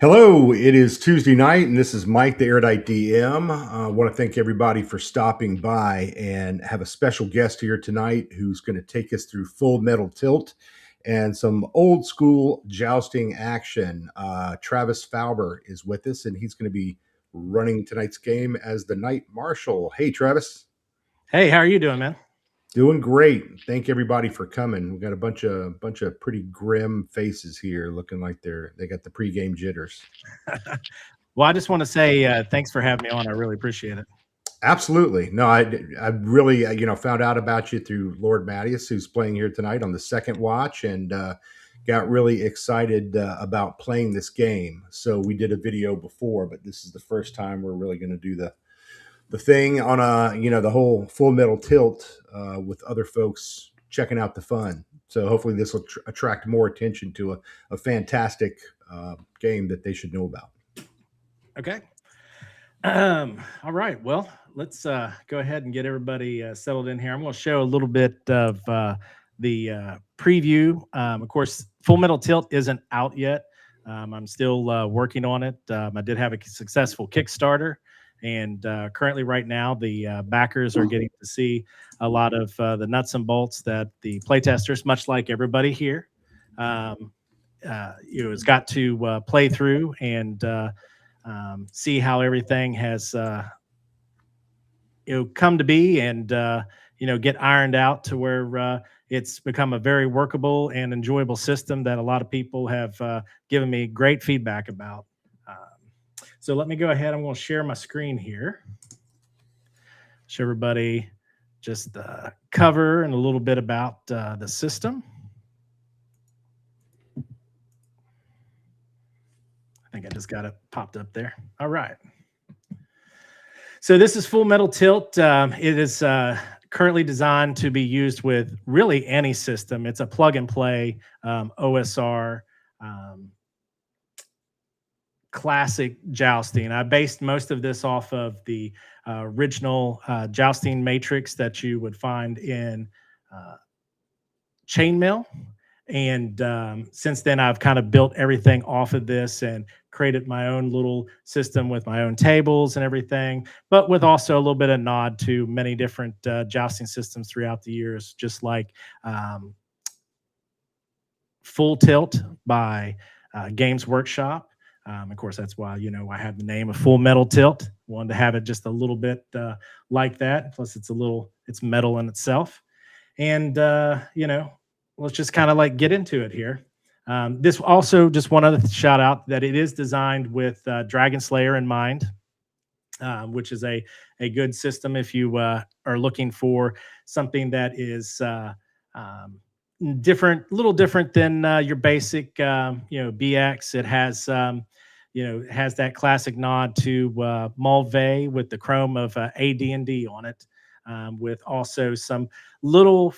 Hello, it is Tuesday night, and this is Mike, the Erudite DM. I want to thank everybody for stopping by and have a special guest here tonight who's going to take us through Full Metal Tilt and some old school jousting action. Travis Fauber is with us, and he's going to be running tonight's game as the Knight Marshal. Hey, Travis. Hey, how are you doing, man? Doing great. Thank everybody for coming. We've got a bunch of pretty grim faces here, looking like they got the pregame jitters. Well, I just want to say thanks for having me on. I really appreciate it. Absolutely. No, I really found out about you through Lord Mattias, who's playing here tonight on the second watch, and got really excited about playing this game. So we did a video before, but this is the first time we're really going to do the thing on the whole Full Metal Tilt with other folks checking out the fun. So hopefully this will attract more attention to a fantastic game that they should know about. Okay. All right. Well, let's go ahead and get everybody settled in here. I'm going to show a little bit of the preview. Of course, Full Metal Tilt isn't out yet. I'm still working on it. I did have a successful Kickstarter. And currently, right now, the backers are getting to see a lot of the nuts and bolts that the playtesters, much like everybody here, has got to play through and see how everything has come to be, and get ironed out to where it's become a very workable and enjoyable system that a lot of people have given me great feedback about. So let me go ahead. I'm going to share my screen here. Show everybody just the cover and a little bit about the system. I think I just got it popped up there. All right. So this is Full Metal Tilt. It is currently designed to be used with really any system. It's a plug and play OSR classic jousting. I based most of this off of the original jousting matrix that you would find in Chainmail. And since then, I've kind of built everything off of this and created my own little system with my own tables and everything, but with also a little bit of nod to many different jousting systems throughout the years, just like Full Tilt by Games Workshop. Of course, that's why, I have the name of Full Metal Tilt. Wanted to have it just a little bit like that. Plus, it's metal in itself. And, let's just kind of like get into it here. This also, just one other shout out that it is designed with Dragonslayer in mind, which is a good system if you are looking for something that is different, a little different than your basic, BX. It has, has that classic nod to Moldvay with the chrome of AD&D on it, with also some little,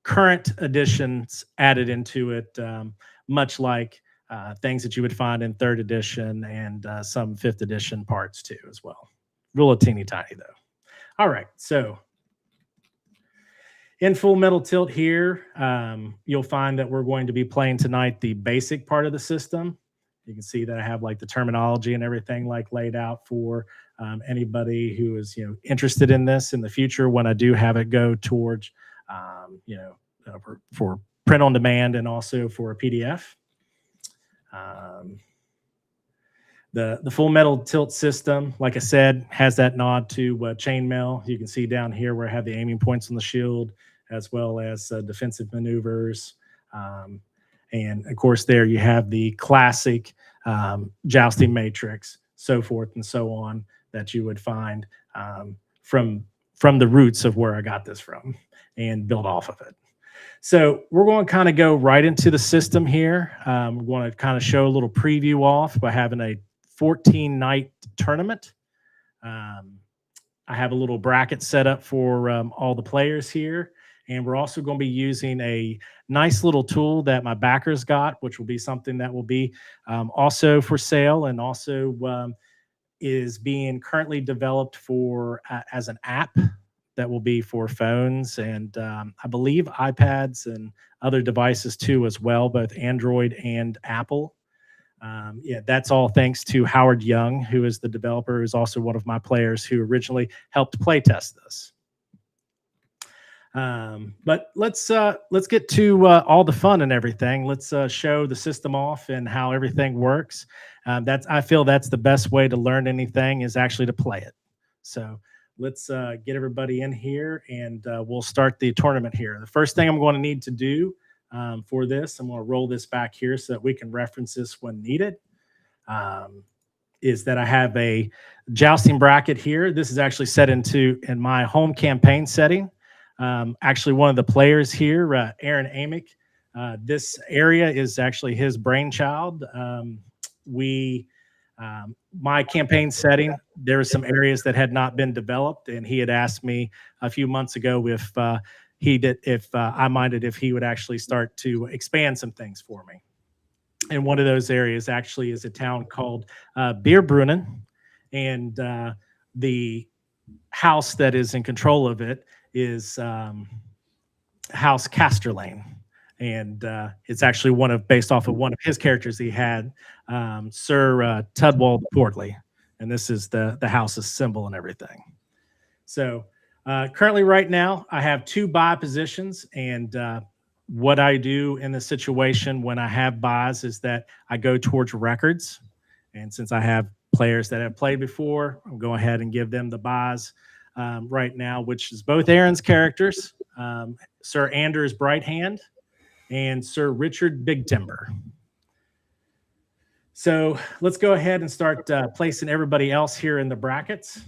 current additions added into it, much like things that you would find in 3rd edition and some 5th edition parts too as well. Real teeny tiny though. All right, so in Full Metal Tilt here, you'll find that we're going to be playing tonight the basic part of the system. You can see that I have like the terminology and everything like laid out for anybody who is interested in this in the future when I do have it go towards for print on demand and also for a PDF. The Full Metal Tilt system, like I said, has that nod to chainmail. You can see down here where I have the aiming points on the shield, as well as defensive maneuvers. And of course, there you have the classic jousting matrix, so forth and so on, that you would find from the roots of where I got this from and build off of it. So we're going to kind of go right into the system here. We're going to kind of show a little preview off by having a 14-night tournament. I have a little bracket set up for all the players here. And we're also going to be using a nice little tool that my backers got, which will be something that will be also for sale and also is being currently developed for as an app that will be for phones and I believe iPads and other devices too as well, both Android and Apple. Yeah, that's all thanks to Howard Young, who is the developer, who's also one of my players who originally helped playtest this. But let's get to all the fun and everything. Let's show the system off and how everything works. I feel that's the best way to learn anything, is actually to play it. So let's get everybody in here, and we'll start the tournament here. The first thing I'm going to need to do for this, I'm going to roll this back here so that we can reference this when needed, is that I have a jousting bracket here. This is actually set in my home campaign setting. Actually, one of the players here, Aaron Amick, this area is actually his brainchild. My campaign setting, there were some areas that had not been developed, and he had asked me a few months ago if I minded if he would actually start to expand some things for me. And one of those areas actually is a town called Bierbrunnen, and the house that is in control of it is House Casterlane, and it's actually based off of one of his characters he had, Sir Tudwald Portley, and this is the house's symbol and everything. So currently, right now, I have 2 buy positions, and what I do in the situation when I have buys is that I go towards records, and since I have players that have played before, I'll go ahead and give them the buys. Right now, which is both Aaron's characters, Sir Anders Brighthand and Sir Richard Big Timber. So let's go ahead and start placing everybody else here in the brackets.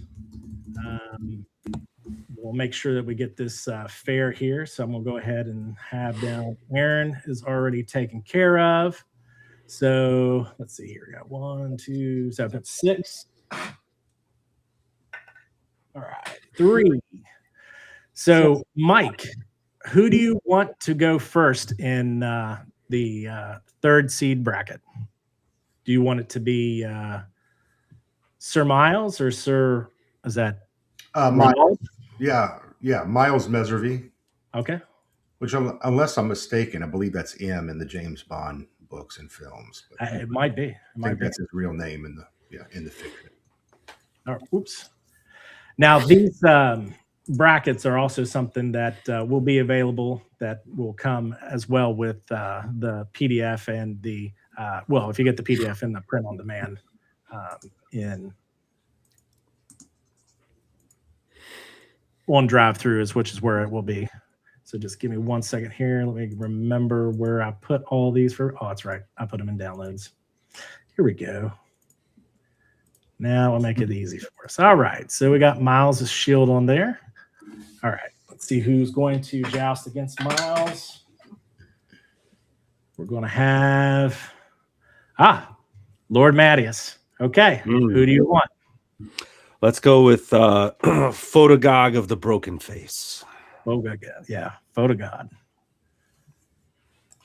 We'll make sure that we get this fair here. So I'm going to go ahead and have down Aaron is already taken care of. So let's see here. We got 1, 2, 7, 6. All right, 3. So, Mike, who do you want to go first in the 3rd seed bracket? Do you want it to be Sir Miles or Sir? Is that Miles? Yeah, Miles Meservy. Okay. Which, unless I'm mistaken, I believe that's M in the James Bond books and films. But it might be. I think that's his real name in the fiction. Oh, oops. Now, these brackets are also something that will be available, that will come as well with the PDF and the, if you get the PDF and the print on demand on drive-throughs, which is where it will be. So just give me 1 second here. Let me remember where I put all these for. Oh, that's right. I put them in downloads. Here we go. Now we'll make it easy for us. All right. So we got Miles' shield on there. All right. Let's see who's going to joust against Miles. We're going to have Lord Mattias. Okay. Who do you want? Let's go with Photogog of the Broken Face. Photogod. Yeah. Photogod.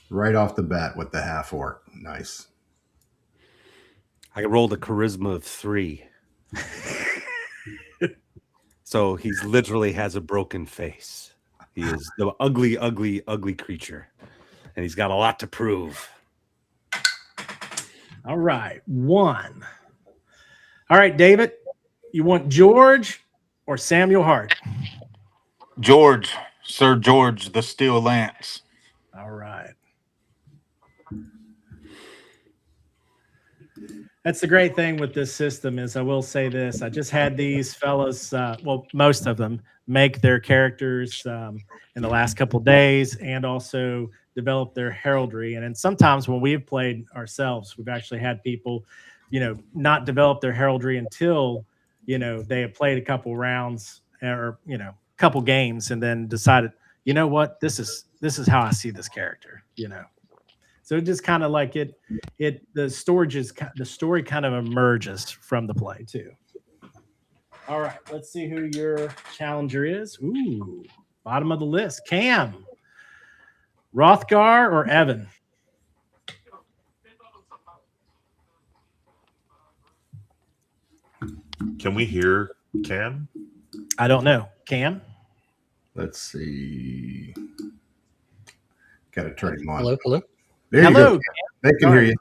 Right off the bat with the half orc. Nice. I rolled a charisma of 3. So he's literally has a broken face. He is the ugly, ugly, ugly creature. And he's got a lot to prove. All right. 1. All right, David. You want George or Samuel Hart? George. Sir George, the Steel Lance. All right. That's the great thing with this system is, I will say this, I just had these fellas, most of them, make their characters in the last couple of days, and also develop their heraldry. And then sometimes when we've played ourselves, we've actually had people, not develop their heraldry until, they have played a couple rounds or, couple games, and then decided, you know what, this is how I see this character, So it just kind of like the story kind of emerges from the play too. All right, let's see who your challenger is. Ooh, bottom of the list. Cam, Rothgar, or Evan? Can we hear Cam? I don't know. Cam? Let's see. Got to turn him on. Hello. There you Hello. go. They can hear you.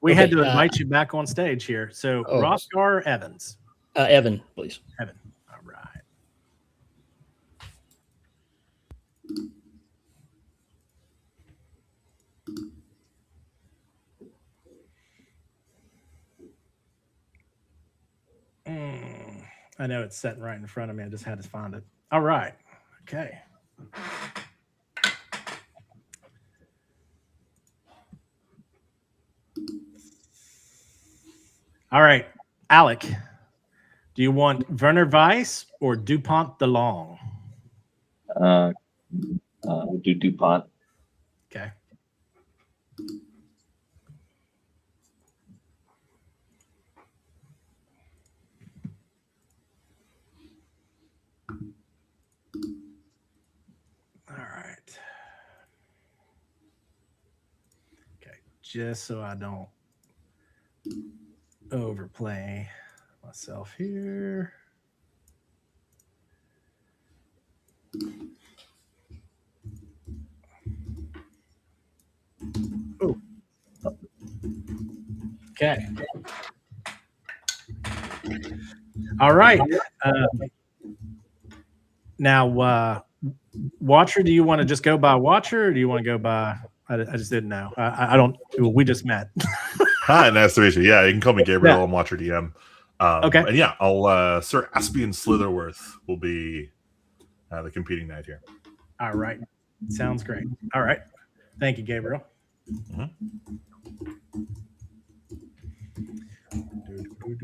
We had to invite you back on stage here. So Rothgar or Evans? Evan, please. Evan. All right. I know it's sitting right in front of me. I just had to find it. All right. Okay. All right. Alec, do you want Werner Weiss or DuPont DeLong? We'll do DuPont. Okay. All right. Okay, just so I don't overplay myself here. Oh. Okay. All right. Now, Watcher, do you want to just go by Watcher, or do you want to go by? I just didn't know. I don't. We just met. Hi, nice to meet you. Yeah, you can call me Gabriel. I'm Watcher DM. Okay. And yeah, I'll Sir Aspian Slitherworth will be the competing knight here. All right. Sounds great. All right. Thank you, Gabriel. There we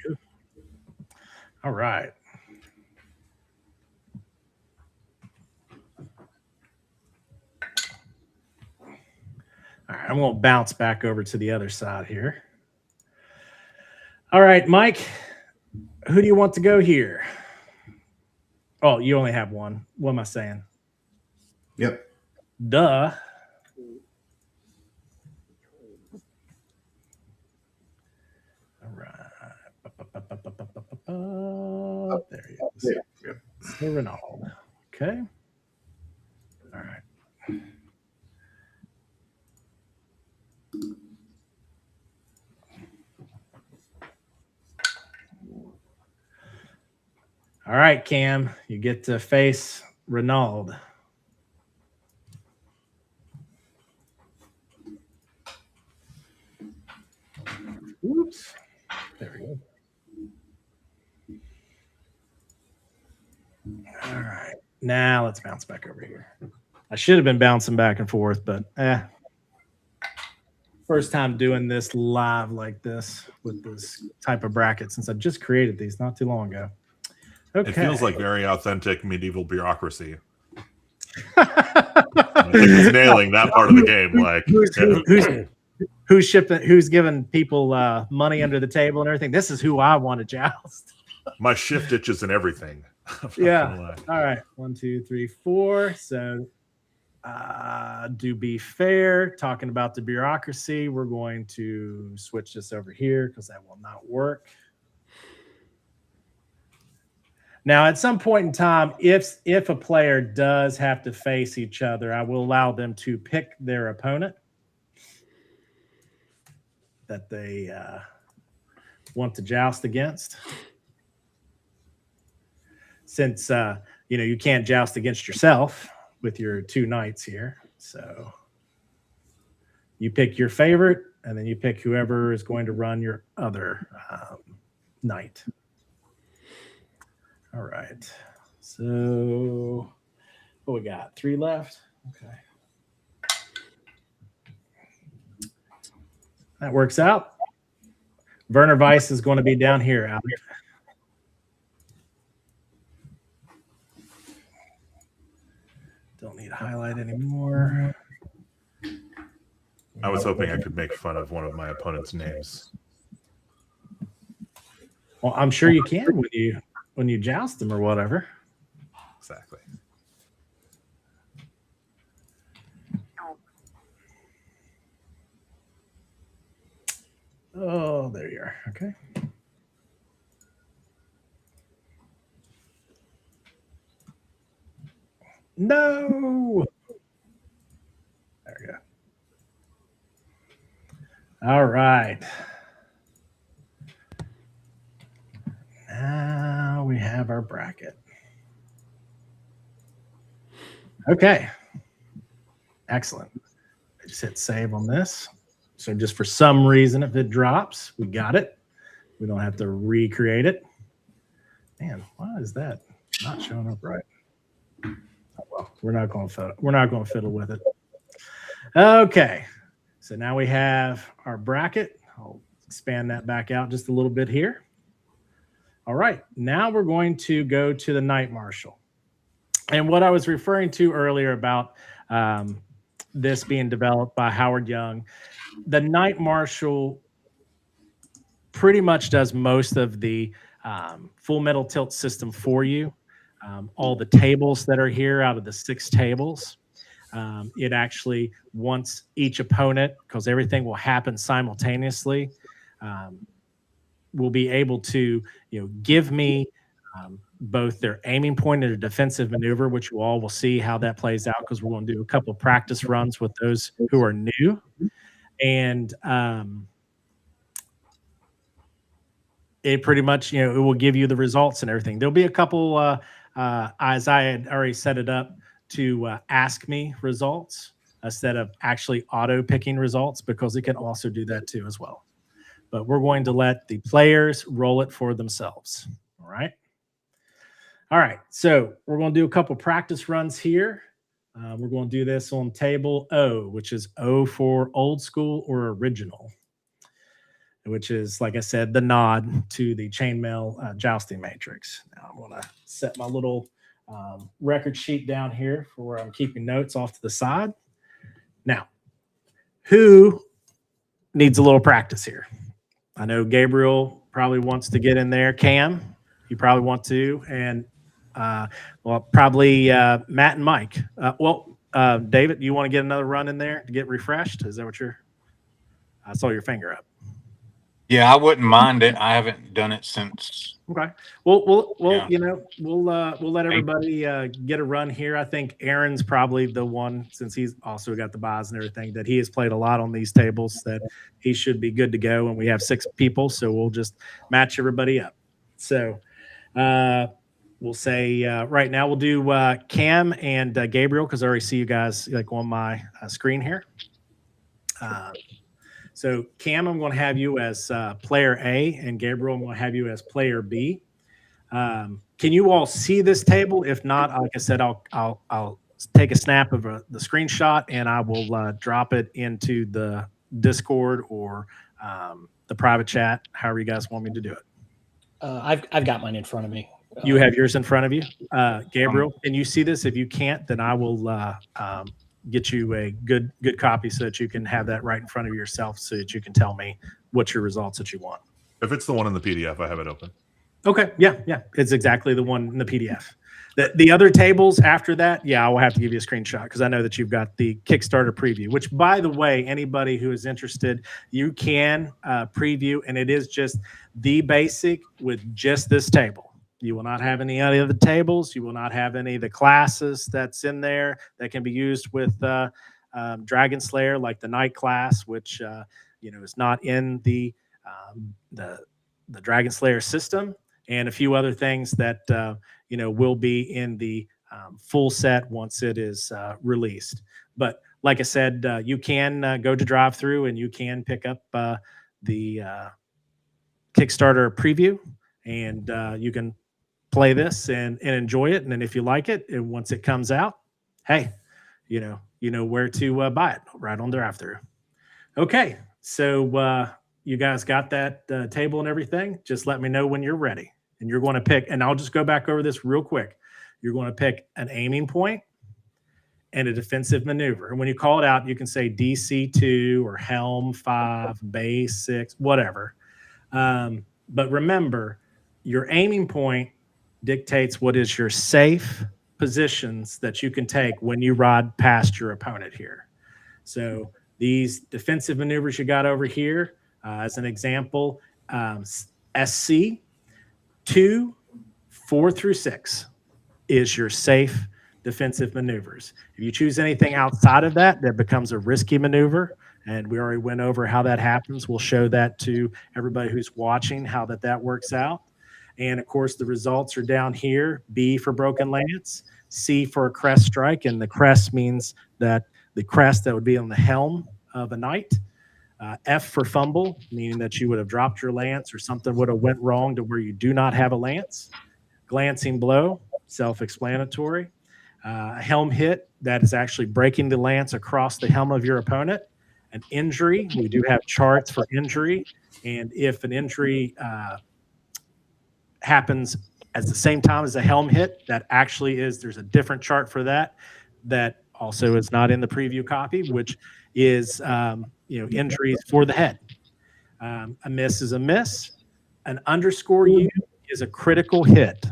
go. All right. All right, I'm going to bounce back over to the other side here. All right, Mike, who do you want to go here? Oh, you only have one. What am I saying? Yep. Duh. All right. There he is. Yep. Sir Renaud. Okay. All right. All right, Cam, you get to face Renaud. Oops. There we go. All right. Now let's bounce back over here. I should have been bouncing back and forth, but first time doing this live like this with this type of bracket since I just created these not too long ago. Okay. It feels like very authentic medieval bureaucracy. I think it's nailing that part of the game. Like who's shipping? Who's giving people money under the table and everything? This is who I want to joust. My shift itches and everything. Yeah. All right. 1, 2, 3, 4. So, do be fair. Talking about the bureaucracy, we're going to switch this over here because that will not work. Now, at some point in time, if a player does have to face each other, I will allow them to pick their opponent that they want to joust against. Since you can't joust against yourself with your 2 knights here, so you pick your favorite, and then you pick whoever is going to run your other knight. All right. So what we got? 3 left. Okay. That works out. Werner Weiss is going to be down here, Alec. Don't need to highlight anymore. I was hoping I could make fun of one of my opponent's names. Well, I'm sure you can when you joust them or whatever. Exactly. Oh, there you are. Okay. No. There we go. All right. Now we have our bracket. Okay. Excellent. I just hit save on this. So just for some reason, if it drops, we got it. We don't have to recreate it. Man, why is that not showing up right? Oh, well, we're not going to fiddle with it. Okay. So now we have our bracket. I'll expand that back out just a little bit here. All right. Now we're going to go to the Knight Marshal. And what I was referring to earlier about this being developed by Howard Young, the Knight Marshal pretty much does most of the full metal tilt system for you. All the tables that are here out of the 6 tables, it actually wants each opponent, because everything will happen simultaneously, will be able to give me both their aiming point and a defensive maneuver, which you all will see how that plays out, because we're going to do a couple of practice runs with those who are new. And it pretty much, it will give you the results and everything. There'll be a couple, as I had already set it up, to ask me results instead of actually auto picking results, because it can also do that too as well. But we're going to let the players roll it for themselves. All right. All right. So we're going to do a couple practice runs here. We're going to do this on table O, which is O for old school or original, which is, like I said, the nod to the chainmail jousting matrix. Now I'm going to set my little record sheet down here for where I'm keeping notes off to the side. Now, who needs a little practice here? I know Gabriel probably wants to get in there. Cam, you probably want to. And, well, probably Matt and Mike. David, you want to get another run in there to get refreshed? Is that what I saw your finger up. Yeah, I wouldn't mind it. I haven't done it since. Okay. We'll Yeah. We'll let everybody get a run here. I think Aaron's probably the one, since he's also got the buys and everything, that he has played a lot on these tables, that he should be good to go. And we have 6 people, so we'll just match everybody up. So we'll say right now we'll do Cam and Gabriel, because I already see you guys like on my screen here. So Cam, I'm going to have you as player A, and Gabriel, I'm going to have you as player B. Can you all see this table? If not, like I said, I'll take a snap of the screenshot, and I will drop it into the Discord or the private chat, however you guys want me to do it. I've got mine in front of me. You have yours in front of you. Gabriel, can you see this? If you can't, then I will get you a good copy so that you can have that right in front of yourself, so that you can tell me what your results that you want. If it's the one in the PDF, I have it open. Okay. Yeah. It's exactly the one in the PDF. The other tables after that, I will have to give you a screenshot, because I know that you've got the Kickstarter preview, which, by the way, anybody who is interested, you can preview, and it is just the basic with just this table. You will not have any other tables. You will not have any of the classes that's in there that can be used with Dragonslayer, like the Knight class, which is not in the Dragonslayer system, and a few other things that will be in the full set once it is released. But like I said, you can go to drive-through and you can pick up the Kickstarter preview, and you can play this and enjoy it. And then if you like it, and once it comes out, hey, you know where to buy it, right on drive-through. Okay, so you guys got that table and everything. Just let me know when you're ready. And you're going to pick, and I'll just go back over this real quick. You're going to pick an aiming point and a defensive maneuver. And when you call it out, you can say DC2 or Helm 5, Base 6, whatever. But remember, your aiming point dictates what is your safe positions that you can take when you ride past your opponent here. So these defensive maneuvers you got over here, as an example, SC 2, 4 through 6 is your safe defensive maneuvers. If you choose anything outside of that, that becomes a risky maneuver. And we already went over how that happens. We'll show that to everybody who's watching, how that works out. And of course, the results are down here. B for broken lance, C for a crest strike. And the crest means that the crest that would be on the helm of a knight. F for fumble, meaning that you would have dropped your lance or something would have went wrong to where you do not have a lance. Glancing blow, self-explanatory. Helm hit, that is actually breaking the lance across the helm of your opponent. An injury, we do have charts for injury. And if an injury happens at the same time as a helm hit, that actually is, there's a different chart for that. That also is not in the preview copy, which is injuries for the head. A miss is a miss. An underscore U is a critical hit,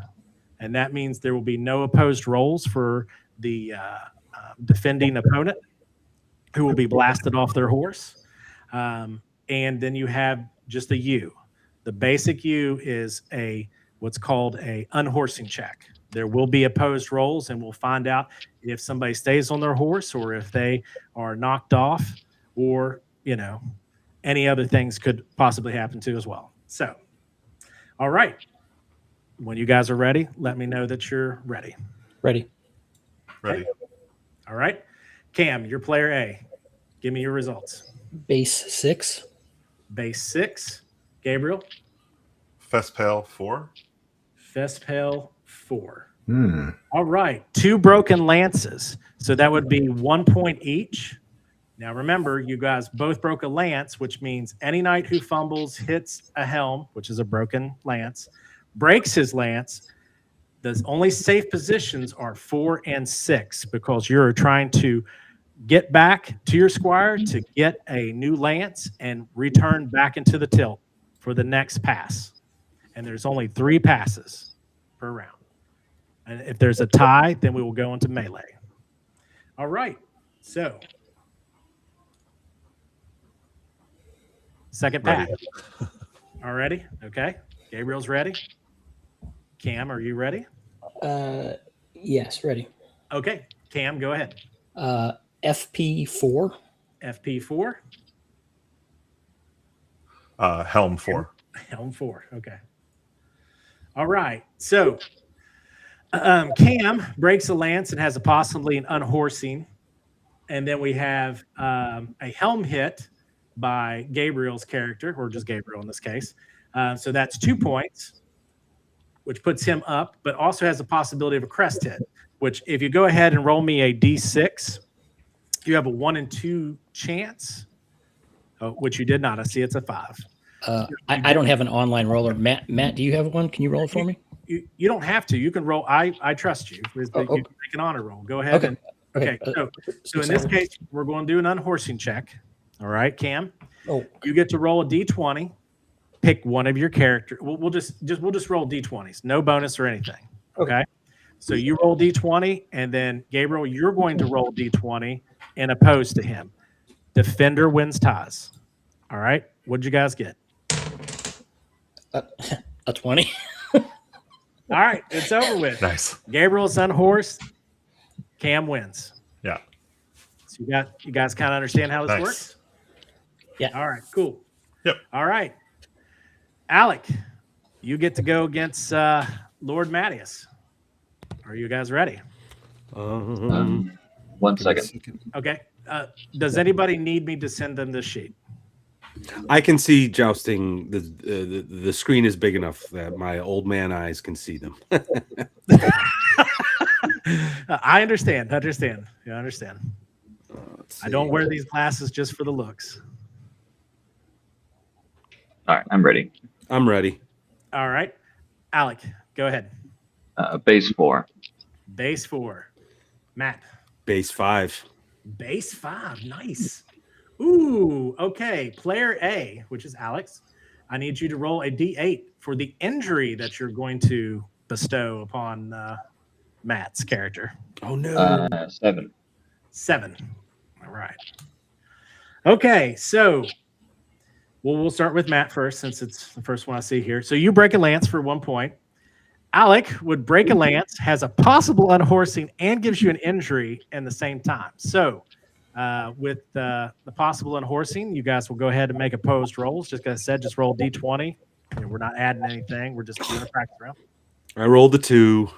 and that means there will be no opposed rolls for the defending opponent, who will be blasted off their horse. And then you have just a U. The basic U is what's called a unhorsing check. There will be opposed rolls, and we'll find out if somebody stays on their horse or if they are knocked off, or any other things could possibly happen too as well. So, all right. When you guys are ready, let me know that you're ready. Ready. Ready. All right. Cam, you're player A. Give me your results. Base 6. Base 6. Gabriel. Fespale 4. Fespale 4. All right. 2 broken lances. So that would be 1 point each. Now remember, you guys both broke a lance, which means any knight who fumbles, hits a helm, which is a broken lance, breaks his lance. The only safe positions are 4 and 6, because you're trying to get back to your squire to get a new lance and return back into the tilt for the next pass. And there's only 3 passes per round. And if there's a tie, then we will go into melee. All right. So, second pass. All ready? Okay. Gabriel's ready. Cam, are you ready? Yes, ready. Okay. Cam, go ahead. FP4. FP4. Helm 4. Helm 4. Okay. All right. So Cam breaks a lance and has possibly an unhorsing. And then we have a helm hit by Gabriel's character, or just Gabriel in this case. So that's 2 points, which puts him up, but also has a possibility of a crest hit, which if you go ahead and roll me a D6, you have a 1 in 2 chance, which you did not. I see it's a 5. I don't have an online roller. Matt, do you have one? Can you roll it for me? You don't have to. You can roll. I trust you. You can make an honor roll. Go ahead. Okay. So in this case, we're going to do an unhorsing check. All right, Cam. Oh, You get to roll a D20. Pick one of your characters. We'll just roll D20s. No bonus or anything. Okay. So you roll D20, and then Gabriel, you're going to roll D20 and oppose to him. Defender wins ties. All right. What'd you guys get? a 20. All right, it's over with. Nice. Gabriel's unhorsed. Cam wins. Yeah. So you guys kind of understand how this Nice. works? Yeah. All right, cool. Yep. All right. Alec, you get to go against Lord Mattias. Are you guys ready? 1 second. Okay. Does anybody need me to send them this sheet? I can see jousting. The screen is big enough that my old man eyes can see them. I understand. Yeah, I understand. I don't wear these glasses just for the looks. All right, I'm ready. I'm ready. All right. Alec, go ahead. Base 4. Base 4. Matt. Base 5. Base 5. Nice. Ooh, okay. Player A, which is Alex, I need you to roll a D8 for the injury that you're going to bestow upon Matt's character. Oh, no. 7. 7. All right. Okay, so we'll start with Matt first, since it's the first one I see here. So you break a lance for 1 point. Alec would break a lance, has a possible unhorsing, and gives you an injury in the same time. So with the possible unhorsing, you guys will go ahead and make opposed rolls. Just like I said, just roll D20. We're not adding anything. We're just doing a practice round. I rolled a 2.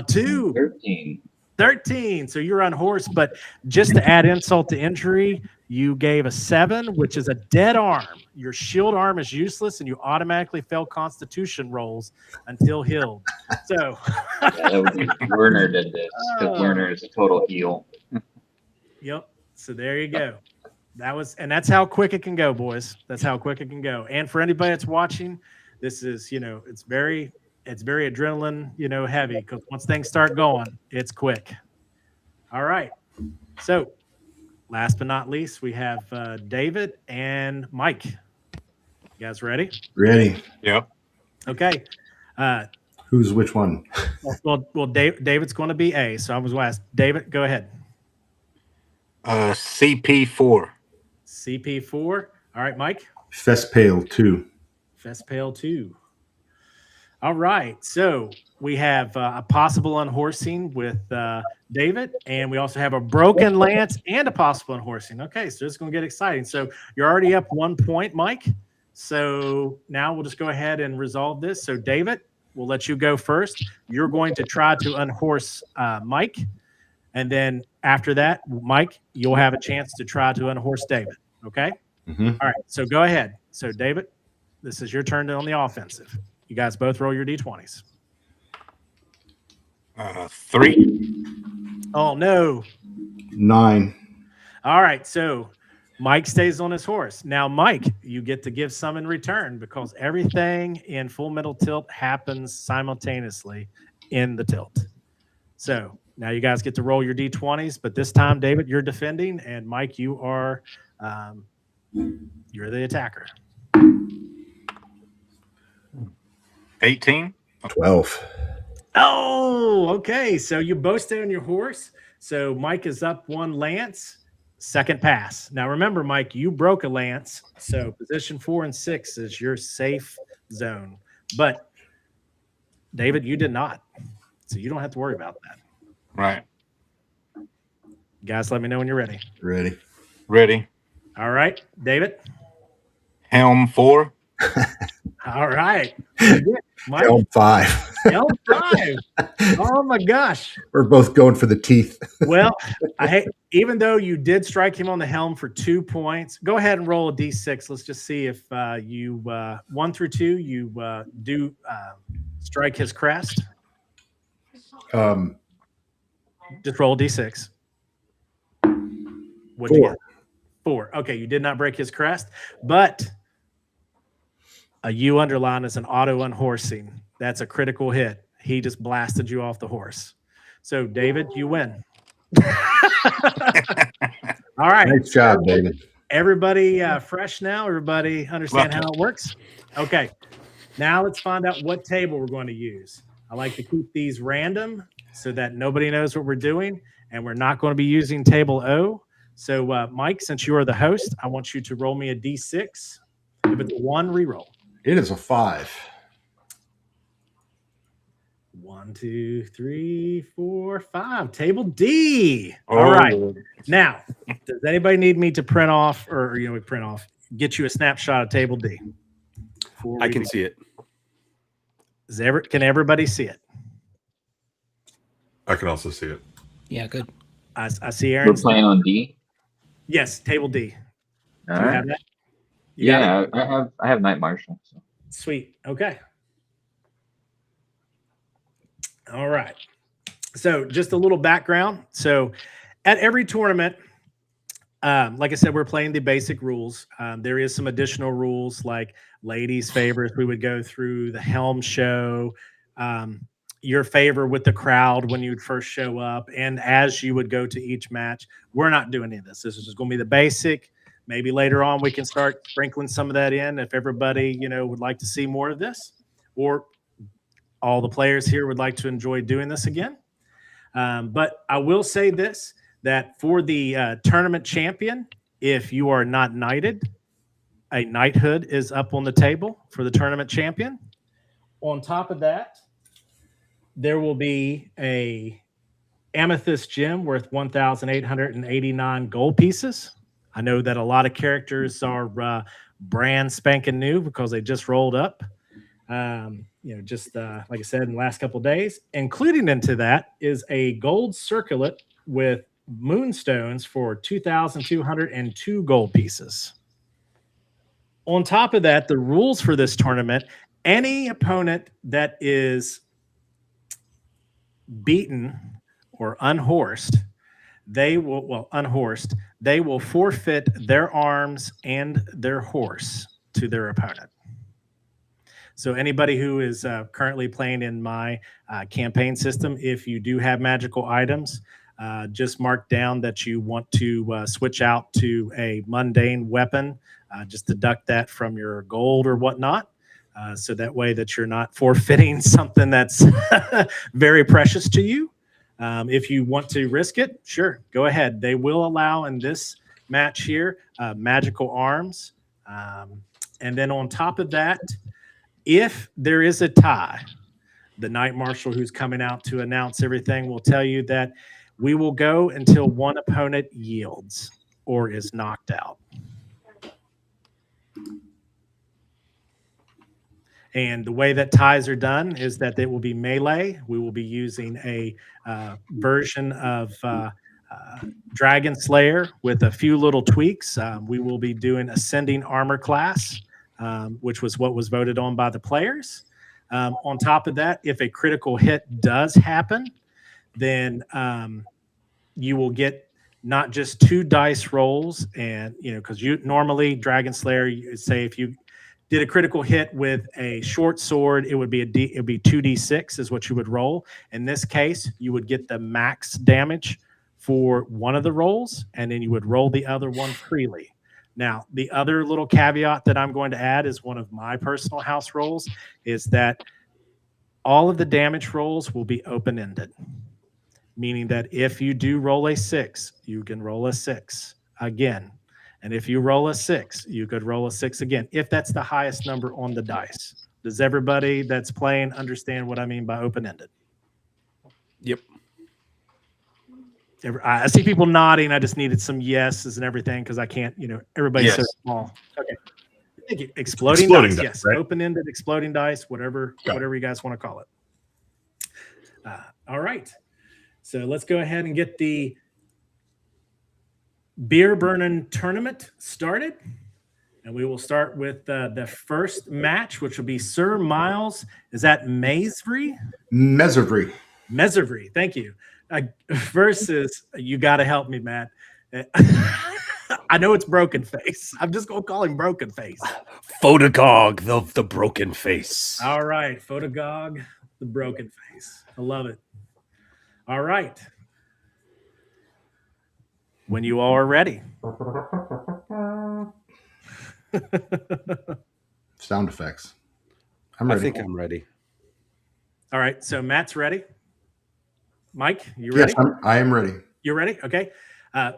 2. 13. 13. So you're unhorsed, but just to add insult to injury, you gave a 7, which is a dead arm. Your shield arm is useless, and you automatically fail Constitution rolls until healed. So Werner did this because Werner is a total heel. Yep. So there you go. That's how quick it can go, boys. That's how quick it can go. And for anybody that's watching, this is, it's very adrenaline, heavy, because once things start going, it's quick. All right. So last but not least, we have David and Mike. You guys ready? Ready. Yep. Okay. Who's which one? Well, David's going to be A. So I was going to ask David, go ahead. CP4. CP4. All right, Mike. Fespale 2. Fespale 2. All right. So we have a possible unhorsing with David, and we also have a broken lance and a possible unhorsing. Okay, so it's going to get exciting. So you're already up 1 point, Mike. So now we'll just go ahead and resolve this. So David, we'll let you go first. You're going to try to unhorse Mike. And then after that, Mike, you'll have a chance to try to unhorse David. Okay? Mm-hmm. All right. So go ahead. So David, this is your turn on the offensive. You guys both roll your D20s. 3. Oh, no. 9. All right. So Mike stays on his horse. Now, Mike, you get to give some in return because everything in Full Metal Tilt happens simultaneously in the tilt. So now you guys get to roll your D20s, but this time, David, you're defending, and Mike, you are you're the attacker. 18. 12. Oh, okay. So you both stay on your horse. So Mike is up 1 lance, second pass. Now remember, Mike, you broke a lance, so position 4 and 6 is your safe zone. But David, you did not, so you don't have to worry about that. Right. Guys, let me know when you're ready. Ready. Ready. All right, David. Helm 4. All right, Mike. Helm 5. Helm 5. Oh my gosh. We're both going for the teeth. Well, even though you did strike him on the helm for 2 points, go ahead and roll a d6. Let's just see if you 1 through 2 you do strike his crest. Just roll a d6. What'd you get? 4. Okay, you did not break his crest, but a U underline is an auto unhorsing. That's a critical hit. He just blasted you off the horse. So, David, you win. All right. Nice job, David. Everybody fresh now? Everybody understand how it works? Okay. Now let's find out what table we're going to use. I like to keep these random so that nobody knows what we're doing, and we're not going to be using table O. So, Mike, since you are the host, I want you to roll me a D6. If it's a 1, re-roll. It is a 5. 1, 2, 3, 4, 5. Table D. All right. Now, does anybody need me to print off get you a snapshot of table D? I can see it. Can everybody see it? I can also see it. Yeah, good. I see We're Aaron's. playing on D. Yes, table D. All Do you right. have that? You got it? Yeah, I have Night Marshal. So. Sweet. Okay. All right. So just a little background. So at every tournament, like I said, we're playing the basic rules. There is some additional rules like ladies' favorites. We would go through the helm show, your favor with the crowd when you'd first show up, and as you would go to each match. We're not doing any of this. This is just going to be the basic. Maybe later on we can start sprinkling some of that in if everybody, would like to see more of this, or all the players here would like to enjoy doing this again. But I will say this, that for the tournament champion, if you are not knighted, a knighthood is up on the table for the tournament champion. On top of that, there will be a amethyst gem worth 1,889 gold pieces. I know that a lot of characters are brand spanking new because they just rolled up. Just like I said, in the last couple of days. Including into that is a gold circlet with moonstones for 2,202 gold pieces. On top of that, the rules for this tournament, any opponent that is beaten or unhorsed, they will forfeit their arms and their horse to their opponent. So anybody who is currently playing in my campaign system, if you do have magical items, just mark down that you want to switch out to a mundane weapon. Just deduct that from your gold or whatnot. So that way that you're not forfeiting something that's very precious to you. If you want to risk it, sure, go ahead. They will allow in this match here magical arms. And then on top of that, if there is a tie, the Knight Marshal who's coming out to announce everything will tell you that we will go until one opponent yields or is knocked out. And the way that ties are done is that they will be melee. We will be using a version of Dragonslayer with a few little tweaks. We will be doing Ascending Armor class, which was what was voted on by the players. On top of that, if a critical hit does happen, then you will get not just 2 dice rolls, and because you normally Dragonslayer, you say if you did a critical hit with a short sword, it would be 2d6 is what you would roll. In this case, you would get the max damage for one of the rolls, and then you would roll the other one freely. Now, the other little caveat that I'm going to add is one of my personal house rolls is that all of the damage rolls will be open-ended, meaning that if you do roll a 6, you can roll a 6 again. And if you roll a 6, you could roll a 6 again, if that's the highest number on the dice. Does everybody that's playing understand what I mean by open-ended? Yep. I see people nodding. I just needed some yeses and everything because I can't, everybody's so small. Okay. Thank you. Exploding dice, yes. Right? Open-ended exploding dice, whatever you guys want to call it. All right. So let's go ahead and get the beer burning tournament started, and we will start with the first match, which will be Sir Miles. Is that Mesvery? Mesvery. Thank you. Versus, you got to help me, Matt. I know it's Broken Face. I'm just gonna call him Broken Face. Photogog, the broken face. All right, Photogog, the Broken Face. I love it. All right. When you all are ready. Sound effects. I'm ready. I think I'm ready. All right. So Matt's ready. Mike, you ready? Yes, I am ready. You're ready? Okay.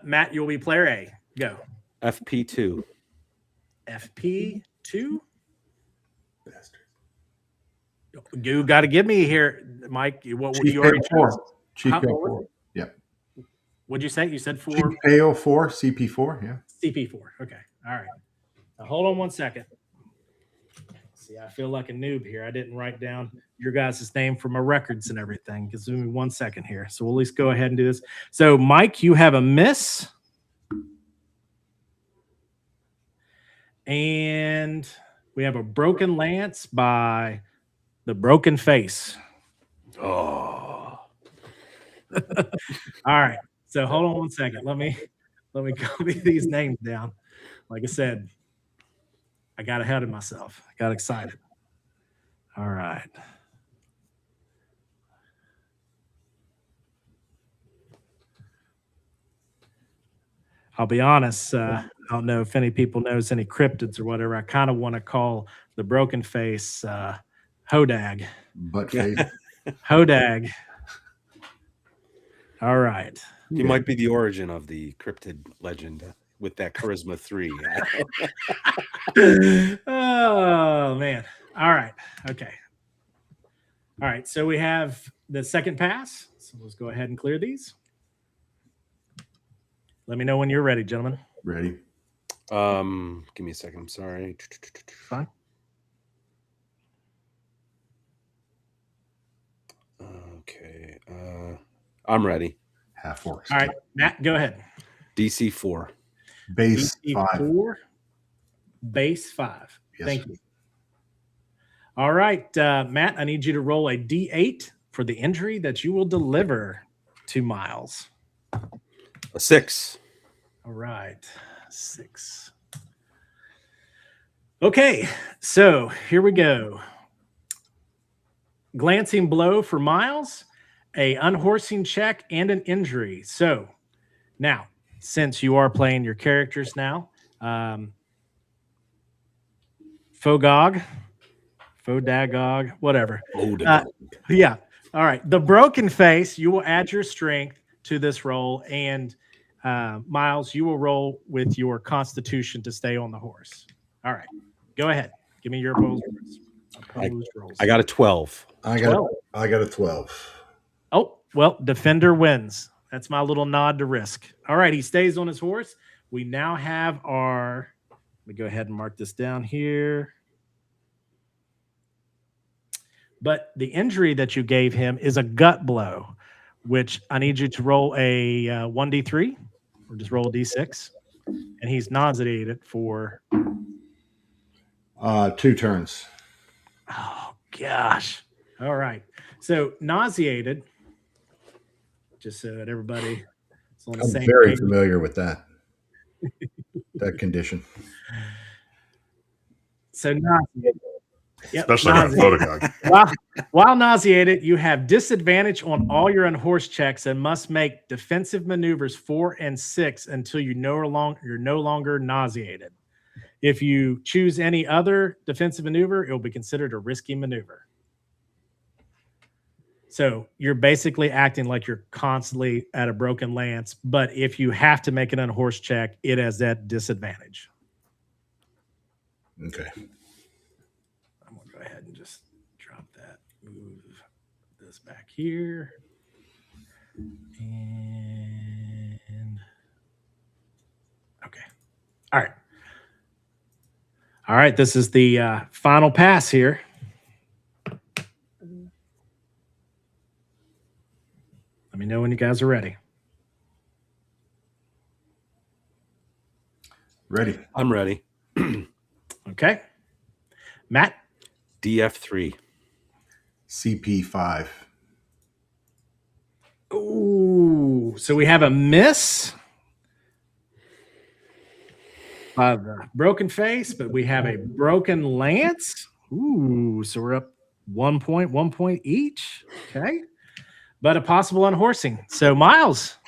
Matt, you'll be player A. Go. FP2. FP2? You got to give me here, Mike. What you already chose? Chief Pale 4. Yep. What'd you say? You said 4? Chief Pale 4, CP4, yeah. CP4. Okay. All right. Now hold on one second. See, I feel like a noob here. I didn't write down your guys' name for my records and everything. Give me 1 second here. So we'll at least go ahead and do this. So, Mike, you have a miss. And we have a broken lance by the Broken Face. Oh. All right. So hold on 1 second. Let me copy these names down. Like I said, I got ahead of myself. I got excited. All right. I'll be honest. I don't know if any people knows any cryptids or whatever. I kind of want to call the Broken Face Hodag. Butt face. Hodag. All right. He might be the origin of the cryptid legend with that charisma 3. Oh, man. All right. Okay. All right. So we have the second pass. So let's go ahead and clear these. Let me know when you're ready, gentlemen. Ready? Give me a second. I'm sorry. Fine. Okay. I'm ready. Half orcs. All right, Matt, go ahead. DC 4. Base DC 5. 4, base 5. Yes, Thank sir. you. All right, Matt, I need you to roll a D8 for the injury that you will deliver to Miles. A 6. All right, 6. Okay, so here we go. Glancing blow for Miles, a unhorsing check, and an injury. So now, since you are playing your characters now, Fogog, Fodagog, whatever. Yeah. All right. The broken face, you will add your strength to this roll, and Miles, you will roll with your constitution to stay on the horse. All right. Go ahead. Give me your opposed rolls. I got a 12. I got a 12. Oh, well, defender wins. That's my little nod to risk. All right, he stays on his horse. We now have our, let me go ahead and mark this down here. But the injury that you gave him is a gut blow, which I need you to roll a 1d3 or just roll a d6. And he's nauseated for 2 turns. Oh, gosh. All right. So nauseated, just so that everybody is on the I'm same very page. familiar with that condition. So nauseated. Yep, Especially around nauseated. Photogog. While nauseated, you have disadvantage on all your unhorsed checks and must make defensive maneuvers 4 and 6 until you're no longer nauseated. If you choose any other defensive maneuver, it will be considered a risky maneuver. So you're basically acting like you're constantly at a broken lance, but if you have to make an unhorsed check, it has that disadvantage. Okay. I'm going to go ahead and just drop that, move this back here. And okay. All right. All right. This is the final pass here. Let me know when you guys are ready. Ready. I'm ready. Okay. Matt? DF3. CP 5. Ooh, so we have a miss by the broken face, but we have a broken lance. Ooh, so we're up 1 point each. Okay. But a possible unhorsing. So Miles,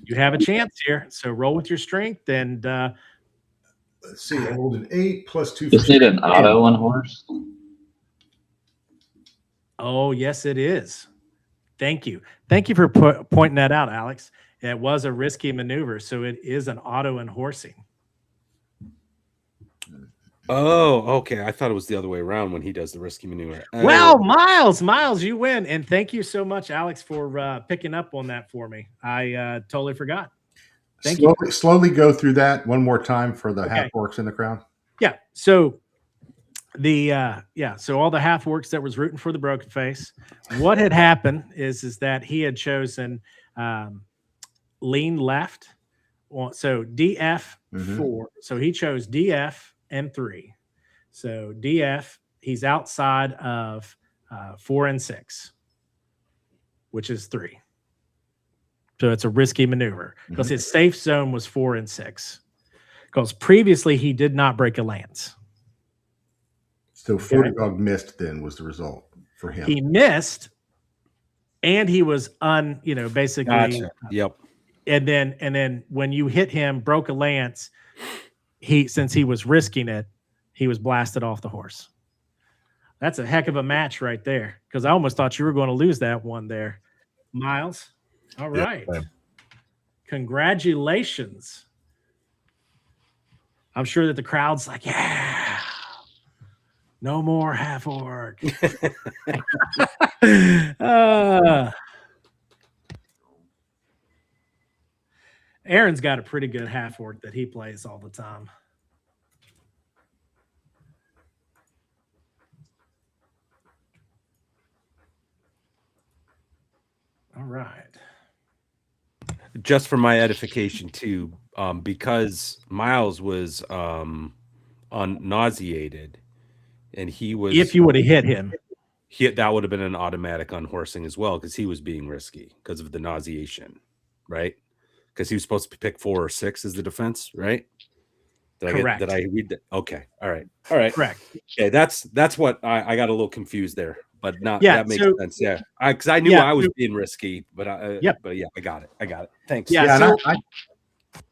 you have a chance here. So roll with your strength and Let's see. I rolled an 8 plus 2. Is it an auto on horse? oh, yes, it is. Thank you. Thank you for pointing that out, Alex. It was a risky maneuver, so it is an auto unhorsing. Oh, okay. I thought it was the other way around when he does the risky maneuver. Well, Miles, you win. And thank you so much, Alex, for picking up on that for me. I totally forgot. Thank you. Slowly go through that one more time for the Okay. half orcs in the crowd. Yeah. So so all the half orcs that was rooting for the broken face, what had happened is that he had chosen lean left. So DF 4. So he chose DF and 3. So DF, he's outside of 4 and 6, which is 3. So it's a risky maneuver because his safe zone was 4 and 6. Because previously he did not break a lance. So Photogog missed then was the result for him. He missed, and he was basically. Gotcha. Yep. And then when you hit him, broke a lance. Since he was risking it, he was blasted off the horse. That's a heck of a match right there. Because I almost thought you were going to lose that one there, Miles. All right. Yeah. Congratulations. I'm sure that the crowd's like, yeah. No more half orc. Aaron's got a pretty good half orc that he plays all the time. All right. Just for my edification too, because Miles was nauseated, and he was. If you would have hit him, that would have been an automatic unhorsing as well, because he was being risky because of the nauseation, right? Because he was supposed to pick 4 or 6 as the defense, right? Correct. Did I read that? Okay. All right. Correct. Okay, that's what I got a little confused there, but not Yeah, that makes so- sense. Yeah, because I knew Yeah, I was so- being risky, but Yep. but yeah, I got it. Thanks. Yeah, Yeah, so- and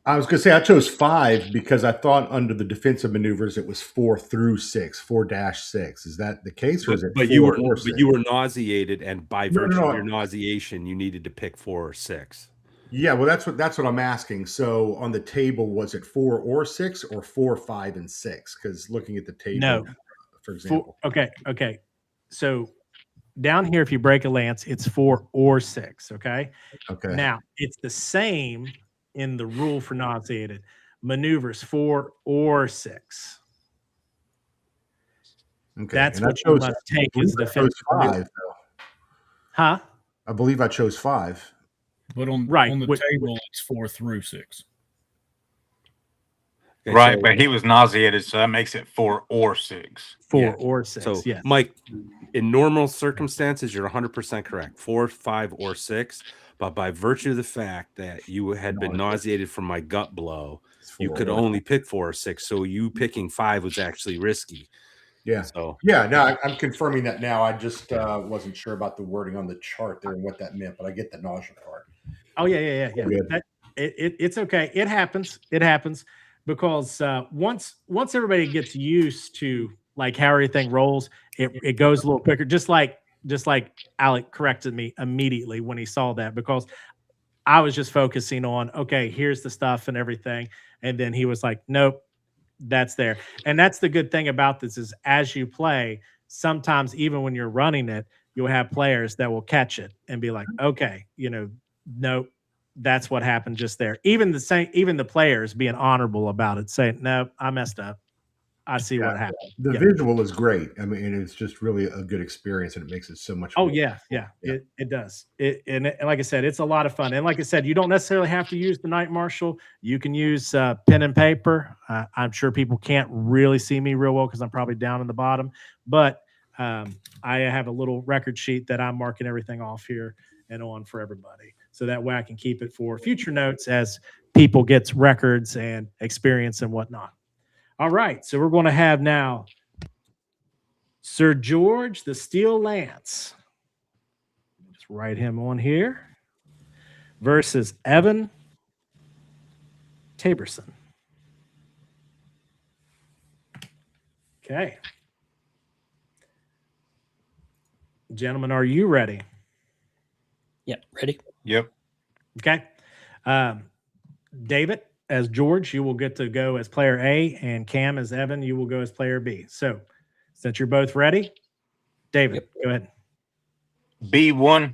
I was going to say I chose 5 because I thought under the defensive maneuvers it was 4 through 6, 4-6. Is that the case, or is it? But 4 you were or 6? but you were nauseated, and by No, virtue no. of your nauseation, you needed to pick 4 or 6. Yeah, well, that's what I'm asking. So on the table, was it 4 or 6, or 4, 5, and 6? Because looking at the table, No. for example. Okay. So down here, if you break a lance, it's 4 or 6. Okay. Okay. Now it's the same in the rule for nauseated maneuvers, 4 or 6. Okay. That's and what you must take as I chose defensive 5. maneuver. Though. Huh? I believe I chose 5. But on Right, the which- table, it's 4 through 6. Okay, Right, so- but he was nauseated, so that makes it 4 or 6. 4 Yeah. or 6. So, yes. Mike, in normal circumstances, you're 100% correct. 4, 5, or 6. But by virtue of the fact that you had been nauseated from my gut blow, you could only pick 4 or 6. So you picking 5 was actually risky. Yeah. So Yeah, no, I'm confirming that now. I just wasn't sure about the wording on the chart there and what that meant, but I get the nausea part. Oh yeah. Good. It's okay. It happens. Because once everybody gets used to like how everything rolls, it goes a little quicker. Just like Alec corrected me immediately when he saw that, because I was just focusing on, okay, here's the stuff and everything, and then he was like, nope, that's there. And that's the good thing about this is as you play, sometimes even when you're running it, you'll have players that will catch it and be like, okay, nope, that's what happened just there. Even the players being honorable about it, saying, no, I messed up. I see what happened. The Yeah. visual is great. I mean, it's just really a good experience, and it makes it so much. Oh more yeah. fun. It does. And like I said, it's a lot of fun. And like I said, you don't necessarily have to use the Night Marshal. You can use pen and paper. I'm sure people can't really see me real well because I'm probably down in the bottom. But I have a little record sheet that I'm marking everything off here and on for everybody, so that way I can keep it for future notes as people get records and experience and whatnot. All right, so we're going to have now Sir George the Steel Lance. Just write him on here. Versus Evan Taberson. Okay. Gentlemen, are you ready? Yep, ready? Yep. Okay. David, as George, you will get to go as player A, and Cam, as Evan, you will go as player B. So, since you're both ready, David, go ahead. B1.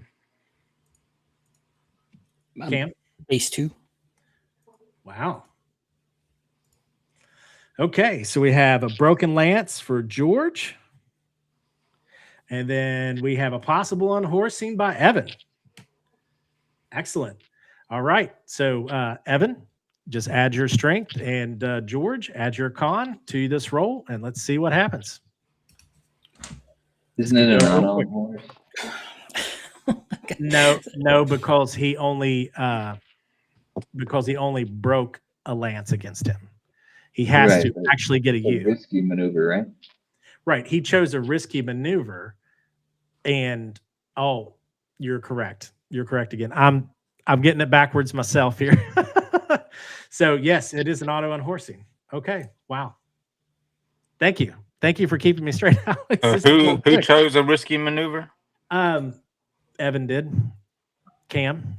Cam? Base 2. Wow. Okay, so we have a broken lance for George. And then we have a possible unhorsing by Evan. Excellent. All right. So, Evan, just add your strength, and George, add your con to this roll, and let's see what happens. Isn't it an auto horse? No, because he only broke a lance against him. He has Right, to but actually get a It's a U. risky maneuver, right? Right. He chose a risky maneuver, and you're correct. You're correct again. I'm getting it backwards myself here. So yes, it is an auto unhorsing. Okay. Wow. Thank you. Thank you for keeping me straight, Alex. This is a little Who quick. chose a risky maneuver? Evan did. Cam.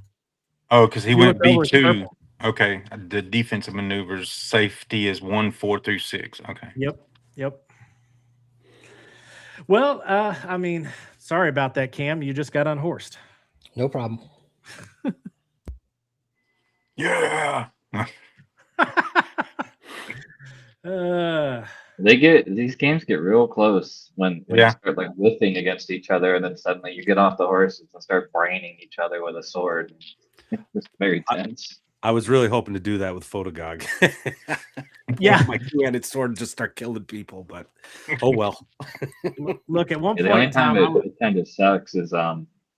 Oh, because he You went went over B2. purple. Okay. The defensive maneuvers safety is 1, 4 through 6. Okay. Yep. Well, I mean, sorry about that, Cam. You just got unhorsed. No problem. Yeah. These games get real close when you Yeah. start like whiffing against each other, and then suddenly you get off the horses and start braining each other with a sword. It's very tense. I was really hoping to do that with Photogog. Yeah. My two-handed sword and just start killing people, but oh well. Look, at one Yeah, point the only in time, time it kind of sucks is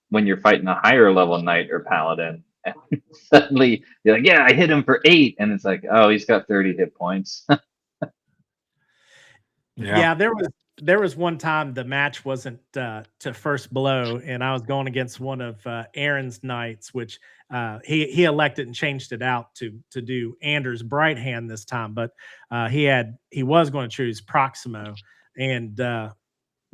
when you're fighting a higher level knight or paladin, and suddenly you're like, yeah, I hit him for 8, and it's like, oh, he's got 30 hit points. yeah, there was one time the match wasn't to first blow, and I was going against one of Aaron's knights, which he elected and changed it out to do Anders' Bright Hand this time, but he was going to choose Proximo, and the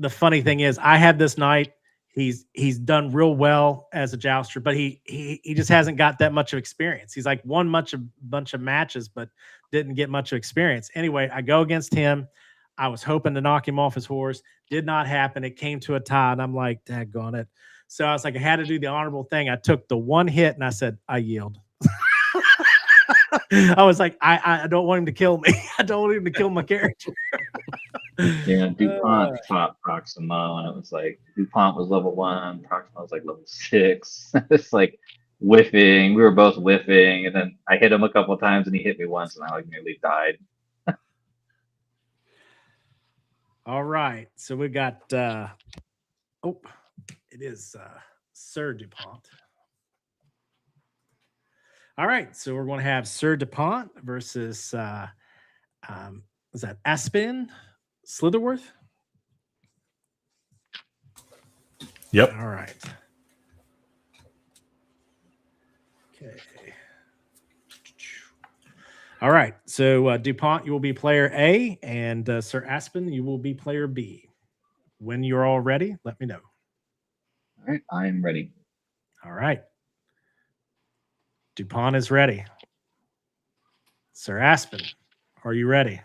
funny thing is, I had this knight. He's done real well as a jouster, but he just hasn't got that much of experience. He's like won bunch of matches, but didn't get much of experience. Anyway, I go against him. I was hoping to knock him off his horse. Did not happen. It came to a tie, and I'm like, daggone it. So I was like, I had to do the honorable thing. I took the one hit, and I said, I yield. I was like, I don't want him to kill me. I don't want him to kill my character. Yeah, DuPont fought Proximo, and it was like DuPont was level 1, Proximo was like level 6. It's like whiffing. We were both whiffing, and then I hit him a couple of times, and he hit me once, and I like nearly died. All right. So we got it is Sir DuPont. All right. So we're going to have Sir DuPont versus is that Aspen Slitherworth? Yep. All right. Okay. All right. So DuPont, you will be player A, and Sir Aspen, you will be player B. When you're all ready, let me know. All right, I am ready. All right. DuPont is ready. Sir Aspen, are you ready?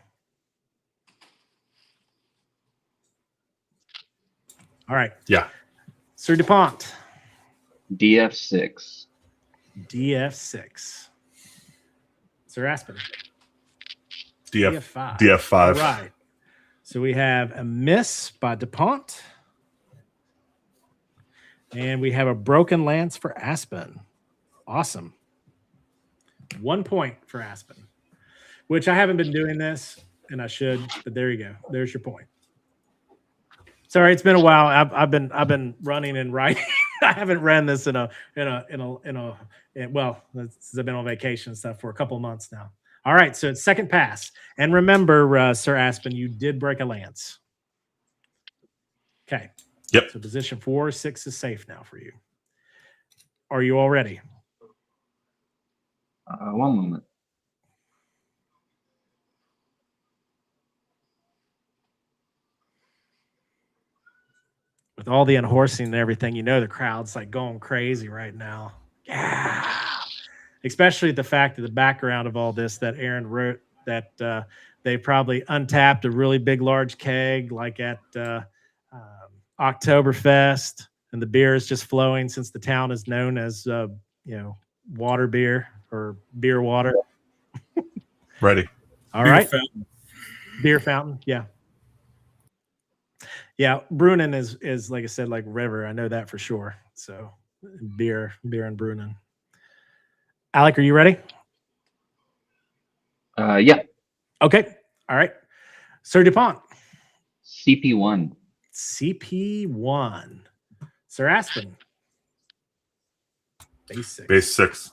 All right. Yeah. Sir DuPont. DF6. DF6. Sir Aspen. DF5. All right. So we have a miss by DuPont. And we have a broken lance for Aspen. Awesome. 1 point for Aspen, which I haven't been doing this, and I should, but there you go. There's your point. Sorry, it's been a while. I've been running and writing. I haven't ran this well, since I've been on vacation and stuff for a couple of months now. All right, so it's second pass. And remember, Sir Aspen, you did break a lance. Okay. Yep. So position 4 or 6 is safe now for you. Are you all ready? 1 moment. With all the unhorsing and everything, you know the crowd's like going crazy right now. Yeah. Especially the fact of the background of all this that Aaron wrote, that they probably untapped a really big, large keg like at Oktoberfest, and the beer is just flowing since the town is known as, water beer or beer water. Ready. All Beer right. fountain. Beer fountain. Yeah. Yeah. Brunnen is like I said, like river. I know that for sure. So beer and Brunnen. Alec, are you ready? Yeah. Okay. All right. Sir DuPont. CP1. CP1. Sir Aspen. Base 6. Base 6.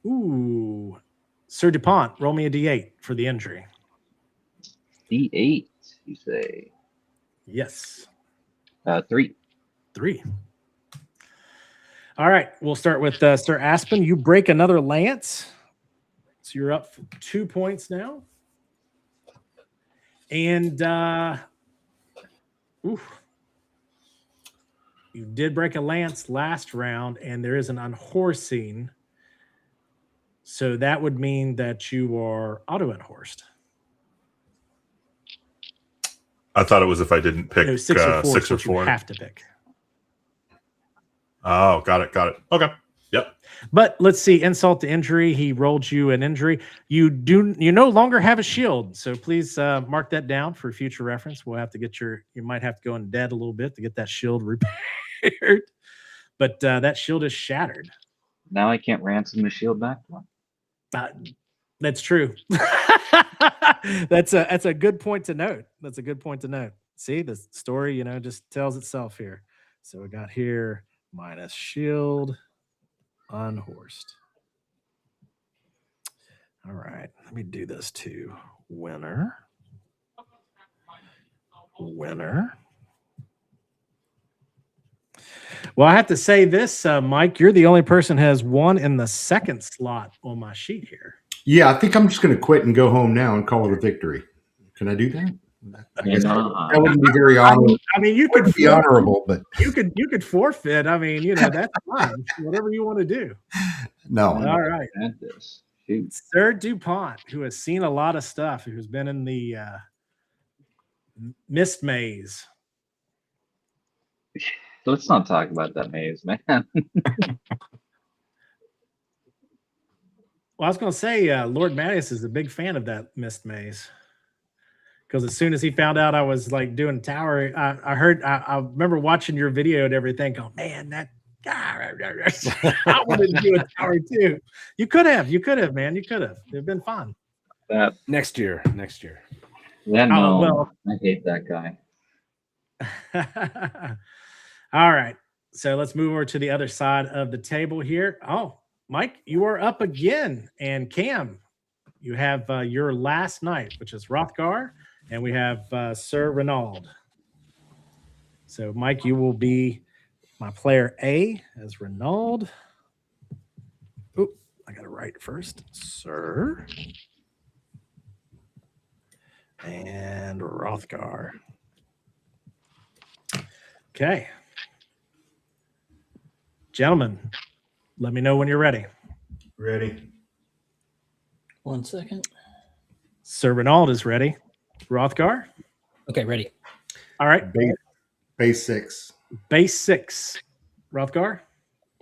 Ooh. Sir DuPont, roll me a D8 for the injury. D8, you say? Yes. 3. 3. All right. We'll start with Sir Aspen. You break another lance. So you're up for 2 points now. And you did break a lance last round, and there is an unhorsing. So that would mean that you are auto unhorsed. I thought it was if I didn't pick No, 6 or 4. 6 or is what 4. You have to pick. Oh, got it. Okay. Yep. But let's see, insult to injury. He rolled you an injury. You no longer have a shield, so please mark that down for future reference. We'll have to get you might have to go in debt a little bit to get that shield repaired. But that shield is shattered. Now I can't ransom the shield back. That's true. That's a good point to note. That's a good point to note. See, the story, just tells itself here. So we got here minus shield. Unhorsed. All right, let me do this too. Winner. Well, I have to say this, Mike, you're the only person who has one in the second slot on my sheet here. Yeah, I think I'm just going to quit and go home now and call it a victory. Can I do that? I guess that wouldn't be very honorable. I mean, you could be honorable, but you could forfeit. I mean, that's fine. Whatever you want to do. No. All right. Shoot. Sir DuPont, who has seen a lot of stuff, who's been in the mist maze. Let's not talk about that maze, man. Well, I was going to say, Lord Mattias is a big fan of that mist maze. Because as soon as he found out I was like doing tower, I remember watching your video and everything. Going, man, that guy, I wanted to do a tower too. You could have, man. You could have. It'd been fun. Next year. Well, I hate that guy. All right. So let's move over to the other side of the table here. Oh, Mike, you are up again. And Cam, you have your last knight, which is Hrothgar. And we have Sir Renaud. So, Mike, you will be my player A as Renaud. Oh, I got to write first. Sir. And Hrothgar. Okay. Gentlemen, let me know when you're ready. Ready. 1 second. Sir Renaud is ready. Hrothgar? Okay, ready. All right. Base 6. Base 6. Hrothgar?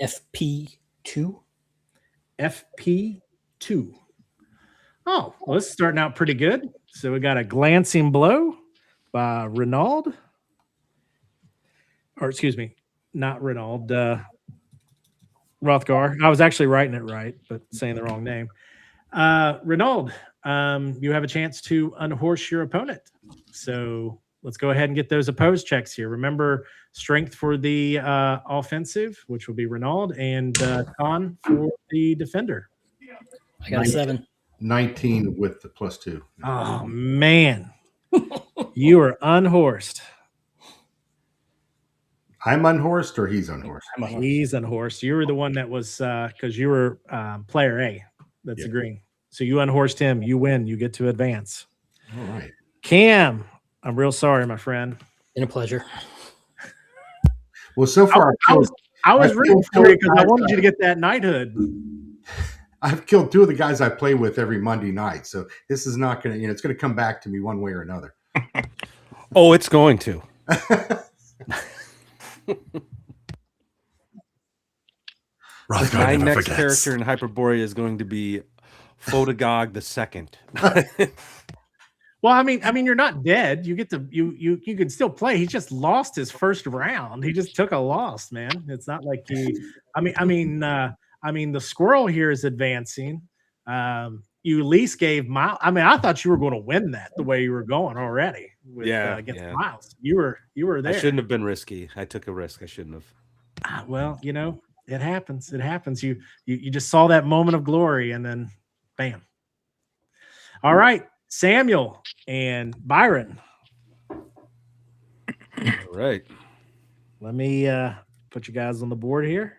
FP2. FP2. Oh, well, this is starting out pretty good. So we got a glancing blow by Renaud. Or excuse me, not Renaud. Hrothgar. I was actually writing it right, but saying the wrong name. Renaud, you have a chance to unhorse your opponent. So let's go ahead and get those opposed checks here. Remember, strength for the offensive, which will be Renaud, and con for the defender. I got a 7. 19 with the +2. Oh, man. You are unhorsed. I'm unhorsed or he's unhorsed? He's unhorsed. You were the one that was, because you were player A. That's the green. So you unhorsed him. You win. You get to advance. All right. Cam, I'm real sorry, my friend. Been a pleasure. Well, so far, I was rooting for you because I wanted you to get that knighthood. I've killed 2 of the guys I play with every Monday night. So this is not going to, it's going to come back to me one way or another. Oh, it's going to. My next character in Hyperborea is going to be Photogog the Second. Well, I mean, you're not dead. You get to you can still play. He just lost his first round. He just took a loss, man. It's not like he. I mean, the squirrel here is advancing. You at least gave Miles. I mean, I thought you were going to win that the way you were going already. With, against Miles. You were there. I shouldn't have been risky. I took a risk. I shouldn't have. Well, it happens. It happens. You just saw that moment of glory, and then, bam. All right, Samuel and Byron. All right. Let me put you guys on the board here.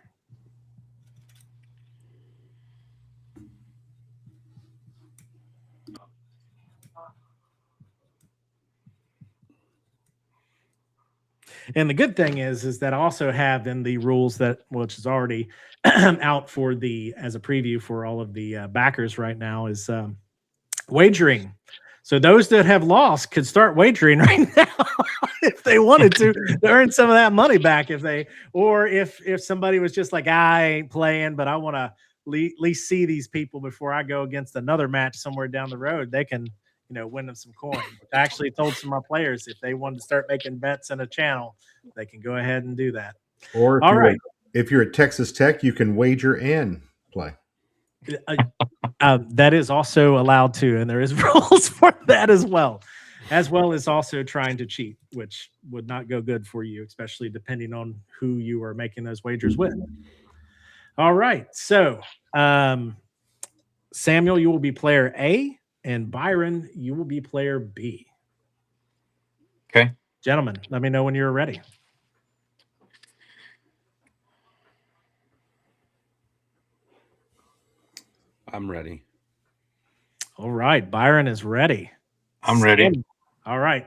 And the good thing is that I also have in the rules that, which is already out for as a preview for all of the backers right now, is wagering. So those that have lost could start wagering right now if they wanted to earn some of that money back. If somebody was just like, I ain't playing, but I want to at least see these people before I go against another match somewhere down the road, they can, win them some coin. I actually told some of my players if they wanted to start making bets in a channel, they can go ahead and do that. Or if you're at Texas Tech, you can wager and play. That is also allowed too, and there is rules for that as well as also trying to cheat, which would not go good for you, especially depending on who you are making those wagers with. All right, so Samuel, you will be player A, and Byron, you will be player B. Okay. Gentlemen, let me know when you're ready. I'm ready. All right. Byron is ready. I'm ready. All right.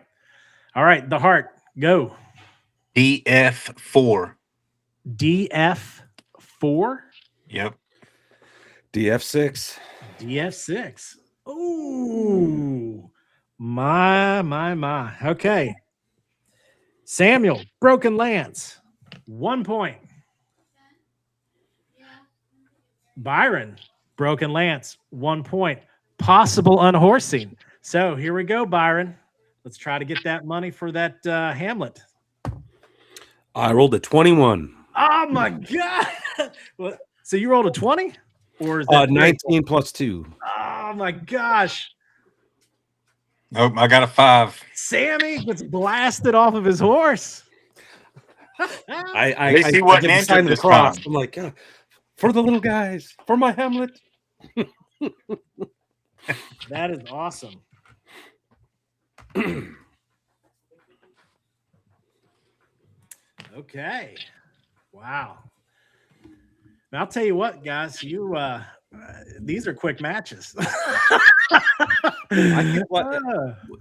All right. The heart. Go. DF4. DF4. Yep. DF6. DF6. Ooh. My. Okay. Samuel, Broken Lance. 1 point. Byron, Broken Lance, 1 point. Possible unhorsing. So here we go, Byron. Let's try to get that money for that Hamlet. I rolled a 21. Oh my God. Well, so you rolled a 20? Or is that 19 plus 2? Oh my gosh. Nope, I got a 5. Sammy gets blasted off of his horse. I He wasn't get the sign entered of the this cross. time. I'm like, for the little guys, for my Hamlet. That is awesome. Okay. Wow. Now, I'll tell you what, guys, these are quick matches. I think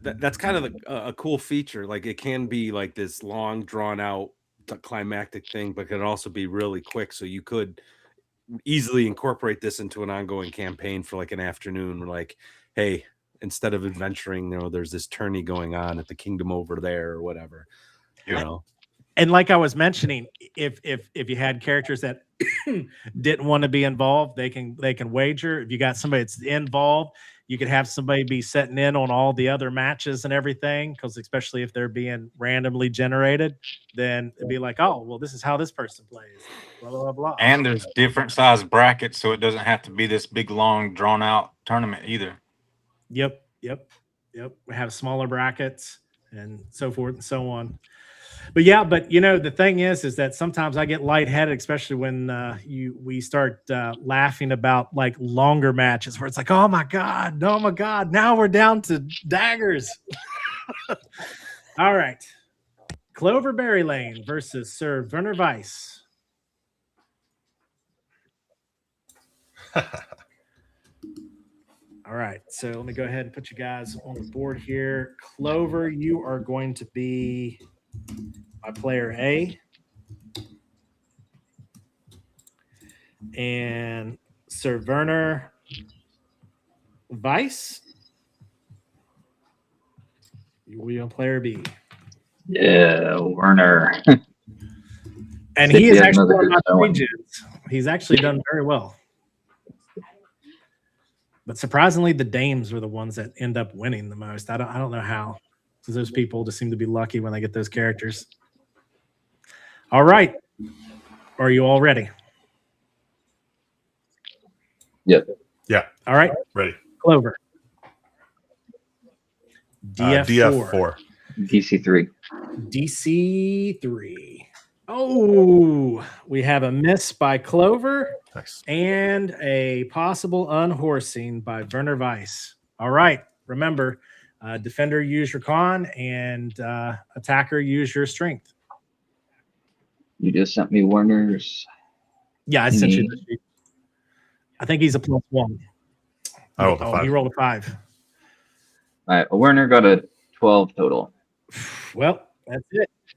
that's kind of a cool feature. Like, it can be like this long, drawn out climactic thing, but it can also be really quick. So you could easily incorporate this into an ongoing campaign for like an afternoon. We're like, hey, instead of adventuring, there's this tourney going on at the kingdom over there or whatever. And like I was mentioning, if you had characters that didn't want to be involved, they can wager. If you got somebody that's involved, you could have somebody be setting in on all the other matches and everything, because especially if they're being randomly generated, then it'd be like, oh, well, this is how this person plays, blah, blah, blah. And there's different size brackets, so it doesn't have to be this big, long, drawn-out tournament either. Yep. We have smaller brackets and so forth and so on. But the thing is that sometimes I get lightheaded, especially when we start laughing about like longer matches where it's like, oh my God, now we're down to daggers. All right. Cloverberry Lane versus Sir Werner Weiss. All right, so let me go ahead and put you guys on the board here. Clover, you are going to be my player A. And Sir Werner Weiss, you will be on player B. Yeah, Werner. And he is actually one of my regions. He's actually done very well. But surprisingly, the dames are the ones that end up winning the most. I don't know how. Because those people just seem to be lucky when they get those characters. All right. Are you all ready? Yep. Yeah. All right. Ready. Clover. DF4. DC3. DC3. Oh, we have a miss by Clover. Nice. And a possible unhorsing by Werner Weiss. All right. Remember, defender, use your con, and attacker, use your strength. You just sent me Werner's. Yeah, I sent you the sheet. I think he's a +1. I rolled a 5. He rolled a 5. All right. Werner got a 12 total. Well,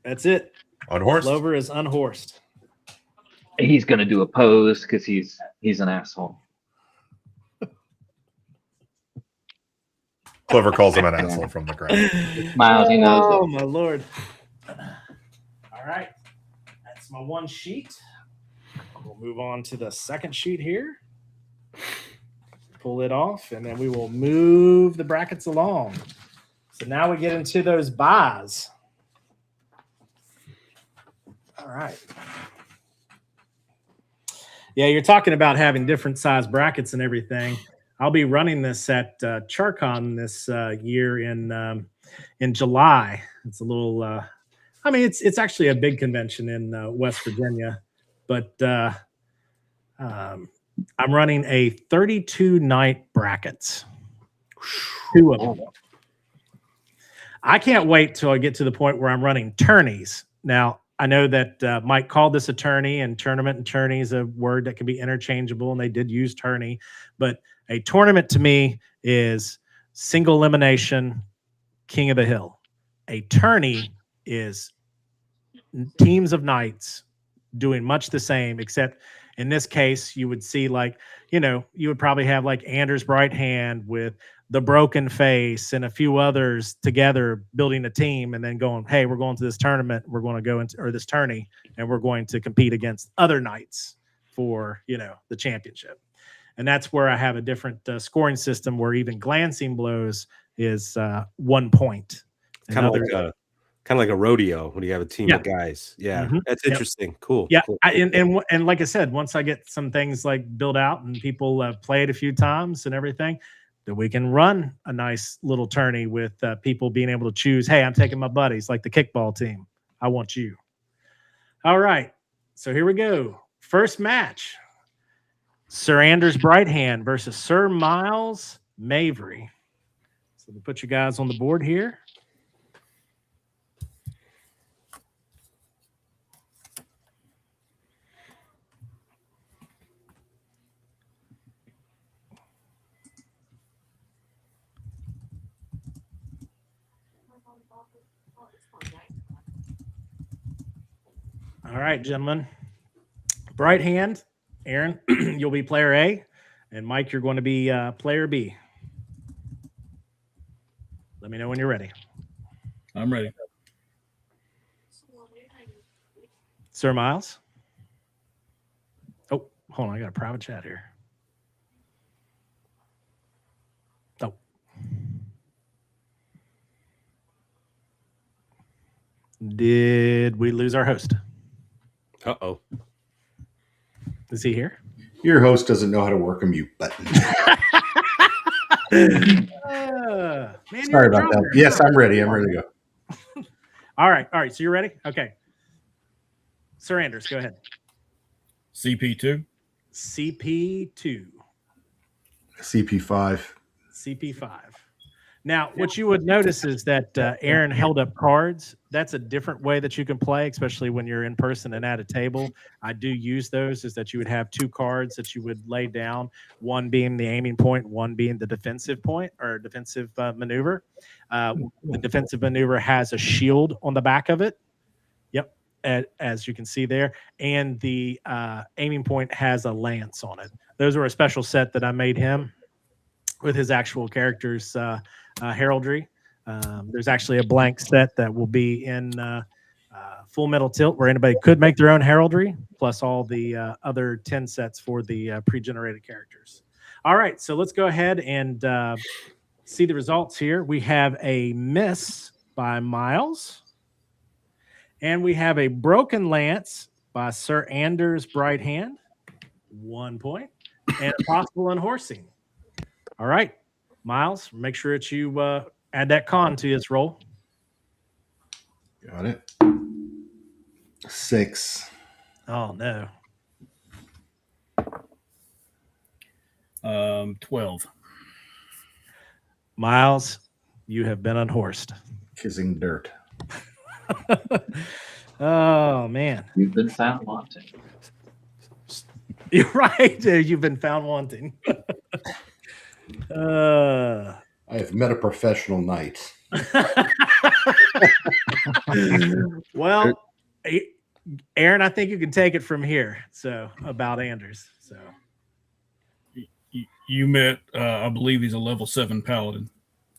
that's it. Unhorsed. Clover is unhorsed. He's gonna do a pose because he's an asshole. Clover calls him an asshole from the ground. Miles, he knows Oh it. my lord! All right, that's my one sheet. We'll move on to the second sheet here. Pull it off, and then we will move the brackets along. So now we get into those buys. All right. Yeah, you're talking about having different size brackets and everything. I'll be running this at CharCon this year in July. It's a little, I mean, it's actually a big convention in West Virginia, but I'm running a 32 night brackets. 2 of them. I can't wait till I get to the point where I'm running tourneys. Now, I know that Mike called this a tourney, and tournament and tourney is a word that can be interchangeable, and they did use tourney. But a tournament to me is single elimination, king of the hill. A tourney is teams of knights doing much the same, except in this case, you would see you would probably have like Anders' Bright Hand with the Broken Face and a few others together building a team and then going, hey, we're going to this tournament. We're going to go into, or this tourney, and we're going to compete against other knights for, the championship. And that's where I have a different scoring system where even glancing blows is 1 point. Kind of like a rodeo when you have a team of guys. Yeah, that's interesting. Cool. Yeah, cool. And like I said, once I get some things like built out and people play it a few times and everything, then we can run a nice little tourney with people being able to choose, hey, I'm taking my buddies, like the kickball team. I want you. All right, so here we go. First match, Sir Anders' Bright Hand versus Sir Miles Mavry. So we put you guys on the board here. All right, gentlemen. Bright Hand, Aaron, you'll be player A, and Mike, you're going to be player B. Let me know when you're ready. I'm ready. Sir Miles? Oh, hold on. I got a private chat here. Oh. Did we lose our host? Uh-oh. Is he here? Your host doesn't know how to work a mute button. Man, Sorry about that. Yes, I'm ready. I'm ready to go. All right. So you're ready? Okay. Sir Anders, go ahead. CP2. CP2. CP5. CP5. Now, what you would notice is that Aaron held up cards. That's a different way that you can play, especially when you're in person and at a table. I do use those, is that you would have 2 cards that you would lay down, one being the aiming point, one being the defensive point or defensive maneuver. The defensive maneuver has a shield on the back of it. Yep, as you can see there. And the aiming point has a lance on it. Those were a special set that I made him with his actual character's heraldry. There's actually a blank set that will be in Full Metal Tilt where anybody could make their own heraldry, plus all the other 10 sets for the pre-generated characters. All right, so let's go ahead and see the results here. We have a miss by Miles, and we have a broken lance by Sir Anders' Bright Hand, 1 point, and a possible unhorsing. All right, Miles, make sure that you add that con to this roll. Got it. 6. Oh, no. 12. Miles, you have been unhorsed. Kissing dirt. Oh, man. You've been found wanting. You're right. You've been found wanting. I have met a professional knight. Well, Aaron, I think you can take it from here. So about Anders. So You met, I believe he's a level 7 paladin.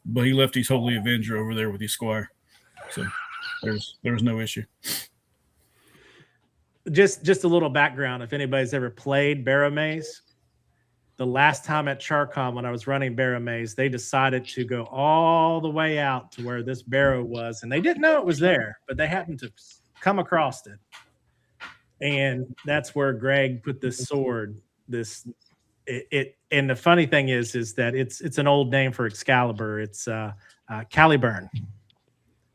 but he left his Holy Avenger over there with his squire. So there's no issue. Just a little background. If anybody's ever played Barrow Maze, the last time at Charcom when I was running Barrow Maze, they decided to go all the way out to where this barrow was, and they didn't know it was there, but they happened to come across it. And that's where Greg put this sword. And the funny thing is that it's an old name for Excalibur. It's Caliburn.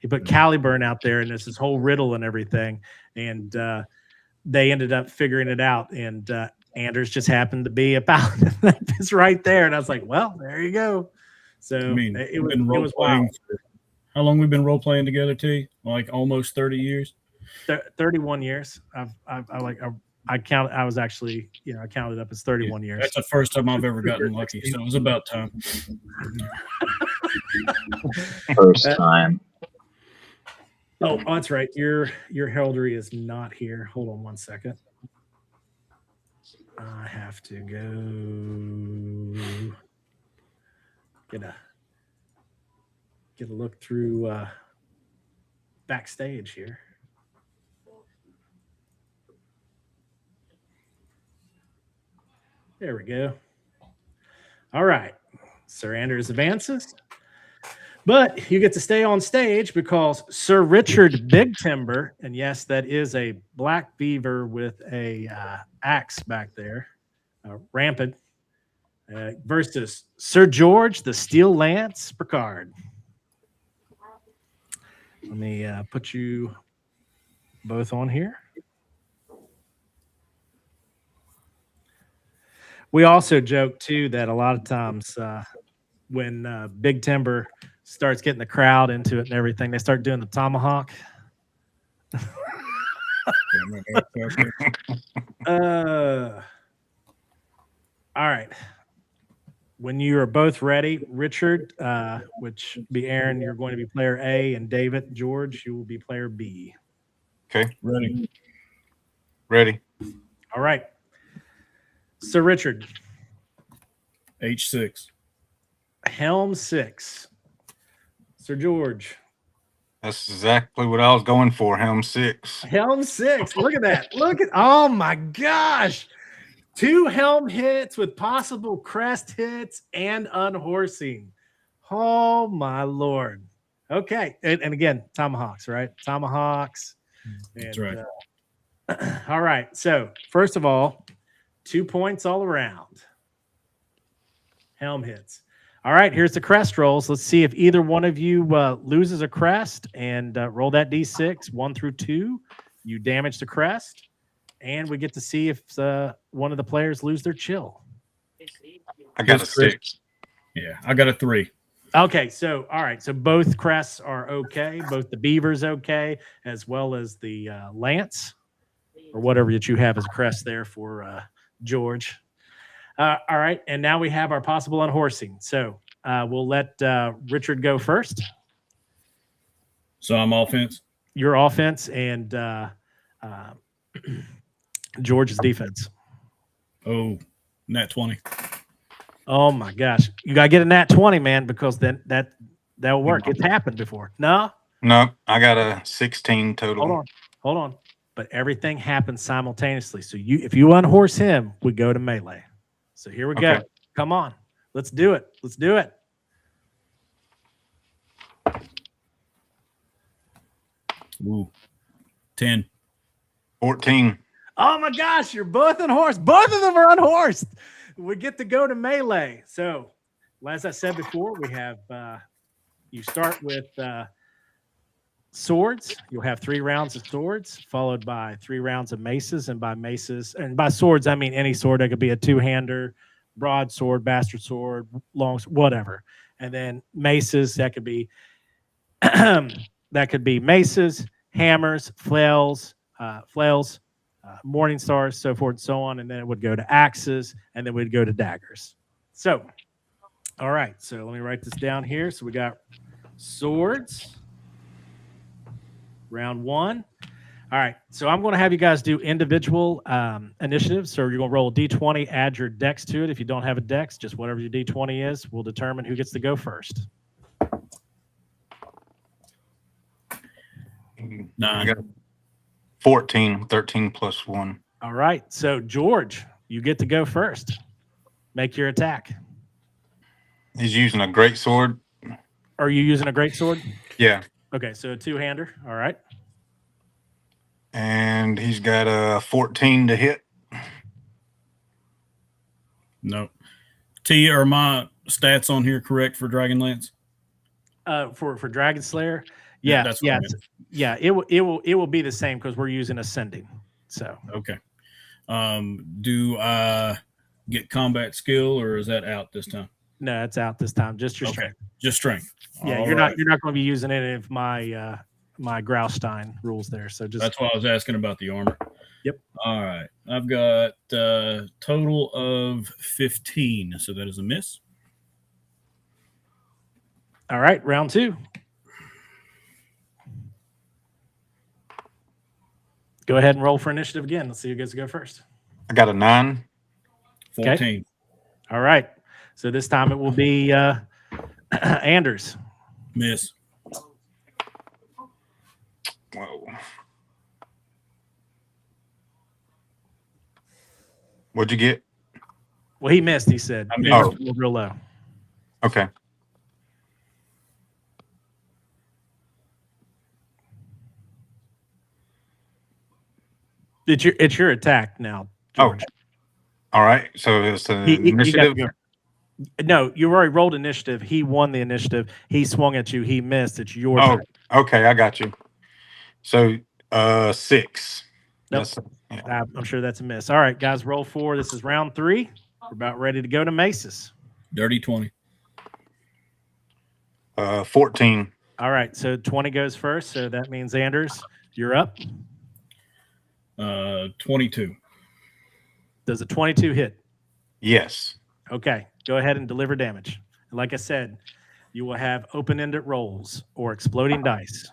He put Caliburn out there, and there's this whole riddle and everything. And they ended up figuring it out. And Anders just happened to be about this right there. And I was like, well, there you go. So I mean, it was wild. How long we've been role playing together, T? Like almost 30 years. 31 years. I count. I was actually, I counted up as 31 years. That's the first time I've ever gotten lucky. So it was about time. First time. Oh, that's right. Your heraldry is not here. Hold on one second. I have to go get a look through backstage here. There we go. All right. Sir Anders advances. But you get to stay on stage because Sir Richard Big Timber, and yes, that is a black beaver with a axe back there, rampant, versus Sir George, the Steel Lance Picard. Let me put you both on here. We also joke, too, that a lot of times when Big Timber starts getting the crowd into it and everything, they start doing the tomahawk. All right. When you are both ready, Richard, which be Aaron, you're going to be player A, and David, George, you will be player B. Okay. Ready. All right. So, Richard. H6. Helm 6. Sir George. That's exactly what I was going for. Helm 6. Helm 6. Look at that. Oh my gosh. 2 helm hits with possible crest hits and unhorsing. Oh my Lord. Okay. And again, tomahawks, right? Tomahawks. That's right. All right. So, first of all, 2 points all around. Helm hits. All right, here's the crest rolls. Let's see if either one of you loses a crest, and roll that D6, 1 through 2. You damage the crest, and we get to see if one of the players lose their chill. I got a 6. Yeah, I got a 3. Okay, so all right, so both crests are okay. Both the beaver's okay, as well as the lance, or whatever that you have as a crest there for George. All right, and now we have our possible unhorsing. So we'll let Richard go first. So I'm offense? Your offense, and George's defense. Oh, nat 20. Oh, my gosh. You got to get a nat 20, man, because then that'll work. It's happened before. No? No, I got a 16 total. Hold on. But everything happens simultaneously. So if you unhorse him, we go to melee. So here we go. Come on. Let's do it. Ooh. 10. 14. Oh, my gosh. You're both unhorsed. Both of them are unhorsed. We get to go to melee. So, as I said before, we have you start with swords. You'll have 3 rounds of swords, followed by 3 rounds of maces. And by swords, I mean any sword. That could be a 2-hander, broadsword, bastard sword, long, whatever. And then maces, that could be maces, hammers, flails, morning stars, so forth and so on. And then it would go to axes, and then we'd go to daggers. So, all right. So let me write this down here. So we got swords. Round 1. All right. So I'm going to have you guys do individual initiatives. So you're going to roll a D20, add your dex to it. If you don't have a dex, just whatever your D20 is, will determine who gets to go first. I 9. got 14, 13 plus 1. All right. So, George, you get to go first. Make your attack. He's using a great sword. Are you using a greatsword? Yeah. Okay, so a two-hander. All right. And he's got a 14 to hit. No. T, are my stats on here correct for Dragonlance? For Dragonslayer, Yeah, yeah, that's what I meant. yeah. It will be the same because we're using ascending. So Okay. Do I get combat skill, or is that out this time? no, it's out this time. Just your Okay. strength. Just strength. Yeah, All you're right. not going to be using any of my my Graustein rules there. So just That's why I was asking about the armor. Yep. All right. I've got total of 15, so that is a miss. all right. Round 2. Go ahead and roll for initiative again. Let's see who gets to go first. I got a 9. 14. All right. So this time it will be Anders. Miss. Whoa. What'd you get? Well, he missed. He said, I mean, Anders rolled real low. Okay. It's your attack now, George. All right. So it's an He got to initiative. go. No, you already rolled initiative. He won the initiative. He swung at you. He missed. It's your Oh, turn. okay. I got you. So 6. Nope. I'm sure that's a miss. All right, guys, roll 4. This is round 3. We're about ready to go to Maces. Dirty 20. 14. All right, so 20 goes first. So that means Anders, you're up. 22. Does a 22 hit? Yes. Okay, go ahead and deliver damage. Like I said, you will have open-ended rolls or exploding dice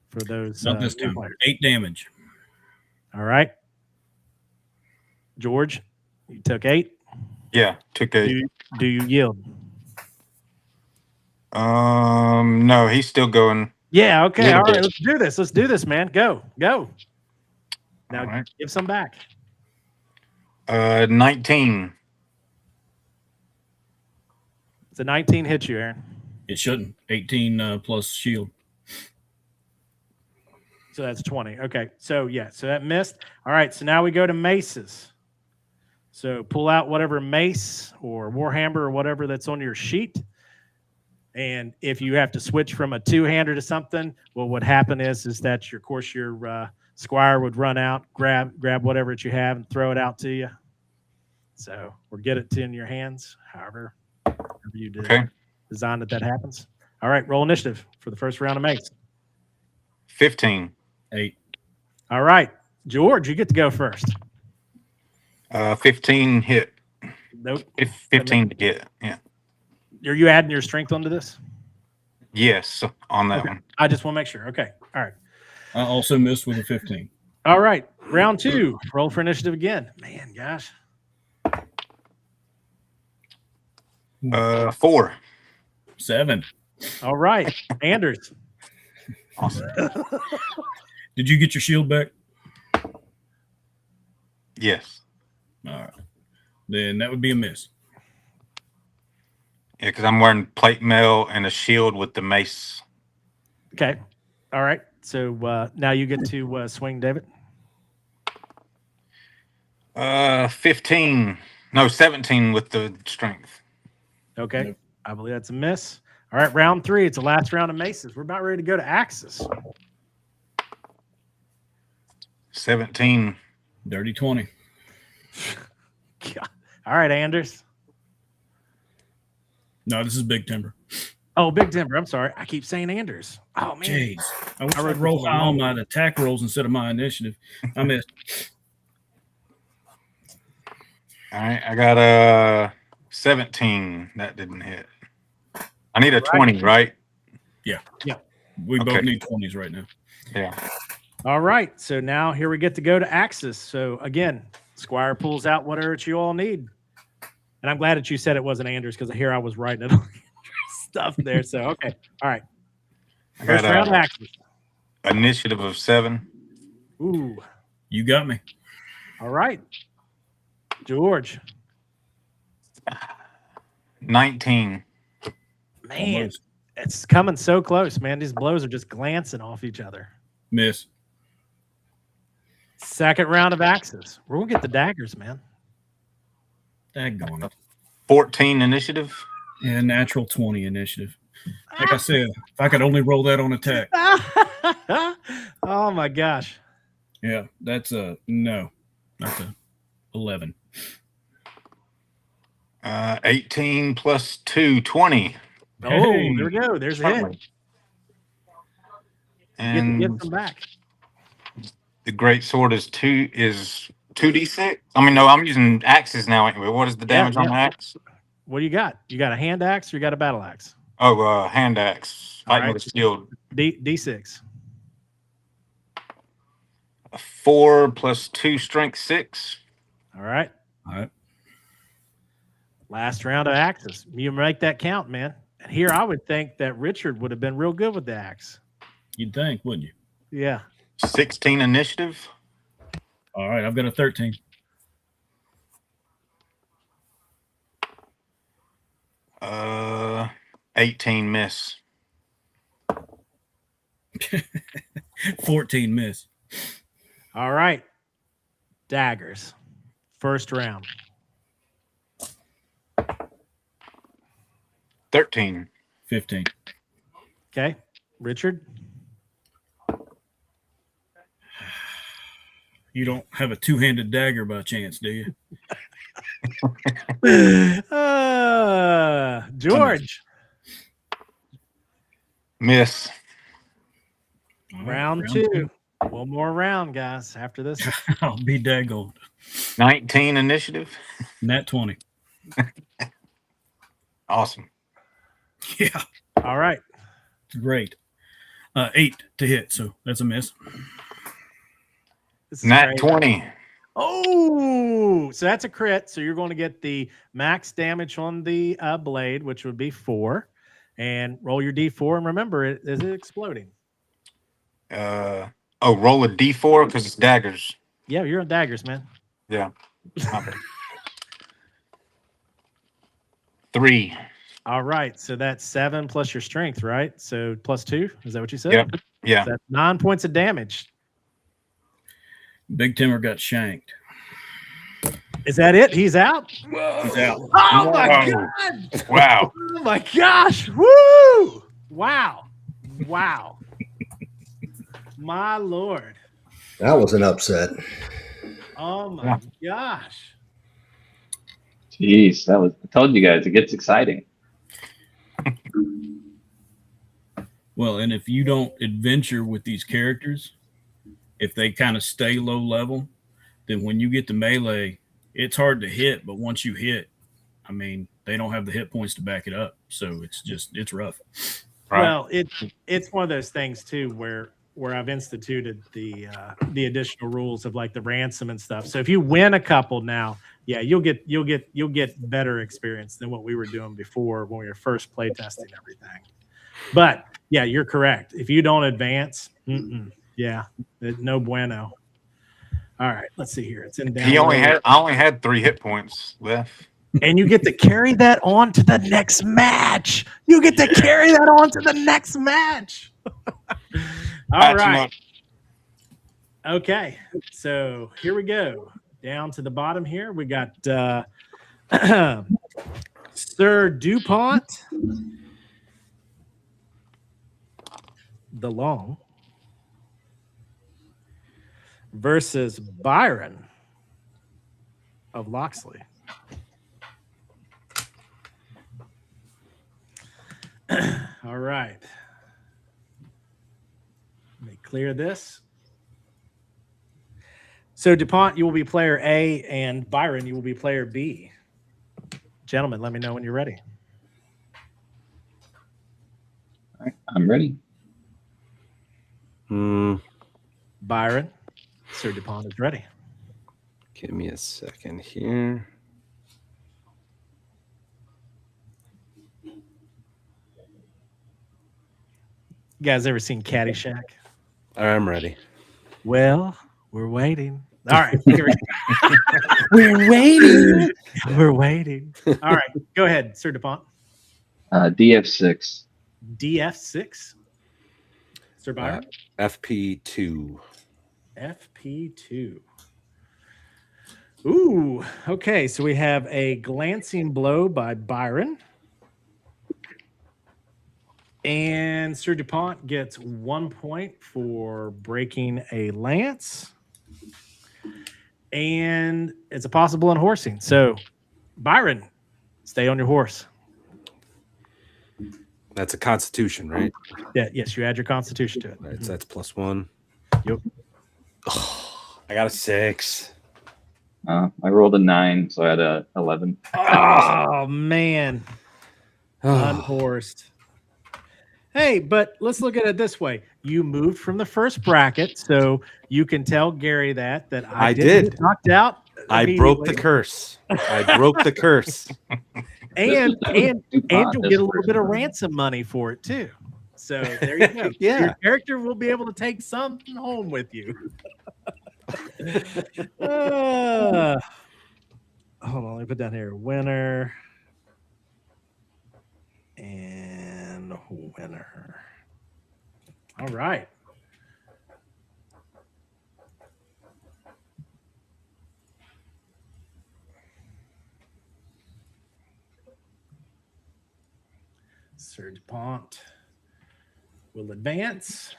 for those. Not this time. players. 8 damage. All right, George, you took 8. Yeah. Took a. Do you yield? No, he's still going. Yeah. Okay. Little All right. bit. Let's do this. Let's do this, man. Go. Now All right. give some back. 19. It's a 19 hit you, Aaron. It shouldn't. 18 plus shield. So that's 20. Okay. So that missed. All right. So now we go to maces. So pull out whatever mace or warhammer or whatever that's on your sheet. And if you have to switch from a two-hander to something, well, what happened is that your squire would run out, grab whatever that you have and throw it out to you. So, or get it in your hands, however you design that happens. All right, roll initiative for the first round of mace. 15. 8. All right, George, you get to go first. 15 hit. Nope. 15 to hit. Yeah. Are you adding your strength onto this? Yes, on that Okay. one. I just want to make sure. Okay. All right. I also missed with a 15. All right. Round 2. Roll for initiative again. Man, gosh. 4. 7. All right. Anders. Awesome. Did you get your shield back? Yes. All right. Then that would be a miss. Yeah, because I'm wearing plate mail and a shield with the mace. Okay. All right. So now you get to swing, David. 15. No, 17 with the strength. Okay. Nope. I believe that's a miss. All right. Round 3. It's the last round of maces. We're about ready to go to axes. 17. Dirty 20. God. All right, Anders. No, this is Big Timber. Oh, Big Timber. I'm sorry. I keep saying Anders. Oh, man. Jeez. I wish I wrote I'd roll this high one. on my attack rolls instead of my initiative. I missed. All right. I got a 17. That didn't hit. I need a 20, right? We both Okay. need 20s right now. Yeah. All right. So now here we get to go to axes. So again, Squire pulls out whatever you all need. And I'm glad that you said it wasn't Anders because here I was writing it on stuff there. So, okay. All right. I First got round a axes. initiative of 7. Ooh. You got me. All right. George. 19. Man, Almost. it's coming so close, man. These blows are just glancing off each other. Miss. Second round of axes. We're going to get the daggers, man. Daggone it. 14 initiative. Yeah, natural 20 initiative. Like I said, if I could only roll that on attack. Oh, my gosh. Yeah, that's a no. That's a 11. 18 plus 2, 20. Oh, Hey. there we go. There's a hit. And Get them back. the great sword is 2d6. I mean, no, I'm using axes now. Anyway, what is the damage on the axe? What do you got? You got a hand axe or you got a battle axe? Oh, hand axe. Fighting right. with a shield. D6. 4 plus 2, strength 6. All right. All right. Last round of axes. You make that count, man. And here I would think that Richard would have been real good with the axe. You'd think, wouldn't you? Yeah. 16 initiative. All right, I've got a 13. Uh, 18 miss. 14 miss. All right. Daggers. First round. 13. 15. Okay. Richard. You don't have a two-handed dagger by chance, do you? George. Miss. All right, Round two. One more round, guys, after this. I'll be daggone. 19 initiative. Nat 20. Awesome. Yeah, All right. great. 8 to hit, so that's a miss. This is Nat great. 20. Oh, so that's a crit. So you're going to get the max damage on the blade, which would be 4. And roll your D4. And remember, is it exploding? Roll a d4 because it's daggers. Yeah, you're on daggers, man. Yeah. 3. All right. So that's 7 plus your strength, right? So plus 2. Is that what you said? Yep. Yeah. So that's 9 points of damage. Big Timmer got shanked. Is that it? He's out? He's out. Oh, my Whoa. God. Wow. Oh, my gosh. Woo. Wow. Wow. My Lord. That was an upset. Oh, my gosh. Jeez, I told you guys, it gets exciting. Well, and if you don't adventure with these characters, if they kind of stay low level, then when you get to melee, it's hard to hit. But once you hit, I mean, they don't have the hit points to back it up. So it's rough. Right. Well, it's one of those things too where I've instituted the additional rules of like the ransom and stuff. So if you win a couple now, yeah, you'll get better experience than what we were doing before when we were first playtesting everything. But yeah, you're correct. If you don't advance, yeah, no bueno. All right, let's see here. It's in down. I only had 3 hit points left. And you get to carry that on to the next match. You get to carry that on to the next match. All right. Okay. So here we go. Down to the bottom here. We got Sir DuPont, the Long, versus Byron of Loxley. All right. Let me clear this. So DuPont, you will be player A, and Byron, you will be player B. Gentlemen, let me know when you're ready. All right, I'm ready. Byron, Sir DuPont is ready. Give me a second here. You guys ever seen Caddyshack? I'm ready. Well, we're waiting. All right. Here we go. We're waiting. We're waiting. All right. Go ahead, Sir DuPont. DF6. DF6. Sir Byron? FP2. FP2. Ooh, okay. So we have a glancing blow by Byron. And Sir DuPont gets 1 point for breaking a lance. And it's a possible unhorsing. So, Byron, stay on your horse. That's a constitution, right? Yeah, yes, you add your constitution to it. Right, so that's +1. Yep. Oh, I got a 6. I rolled a 9, so I had a 11. Oh, man. Unhorsed. Hey, but let's look at it this way. You moved from the first bracket, so you can tell Gary that I did get knocked out. I broke the curse. I broke the curse. And you'll get a little bit of ransom money for it too. So there you go. Yeah. Your character will be able to take something home with you. Hold on, let me put down here. Winner and winner. All right. Sir DuPont will advance.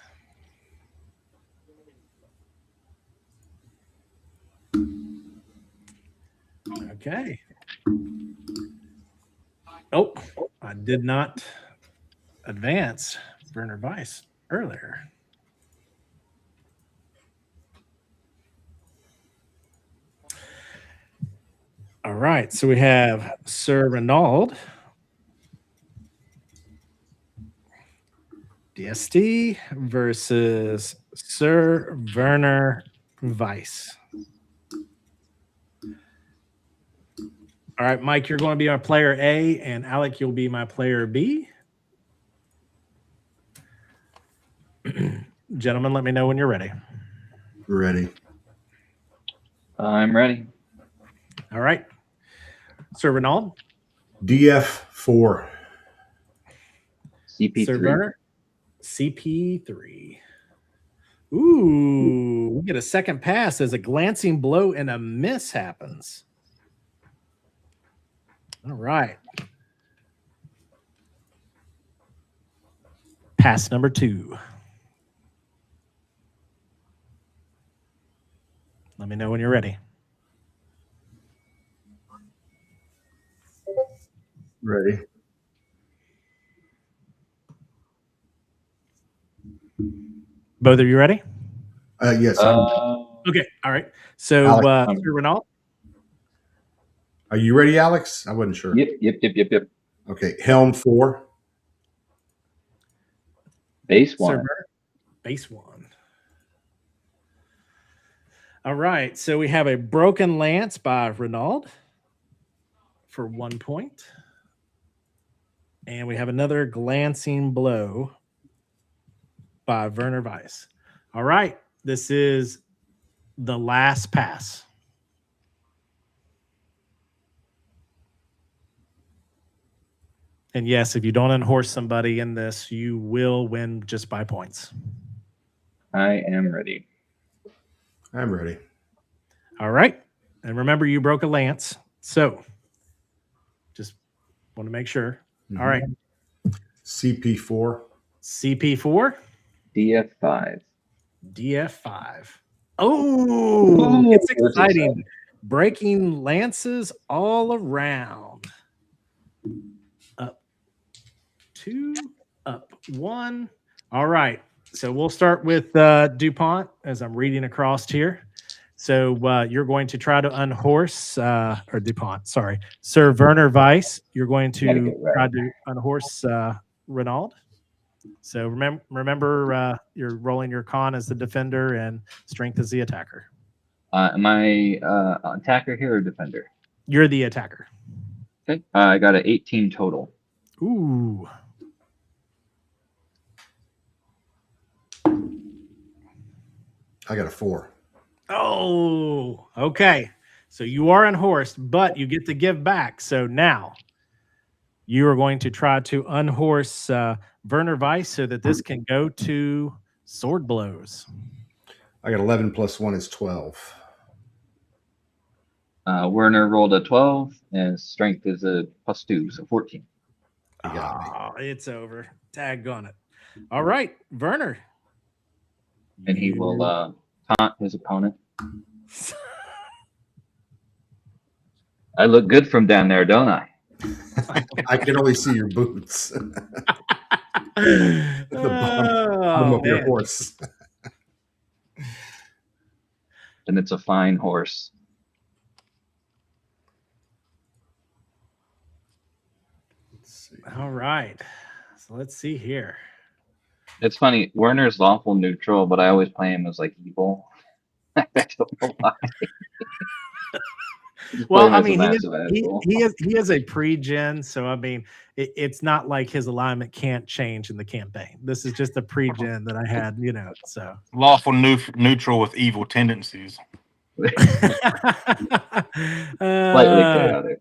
Okay. Oh, I did not advance Werner Weiss earlier. All right, so we have Sir Renaud, DST versus Sir Werner Weiss. All right, Mike, you're going to be our player A, and Alec, you'll be my player B. Gentlemen, let me know when you're ready. Ready. I'm ready. All right. Sir Renaud? DF4. CP3. Sir Werner? CP3. Ooh, we get a second pass as a glancing blow and a miss happens. All right. Pass number 2. Let me know when you're ready. Ready. Both of you ready? Yes. Okay. All right. So, Alex, Sir Renaud? Are you ready, Alex? I wasn't sure. Yep. Okay. Helm 4. Base 1. Sir Werner? Base 1. All right. So we have a broken lance by Renaud for 1 point. And we have another glancing blow by Werner Weiss. All right. This is the last pass. And yes, if you don't unhorse somebody in this, you will win just by points. I am ready. I'm ready. All right. And remember, you broke a lance. So just want to make sure. Mm-hmm. All right. CP4. CP4. DF5. DF5. Oh, it's exciting. Breaking lances all around. Up 2, up 1. All right. So we'll start with DuPont as I'm reading across here. So you're going to try to unhorse, or DuPont, sorry, Sir Werner Weiss. You're going to try to unhorse Renaud. So remember, you're rolling your con as the defender and strength as the attacker. Am I attacker here or defender? You're the attacker. Okay. I got an 18 total. Ooh. I got a 4. Oh, okay. So you are unhorsed, but you get to give back. So now you are going to try to unhorse Werner Weiss so that this can go to sword blows. I got 11 plus 1 is 12. Werner rolled a 12, and strength is a +2, so 14. You got me. Oh, it's over. Tag on it. All right, Werner. And he will taunt his opponent. I look good from down there, don't I? I can only see your boots. The bottom of your horse. And it's a fine horse. All right. So let's see here. It's funny. Werner's lawful neutral, but I always play him as like evil. I don't know why. Well, I mean, he is a pre-gen, so I mean, it's not like his alignment can't change in the campaign. This is just a pre-gen that I had, you know. So Lawful neutral with evil tendencies. Slightly chaotic.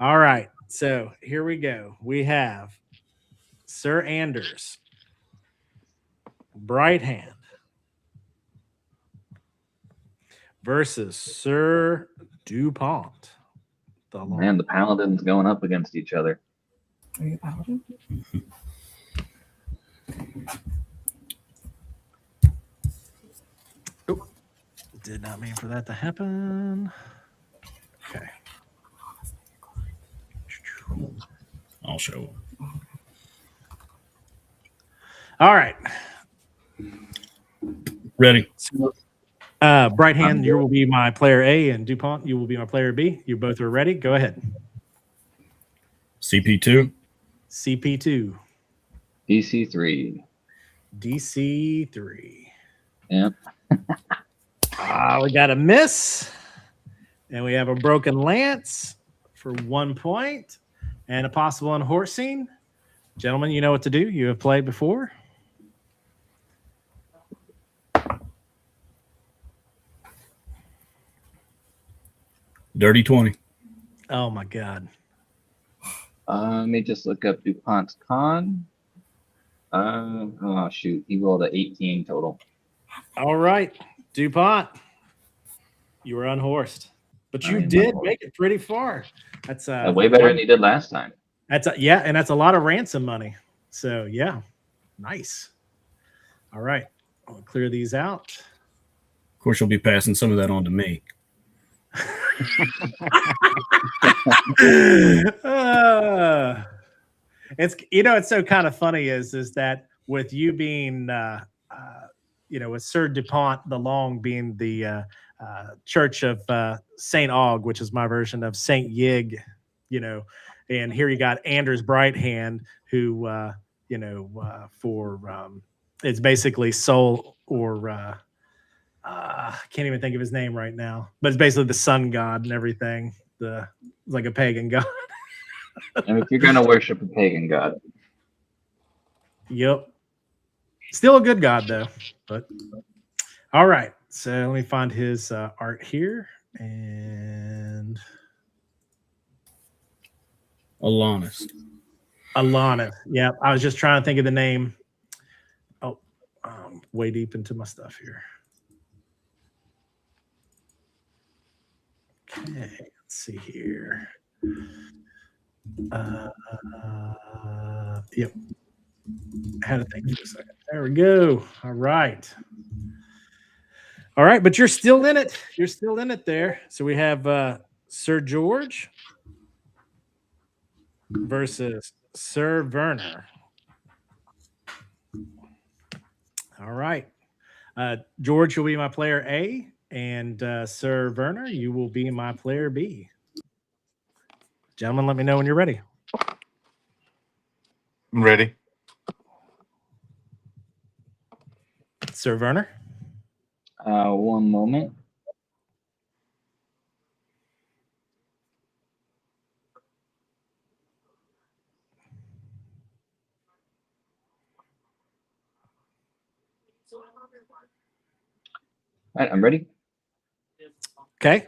All right, so here we go. We have Sir Anders, Bright Hand, versus Sir DuPont. Man, the paladins going up against each other. Are you a paladin? Oh, did not mean for that to happen. Okay. I'll show. All right. Ready. Bright Hand, you will be my player A, and DuPont, you will be my player B. You both are ready. Go ahead. CP2. CP2. DC3. DC3. Yep. We got a miss. And we have a broken lance for 1 point and a possible unhorsing. Gentlemen, you know what to do. You have played before. Dirty 20. Oh, my God. Let me just look up DuPont's con. Oh, shoot. He rolled an 18 total. All right. DuPont, you were unhorsed. But you did make it pretty far. That's way better than he did last time. That's yeah, and that's a lot of ransom money. So, yeah. Nice. All right. I'll clear these out. Of course, you'll be passing some of that on to me. It's it's so kind of funny is that with you being with Sir DuPont the Long being the Church of Saint Aug, which is my version of Saint Yig, and here you got Anders Bright Hand, who it's basically soul or I can't even think of his name right now, but it's basically the sun god and everything. It's like a pagan god. And if you're gonna worship a pagan god, yep, still a good god though. But all right, so let me find his art here and Alanis. Yeah, I was just trying to think of the name. Oh, way deep into my stuff here. Okay, let's see here. Yep. I had to think for a second. There we go. All right. But you're still in it. You're still in it there. So we have Sir George versus Sir Werner. All right. George will be my player A, and Sir Werner, you will be my player B. Gentlemen, let me know when you're ready. I'm ready. Sir Werner? One moment. All right, I'm ready. Okay.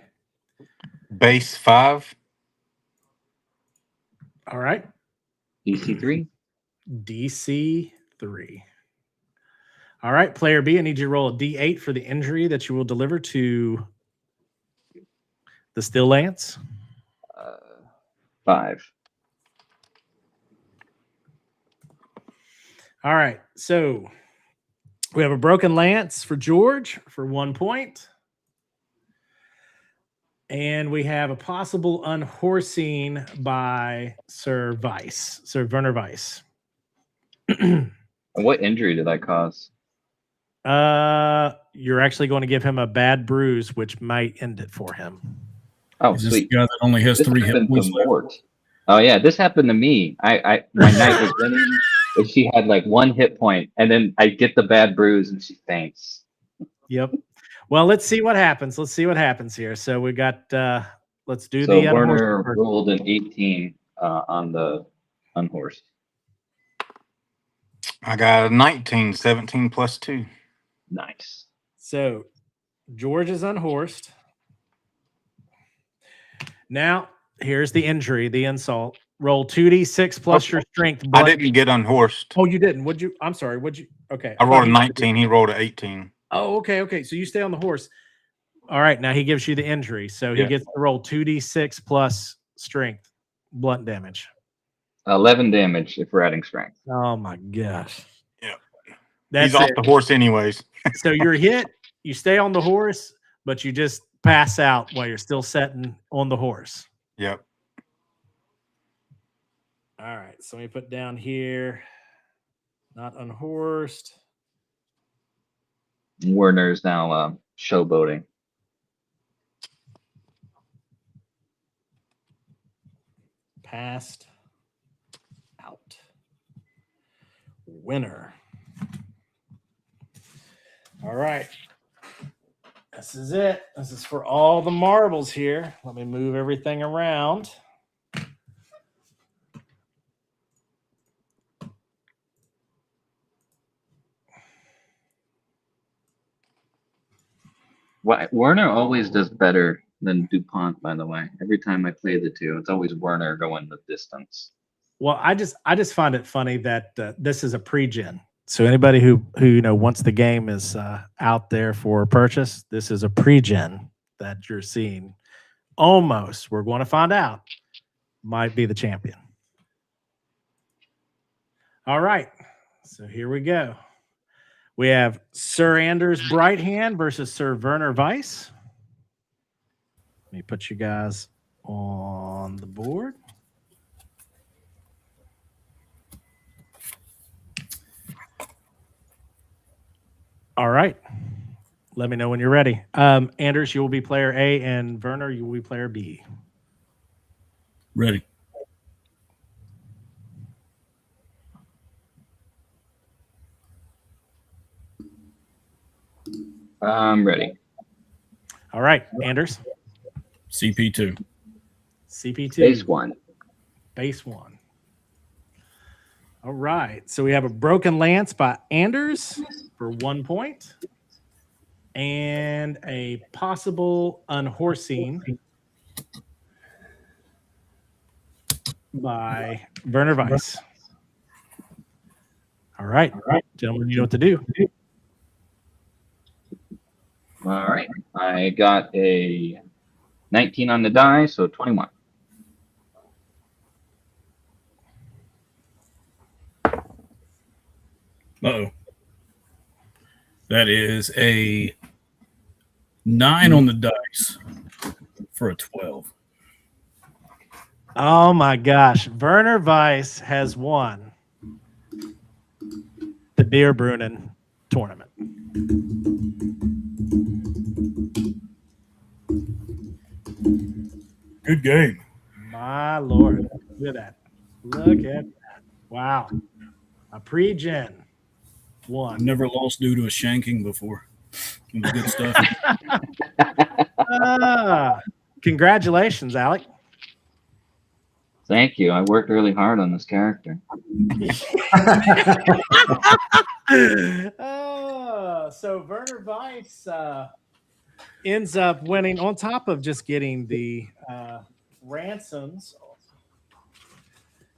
Base 5. All right. DC 3. DC 3. All right, player B, I need you to roll a D8 for the injury that you will deliver to the Still Lance. 5. All right, so we have a broken lance for George for 1 point. And we have a possible unhorsing by Sir Werner Weiss. What injury did I cause? You're actually going to give him a bad bruise, which might end it for him. Oh, Is this sweet. the guy that only has This 3 hit happened points to left? Mort. Oh yeah, this happened to me. My knight was winning, and she had like 1 hit point, and then I get the bad bruise, and she faints. Yep. Well, let's see what happens. Let's see what happens here. So we got. Let's do So the Werner unhorsed first. rolled an 18 on the unhorsed. I got a 19, 17 plus 2. Nice. So George is unhorsed. Now here's the injury, the insult. Roll 2d6 plus your strength. I didn't get unhorsed. Oh, you didn't. Would you? I'm sorry. Would you? Okay. I rolled a He- 19. He rolled a 18. Oh, okay. Okay. So you stay on the horse. All right. Now he gives you the injury. So he Yeah. gets to roll 2d6 plus strength, blunt damage. 11 damage if we're adding strength. Oh my gosh. Yeah. That's He's off it. the horse anyways. So you're hit, you stay on the horse, but you just pass out while you're still sitting on the horse. Yep. All right. So let me put down here, not unhorsed. Werner's now showboating. Passed out. Winner. All right. This is it. This is for all the marbles here. Let me move everything around. Werner always does better than DuPont, by the way. Every time I play the two, it's always Werner going the distance. Well, I just find it funny that this is a pre-gen. So anybody who once the game is out there for purchase, this is a pre-gen that you're seeing. Almost, we're going to find out, might be the champion. All right, so here we go. We have Sir Anders Brighthand versus Sir Werner Weiss. Let me put you guys on the board. All right. Let me know when you're ready. Anders, you will be player A, and Werner, you will be player B. Ready. I'm ready. All right, Anders. CP2. CP2. Base 1. Base 1. All right. So we have a broken lance by Anders for 1 point. And a possible unhorsing by Werner Weiss. All right. Gentlemen, you know what to do. All right. I got a 19 on the die, so 21. Uh-oh. That is a 9 on the dice for a 12. Oh my gosh. Werner Weiss has won the Beer Brunnen tournament. Good game. My Lord. Look at that. Look at that. Wow. A pre-gen I've won. never lost due to a shanking before. It was good stuff. Congratulations, Alec. Thank you. I worked really hard on this character. So Werner Weiss ends up winning on top of just getting the ransoms.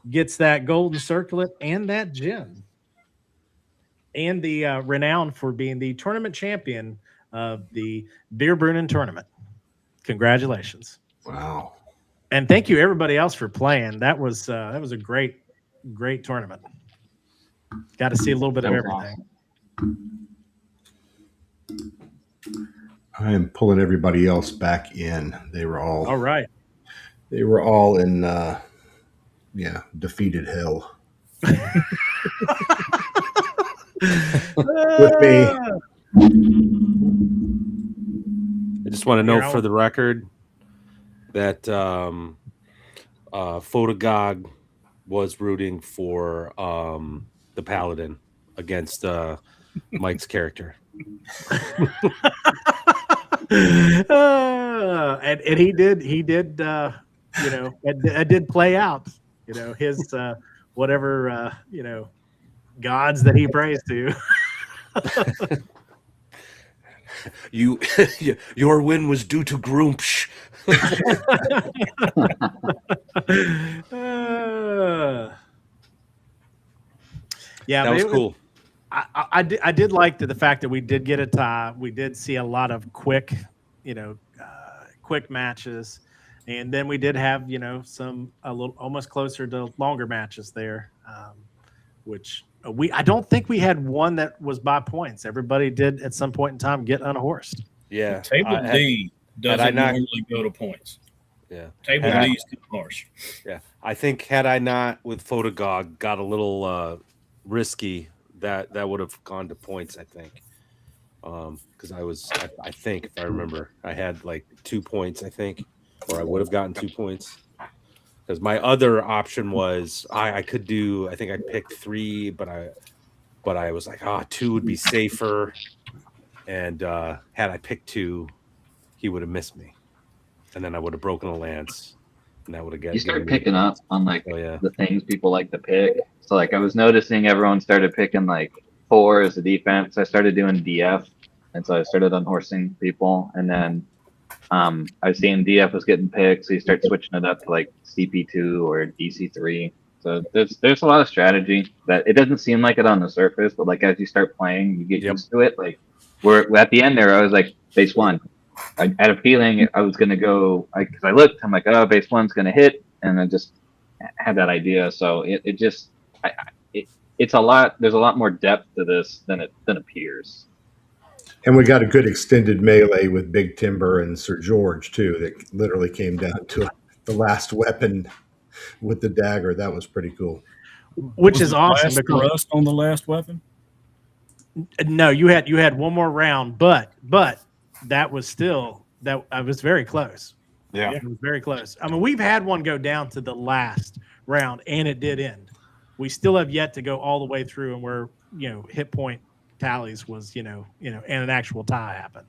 Gets that golden circlet and that gem. And the renown for being the tournament champion of the Beer Brunnen tournament. Congratulations. Wow. And thank you everybody else for playing. That was a great tournament. Got to see a little bit of everything. Awesome. I am pulling everybody else back in. They were all right. They were all in defeated hell. With me. I just want to note for the record that Photogog was rooting for the Paladin against Mike's character. And he did it did play out, his whatever gods that he prays to. Your win was due to Groomsh. Yeah, that was cool. I did like the fact that we did get a tie. We did see a lot of quick matches, and then we did have some a little almost closer to longer matches there, which I don't think we had one that was by points. Everybody did at some point in time get unhorsed. Yeah, table D doesn't normally go to points. Yeah, table D is too harsh. Yeah, I think had I not with Photogog got a little risky, that would have gone to points. I think, because I think if I remember, I had like 2 points. I think, or I would have gotten 2 points. Because my other option was I could do. I think I picked 3, but I was like, 2 would be safer. And had I picked 2, he would have missed me, and then I would have broken a lance, and that would have got. You start picking up on the things people like to pick. So like I was noticing everyone started picking like 4 as a defense. I started doing DF, and so I started unhorsing people, and then I was seeing DF was getting picked, so you start switching it up to like CP2 or DC3. So there's a lot of strategy that it doesn't seem like it on the surface, but like as you start playing, you get used to it. Like we're at the end there, I was like base 1. I had a feeling I was gonna go because I looked, I'm like, oh, base 1's gonna hit, and I just had that idea. So it's a lot. There's a lot more depth to this than appears. And we got a good extended melee with Big Timber and Sir George too. That literally came down to the last weapon with the dagger. That was pretty cool. Which is awesome. Because rust on the last weapon. No, you had one more round, but that was still that I was very close. Yeah, it was very close. I mean, we've had one go down to the last round, and it did end. We still have yet to go all the way through, and where hit point tallies was and an actual tie happened.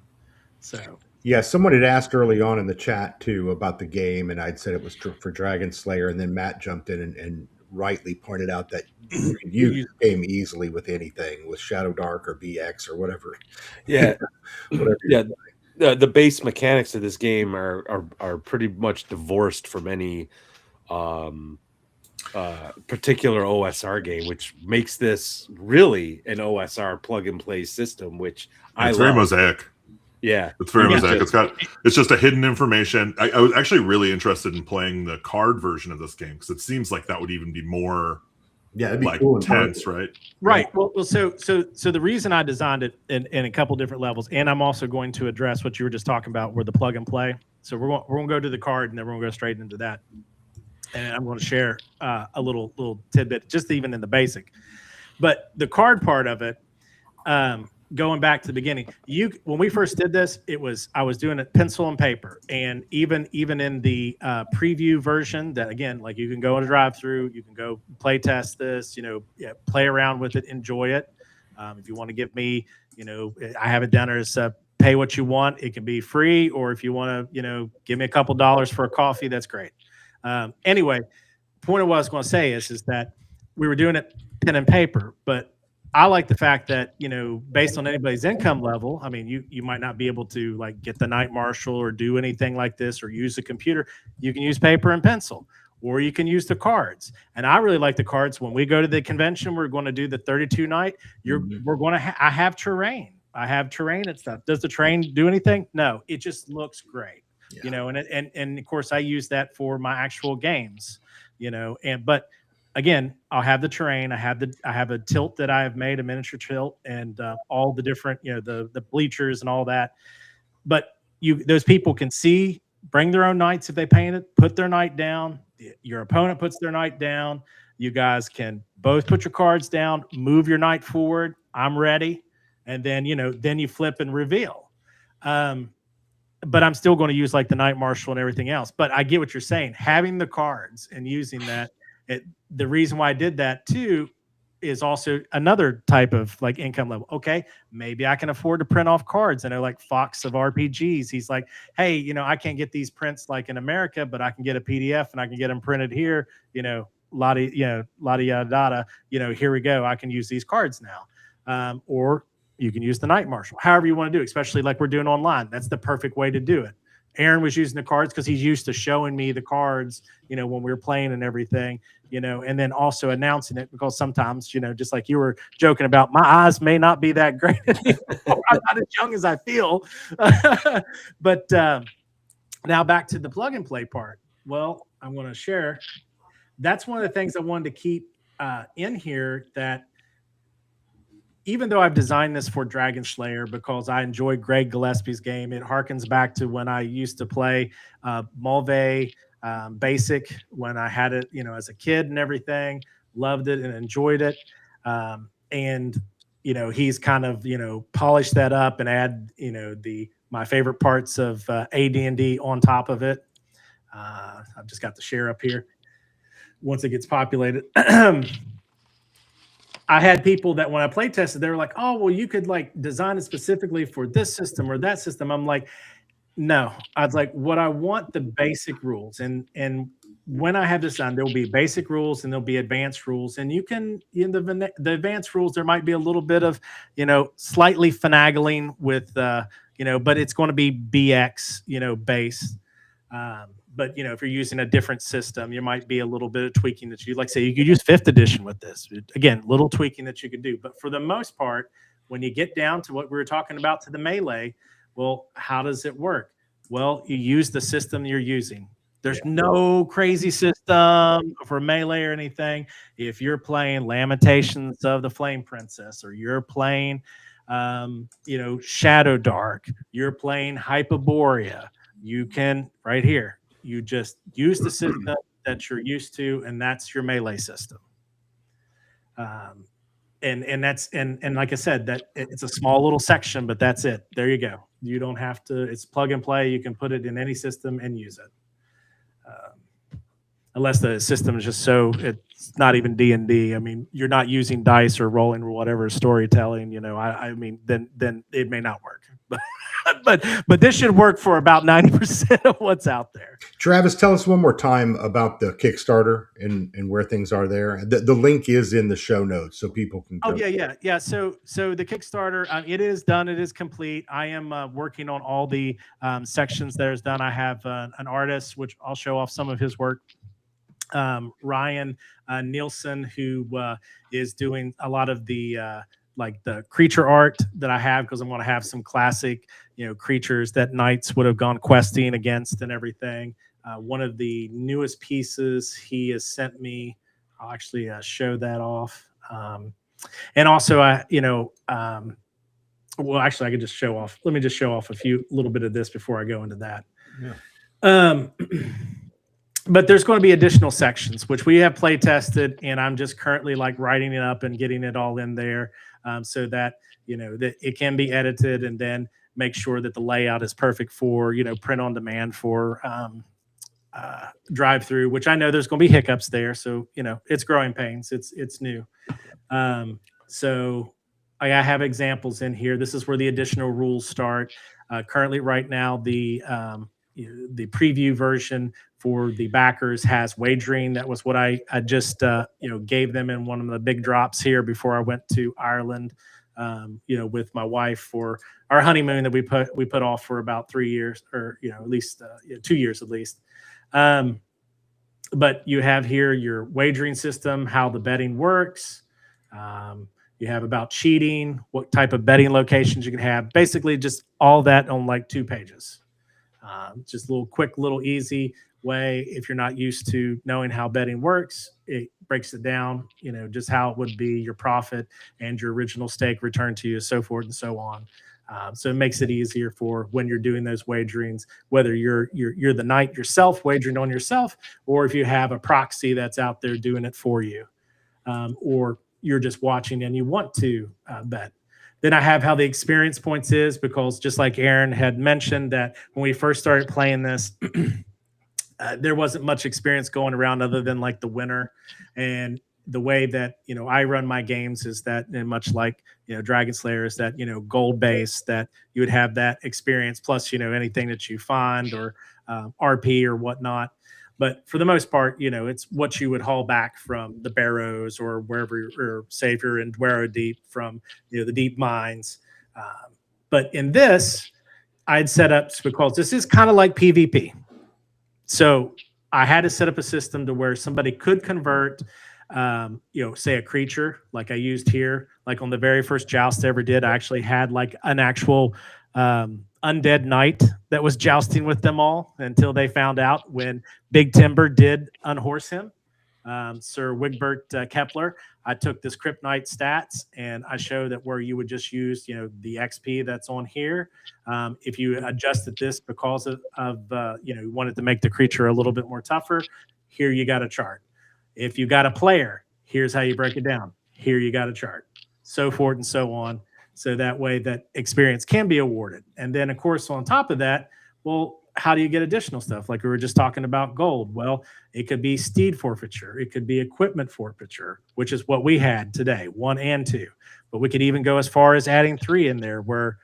So yeah, someone had asked early on in the chat too about the game, and I'd said it was for Dragonslayer, and then Matt jumped in and rightly pointed out that you could use the game easily with anything, with Shadow Dark or BX or whatever. Yeah, whatever. Yeah. The base mechanics of this game are pretty much divorced from any particular OSR game, which makes this really an OSR plug and play system, which it's very mosaic. Yeah, it's very mosaic. It's just a hidden information. I was actually really interested in playing the card version of this game because it seems like that would even be more it'd be like cool tense, right? Right. Well, so the reason I designed it in a couple different levels, and I'm also going to address what you were just talking about, were the plug and play. So we're going to go to the card, and then we're going to go straight into that. And I'm going to share a little tidbit, just even in the basic. But the card part of it, going back to the beginning, when we first did this, I was doing it pencil and paper, and even in the preview version, that again, like you can go in a drive-through, you can go play test this, play around with it, enjoy it. If you want to give me, I have it down there as pay what you want. It can be free, or if you want to, give me a couple dollars for a coffee, that's great. Anyway, point of what I was going to say is that we were doing it pen and paper, but I like the fact that, based on anybody's income level, I mean, you might not be able to like get the night marshal or do anything like this or use a computer. You can use paper and pencil, or you can use the cards. And I really like the cards. When we go to the convention, we're going to do the 32 night. We're going to. I have terrain. I have terrain and stuff. Does the terrain do anything? No. It just looks great. Yeah. And of course I use that for my actual games. But again, I'll have the terrain. I have a tilt that I have made, a miniature tilt, and all the different, the bleachers and all that. But those people can see, bring their own knights if they paint it, put their knight down. Your opponent puts their knight down. You guys can both put your cards down, move your knight forward. I'm ready, and then then you flip and reveal. But I'm still going to use like the Night Marshal and everything else. But I get what you're saying. Having the cards and using that, the reason why I did that too is also another type of like income level. Okay, maybe I can afford to print off cards. I know like Fox of RPGs. He's like, hey, I can't get these prints like in America, but I can get a PDF and I can get them printed here. Lada yada. Here we go. I can use these cards now. Or you can use the Night Marshal, however you want to do it, especially like we're doing online. That's the perfect way to do it. Aaron was using the cards because he's used to showing me the cards, when we were playing and everything, and then also announcing it because sometimes, just like you were joking about, my eyes may not be that great anymore. I'm not as young as I feel. But now back to the plug and play part. Well, I'm going to share. That's one of the things I wanted to keep in here, that even though I've designed this for Dragonslayer because I enjoy Greg Gillespie's game, it harkens back to when I used to play Moldvay Basic when I had it, as a kid and everything. Loved it and enjoyed it. And he's kind of polished that up and add my favorite parts of AD&D on top of it. I've just got the share up here once it gets populated. I had people that when I play tested, they were like, oh, well, you could like design it specifically for this system or that system. I'm like, no. I was like, what I want, the basic rules. And when I have this done, there will be basic rules and there'll be advanced rules. And you can, in the advanced rules, there might be a little bit of, slightly finagling with, but it's going to be BX, base. But if you're using a different system, you might be a little bit of tweaking that you like. Say you could use 5th edition with this. Again, little tweaking that you could do. But for the most part, when you get down to what we were talking about to the melee, well, how does it work? Well, you use the system you're using. There's no crazy system for melee or anything. If you're playing Lamentations of the Flame Princess, or you're playing, Shadow Dark, you're playing Hyperborea, you can right here. You just use the system that you're used to, and that's your melee system. And that's like I said, that it's a small little section, but that's it. There you go. You don't have to. It's plug and play. You can put it in any system and use it. Unless the system is just so it's not even D&D. I mean, you're not using dice or rolling or whatever storytelling. I mean, then it may not work. But this should work for about 90% of what's out there. Travis, tell us one more time about the Kickstarter and where things are there. The link is in the show notes, so people can. Oh yeah. So the Kickstarter, it is done. It is complete. I am working on all the sections that is done. I have an artist, which I'll show off some of his work. Ryan Nielsen, who is doing a lot of the like the creature art that I have, because I'm going to have some classic, creatures that knights would have gone questing against and everything. One of the newest pieces he has sent me, I'll actually show that off. And also, well, actually, I could just show off. Let me just show off a little bit of this before I go into that. Yeah. But there's going to be additional sections, which we have play tested, and I'm just currently like writing it up and getting it all in there, so that that it can be edited, and then make sure that the layout is perfect for print on demand for drive through. Which I know there's going to be hiccups there, so it's growing pains. It's new, so I have examples in here. This is where the additional rules start. Currently, right now, the the preview version for the backers has wagering. That was what I just gave them in one of the big drops here before I went to Ireland, with my wife for our honeymoon that we put off for about 3 years, or at least 2 years at least. But you have here your wagering system, how the betting works. You have about cheating, what type of betting locations you can have. Basically, just all that on like 2 pages. Just a quick, easy way. If you're not used to knowing how betting works, it breaks it down, just how it would be your profit and your original stake returned to you, so forth and so on. So it makes it easier for when you're doing those wagerings, whether you're the knight yourself wagering on yourself, or if you have a proxy that's out there doing it for you, or you're just watching and you want to bet. Then I have how the experience points is, because just like Aaron had mentioned, that when we first started playing this, there wasn't much experience going around other than like the winner. And the way that, I run my games is that, and much like, Dragonslayer, is that, gold based, that you would have that experience plus, anything that you find, or RP or whatnot. But for the most part, it's what you would haul back from the barrows or wherever, or say if you're in Dwaro Deep, from the deep mines. But in this, I'd set up, because this is kind of like PvP. So I had to set up a system to where somebody could convert, say a creature like I used here. Like on the very first joust I ever did, I actually had like an actual undead knight that was jousting with them all, until they found out when Big Timber did unhorse him, Sir Wigbert Kepler. I took this Crypt Knight stats and I showed that where you would just use the XP that's on here. If you adjusted this because of you wanted to make the creature a little bit more tougher, here you got a chart. If you got a player, here's how you break it down. Here you got a chart, so forth and so on. So that way that experience can be awarded. And then, of course, on top of that, well, how do you get additional stuff? Like we were just talking about gold. Well, it could be steed forfeiture. It could be equipment forfeiture, which is what we had today, 1 and 2. But we could even go as far as adding 3 in there, where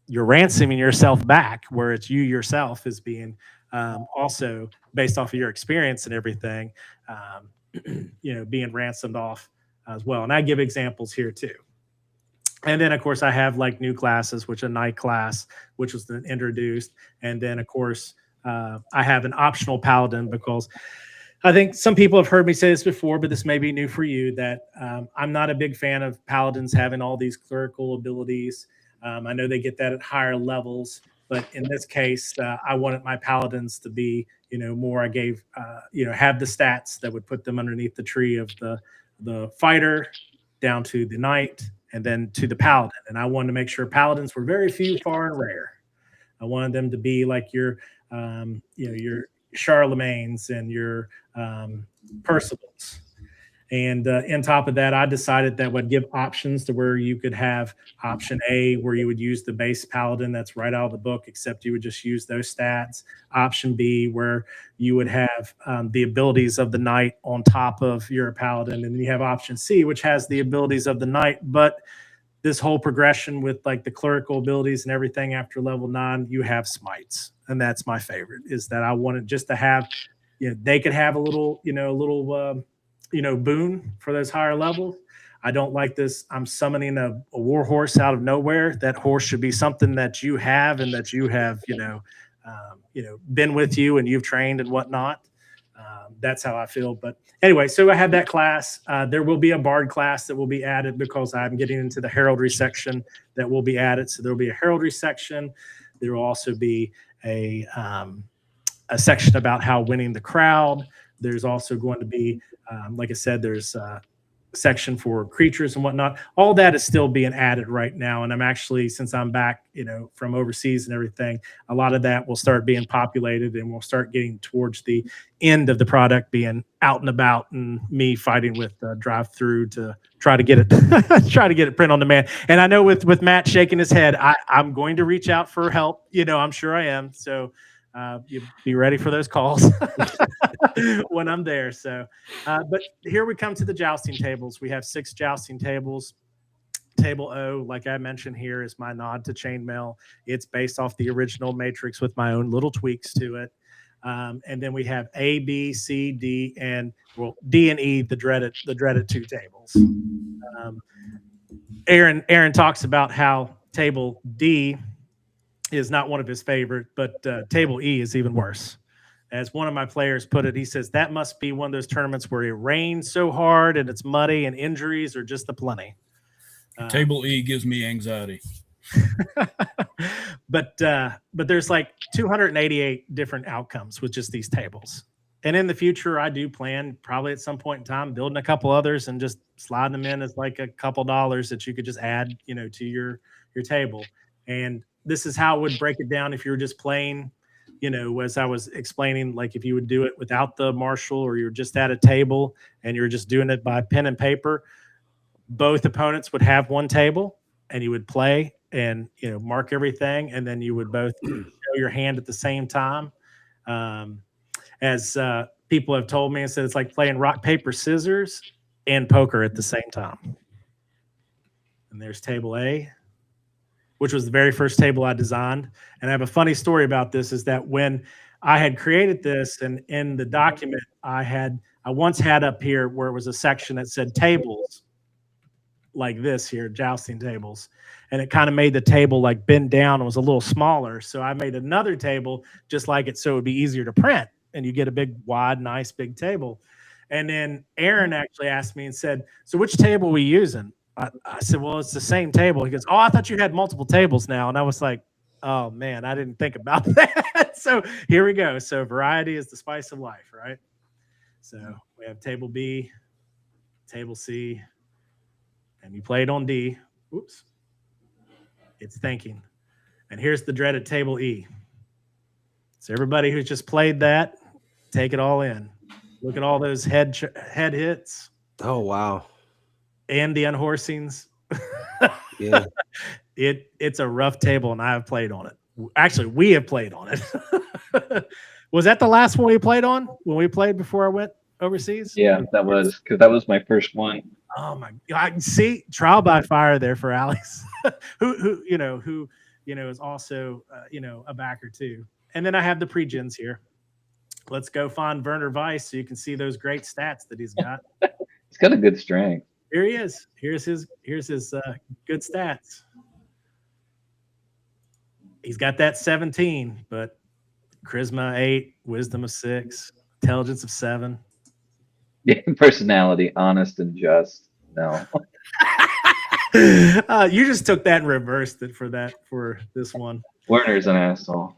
you're ransoming yourself back, where it's you yourself is being also based off of your experience and everything, being ransomed off as well. And I give examples here too. And then, of course, I have like new classes, which a knight class, which was then introduced. And then, of course, I have an optional paladin, because I think some people have heard me say this before, but this may be new for you, that I'm not a big fan of paladins having all these clerical abilities. I know they get that at higher levels, but in this case, I wanted my paladins to be, more. I gave, have the stats that would put them underneath the tree of the fighter, down to the knight, and then to the paladin. And I wanted to make sure paladins were very few, far, and rare. I wanted them to be like your Charlemagne's and your Percivals. And on top of that, I decided that would give options to where you could have option A, where you would use the base paladin that's right out of the book, except you would just use those stats. Option B, where you would have the abilities of the knight on top of your paladin. And then you have option C, which has the abilities of the knight, but this whole progression with like the clerical abilities and everything after level 9, you have smites. And that's my favorite, is that I wanted just to have, they could have a little, boon for those higher levels. I don't like this. I'm summoning a war horse out of nowhere. That horse should be something that you have and that you have, been with you and you've trained and whatnot. That's how I feel. But anyway, so I had that class. There will be a bard class that will be added, because I'm getting into the heraldry section that will be added. So there will be a heraldry section. There will also be a section about how winning the crowd. There's also going to be, like I said, there's a section for creatures and whatnot. All that is still being added right now. And I'm actually, since I'm back, from overseas and everything, a lot of that will start being populated, and we'll start getting towards the end of the product being out and about, and me fighting with drive through to try to get it print on demand. And I know with Matt shaking his head, I'm going to reach out for help. I'm sure I am. So you be ready for those calls when I'm there. So, but here we come to the jousting tables. We have 6 jousting tables. Table O, like I mentioned here, is my nod to chainmail. It's based off the original Matrix with my own little tweaks to it. And then we have A, B, C, D, and D and E, the dreaded 2 tables. Aaron talks about how table D is not one of his favorite, but table E is even worse. As one of my players put it, he says that must be one of those tournaments where it rains so hard and it's muddy and injuries are just aplenty. Table E gives me anxiety. But there's like 288 different outcomes with just these tables. And in the future, I do plan probably at some point in time building a couple others and just sliding them in as like a couple dollars that you could just add, to your table. And this is how I would break it down if you were just playing, as I was explaining, like if you would do it without the marshal or you're just at a table and you're just doing it by pen and paper, both opponents would have one table and you would play and, mark everything. And then you would both show your hand at the same time. As people have told me, and said it's like playing rock, paper, scissors and poker at the same time. And there's table A, which was the very first table I designed. And I have a funny story about this, is that when I had created this and in the document I once had up here where it was a section that said tables like this here, jousting tables. And it kind of made the table like bend down and was a little smaller. So I made another table just like it so it would be easier to print. And you get a big, wide, nice, big table. And then Aaron actually asked me and said, so which table are we using? I said, well, it's the same table. He goes, oh, I thought you had multiple tables now. And I was like, oh, man, I didn't think about that. So here we go. So variety is the spice of life, right? So we have table B, table C, and you played on D. Oops. It's thinking. And here's the dreaded table E. So everybody who's just played that, take it all in. Look at all those head hits. Oh, wow. And the unhorsings. Yeah. It's a rough table, and I have played on it. Actually, we have played on it. Was that the last one we played on when we played before I went overseas? Yeah, that was because that was my first one. Oh my God! See, trial by fire there for Alex, who is also a backer too. And then I have the pre-gens here. Let's go find Werner Weiss so you can see those great stats that he's got. He's got a good strength. Here he is. Here's his good stats. He's got that 17, but charisma 8, wisdom of 6, intelligence of 7. Yeah, personality, honest and just. No. You just took that and reversed it for this one. Werner's an asshole.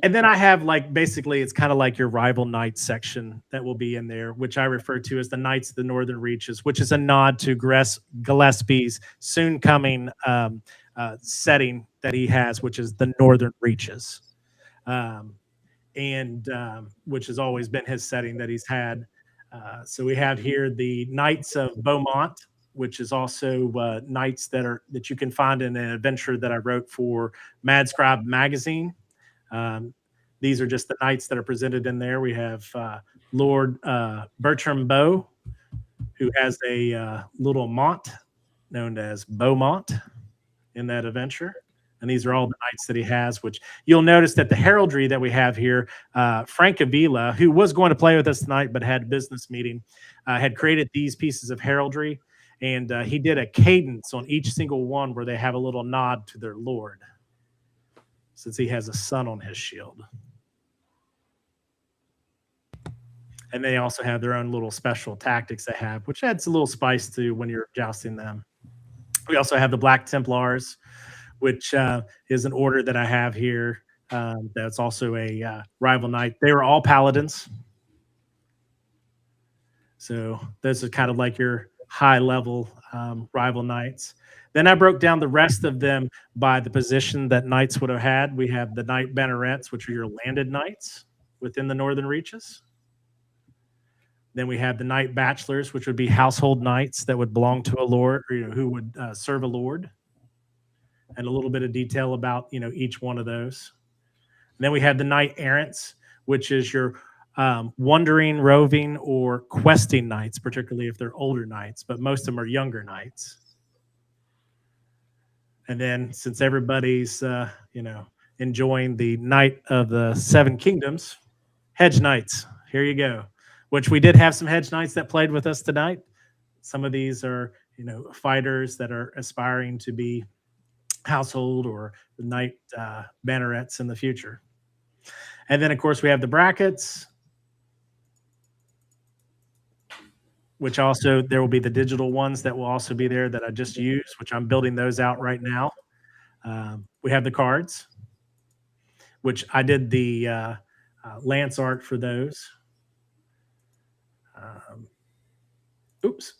And then I have basically it's kind of like your rival knights section that will be in there, which I refer to as the Knights of the Northern Reaches, which is a nod to Gillespie's soon coming setting that he has, which is the Northern Reaches, and which has always been his setting that he's had. So we have here the Knights of Beaumont, which is also knights that you can find in an adventure that I wrote for Mad Scribe magazine. These are just the knights that are presented in there. We have Lord Bertram Bow, who has a little mont known as Beaumont in that adventure. And these are all the knights that he has, which you'll notice that the heraldry that we have here, Frank Avila, who was going to play with us tonight but had a business meeting, had created these pieces of heraldry. And he did a cadence on each single one where they have a little nod to their lord, since he has a sun on his shield. And they also have their own little special tactics they have, which adds a little spice to when you're jousting them. We also have the Black Templars, which is an order that I have here. That's also a rival knight. They were all paladins. So those are kind of like your high-level rival knights. Then I broke down the rest of them by the position that knights would have had. We have the Knight Bannerets, which are your landed knights within the Northern Reaches. Then we have the Knight Bachelors, which would be household knights that would belong to a lord, or who would serve a lord. And a little bit of detail about each one of those. And then we have the Knight Errants, which is your wandering, roving, or questing knights, particularly if they're older knights, but most of them are younger knights. And then since everybody's, enjoying the Night of the Seven Kingdoms, Hedge Knights, here you go. Which we did have some Hedge Knights that played with us tonight. Some of these are, fighters that are aspiring to be household or the knight bannerets in the future. And then, of course, we have the brackets, which also there will be the digital ones that will also be there that I just used, which I'm building those out right now. We have the cards, which I did the Lance art for those. Oops.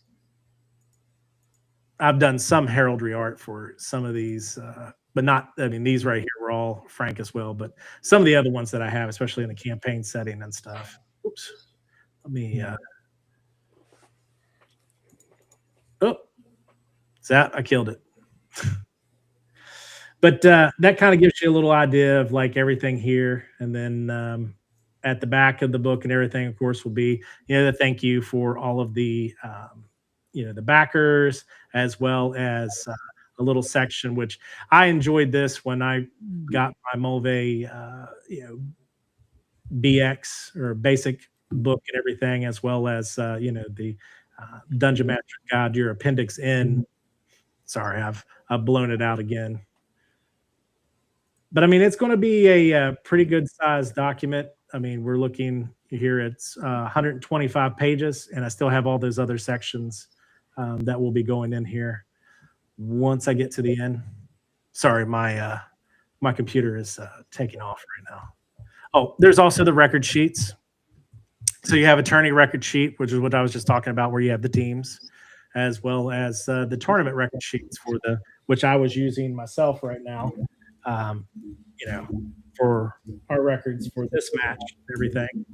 I've done some heraldry art for some of these, but not, these right here were all Frank as well, but some of the other ones that I have, especially in the campaign setting and stuff. Oops. Let me, I killed it. But that kind of gives you a little idea of like everything here. And then at the back of the book and everything, of course, will be, the thank you for all of the, the backers, as well as a little section, which I enjoyed this when I got my Moldvay, BX or basic book and everything, as well as, the Dungeon Master Guide, your Appendix N. Sorry, I've blown it out again. But it's going to be a pretty good sized document. We're looking here, it's 125 pages, and I still have all those other sections that will be going in here once I get to the end. Sorry, my computer is taking off right now. Oh, there's also the record sheets. So you have a tourney record sheet, which is what I was just talking about, where you have the teams, as well as the tournament record sheets which I was using myself right now. For our records for this match and everything.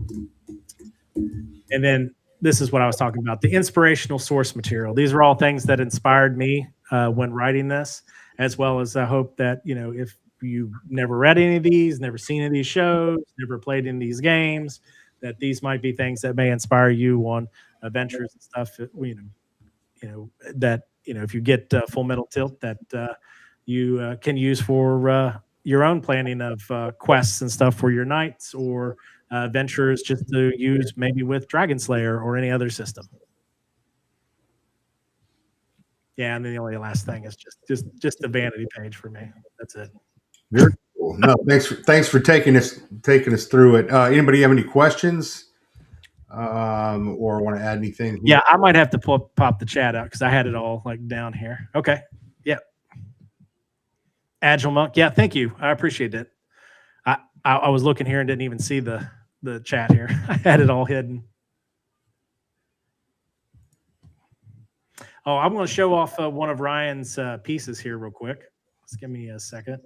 And then this is what I was talking about, the inspirational source material. These are all things that inspired me when writing this, as well as I hope that, if you've never read any of these, never seen any of these shows, never played in these games, that these might be things that may inspire you on adventures and stuff, that, if you get Full Metal Tilt, that you can use for your own planning of quests and stuff for your knights, or adventures just to use maybe with Dragonslayer or any other system. Yeah, and then the only last thing is just a vanity page for me. That's it. Very cool. No, thanks for taking us through it. Anybody have any questions or want to add anything? Yeah, I might have to pop the chat out because I had it all like down here. Okay. Yeah. Agile Monk. Yeah, thank you. I appreciate it. I was looking here and didn't even see the chat here. I had it all hidden. Oh, I'm going to show off one of Ryan's pieces here real quick. Just give me a second.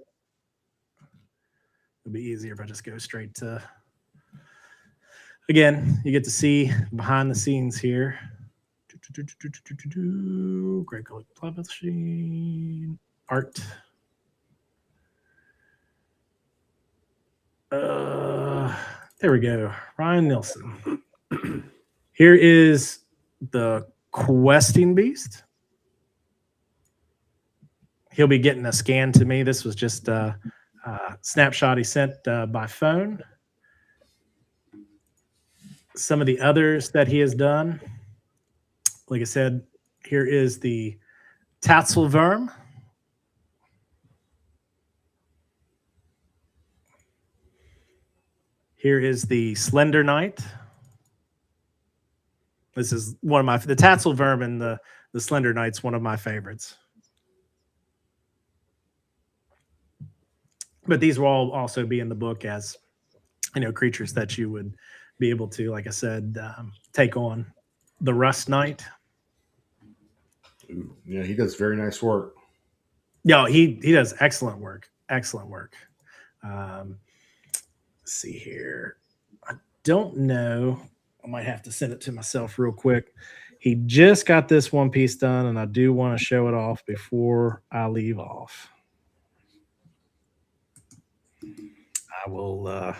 It'll be easier if I just go straight to... Again, you get to see behind the scenes here. Greycloak Publishing. Art. There we go. Ryan Nilsson. Here is the questing beast. He'll be getting a scan to me. This was just a snapshot he sent by phone. Some of the others that he has done, like I said, here is the Tatzelwurm. Here is the Slender Knight. This is one of my, the Tatzelwurm and the Slender Knight's one of my favorites. But these will all also be in the book as, creatures that you would be able to, like I said, take on. The Rust Knight. Yeah, he does very nice work. Yeah, he does excellent work. Excellent work. Let's see here. I don't know. I might have to send it to myself real quick. He just got this one piece done, and I do want to show it off before I leave off. I will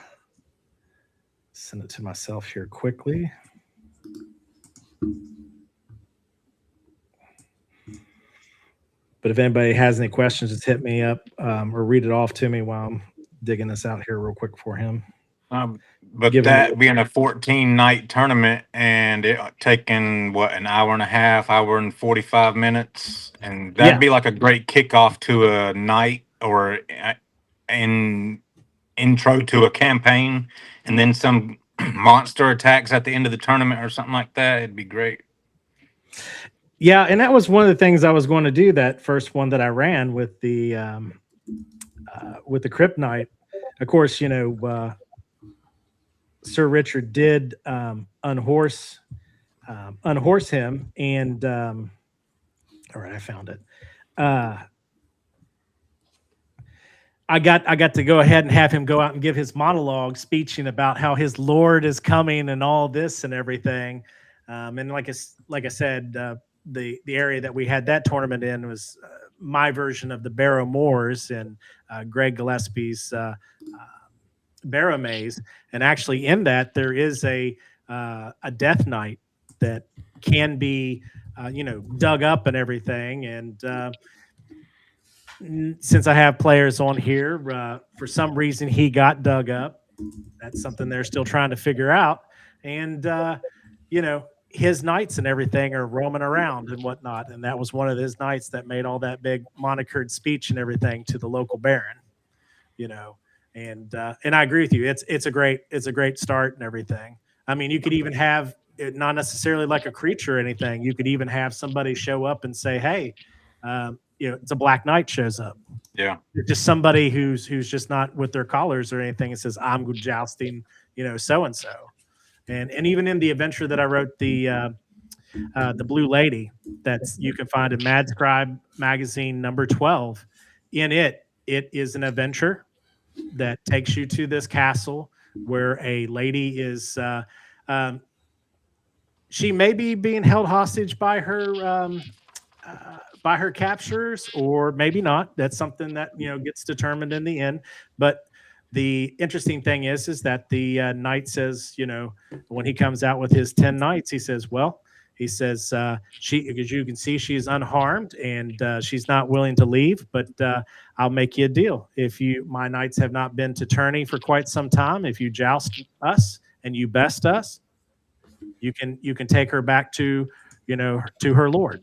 send it to myself here quickly. But if anybody has any questions, just hit me up or read it off to me while I'm digging this out here real quick for him. But that being a 14-night tournament and it taking what, an hour and a half, hour and 45 minutes, and that'd be like a great kickoff to a night or an intro to a campaign, and then some monster attacks at the end of the tournament or something like that. It'd be great. Yeah, and that was one of the things I was going to do. That first one that I ran with the Crypt Knight. Of course, you know, Sir Richard did unhorse him, and all right, I found it. I got to go ahead and have him go out and give his monologue, speeching about how his lord is coming and all this and everything. And like I said, the area that we had that tournament in was my version of the Barrow Moors and Greg Gillespie's Barrow Maze. And actually, in that there is a death knight that can be dug up and everything. And since I have players on here, for some reason he got dug up. That's something they're still trying to figure out. And his knights and everything are roaming around and whatnot. And that was one of his knights that made all that big monocured speech and everything to the local baron, and I agree with you. It's a great start and everything. I mean, you could even have it not necessarily like a creature or anything. You could even have somebody show up and say, hey, it's a Black Knight shows up. Yeah. Just somebody who's just not with their collars or anything and says, I'm jousting, so-and-so. And even in the adventure that I wrote, the Blue Lady, that's you can find in Mad Scribe magazine number 12. In it is an adventure that takes you to this castle where a lady is she may be being held hostage by her captors, or maybe not. That's something that gets determined in the end. But the interesting thing is that the knight says, when he comes out with his 10 knights, he says, because you can see she's unharmed and she's not willing to leave, but I'll make you a deal. If my knights have not been to Tourney for quite some time, if you joust us and you best us, you can take her back to her lord.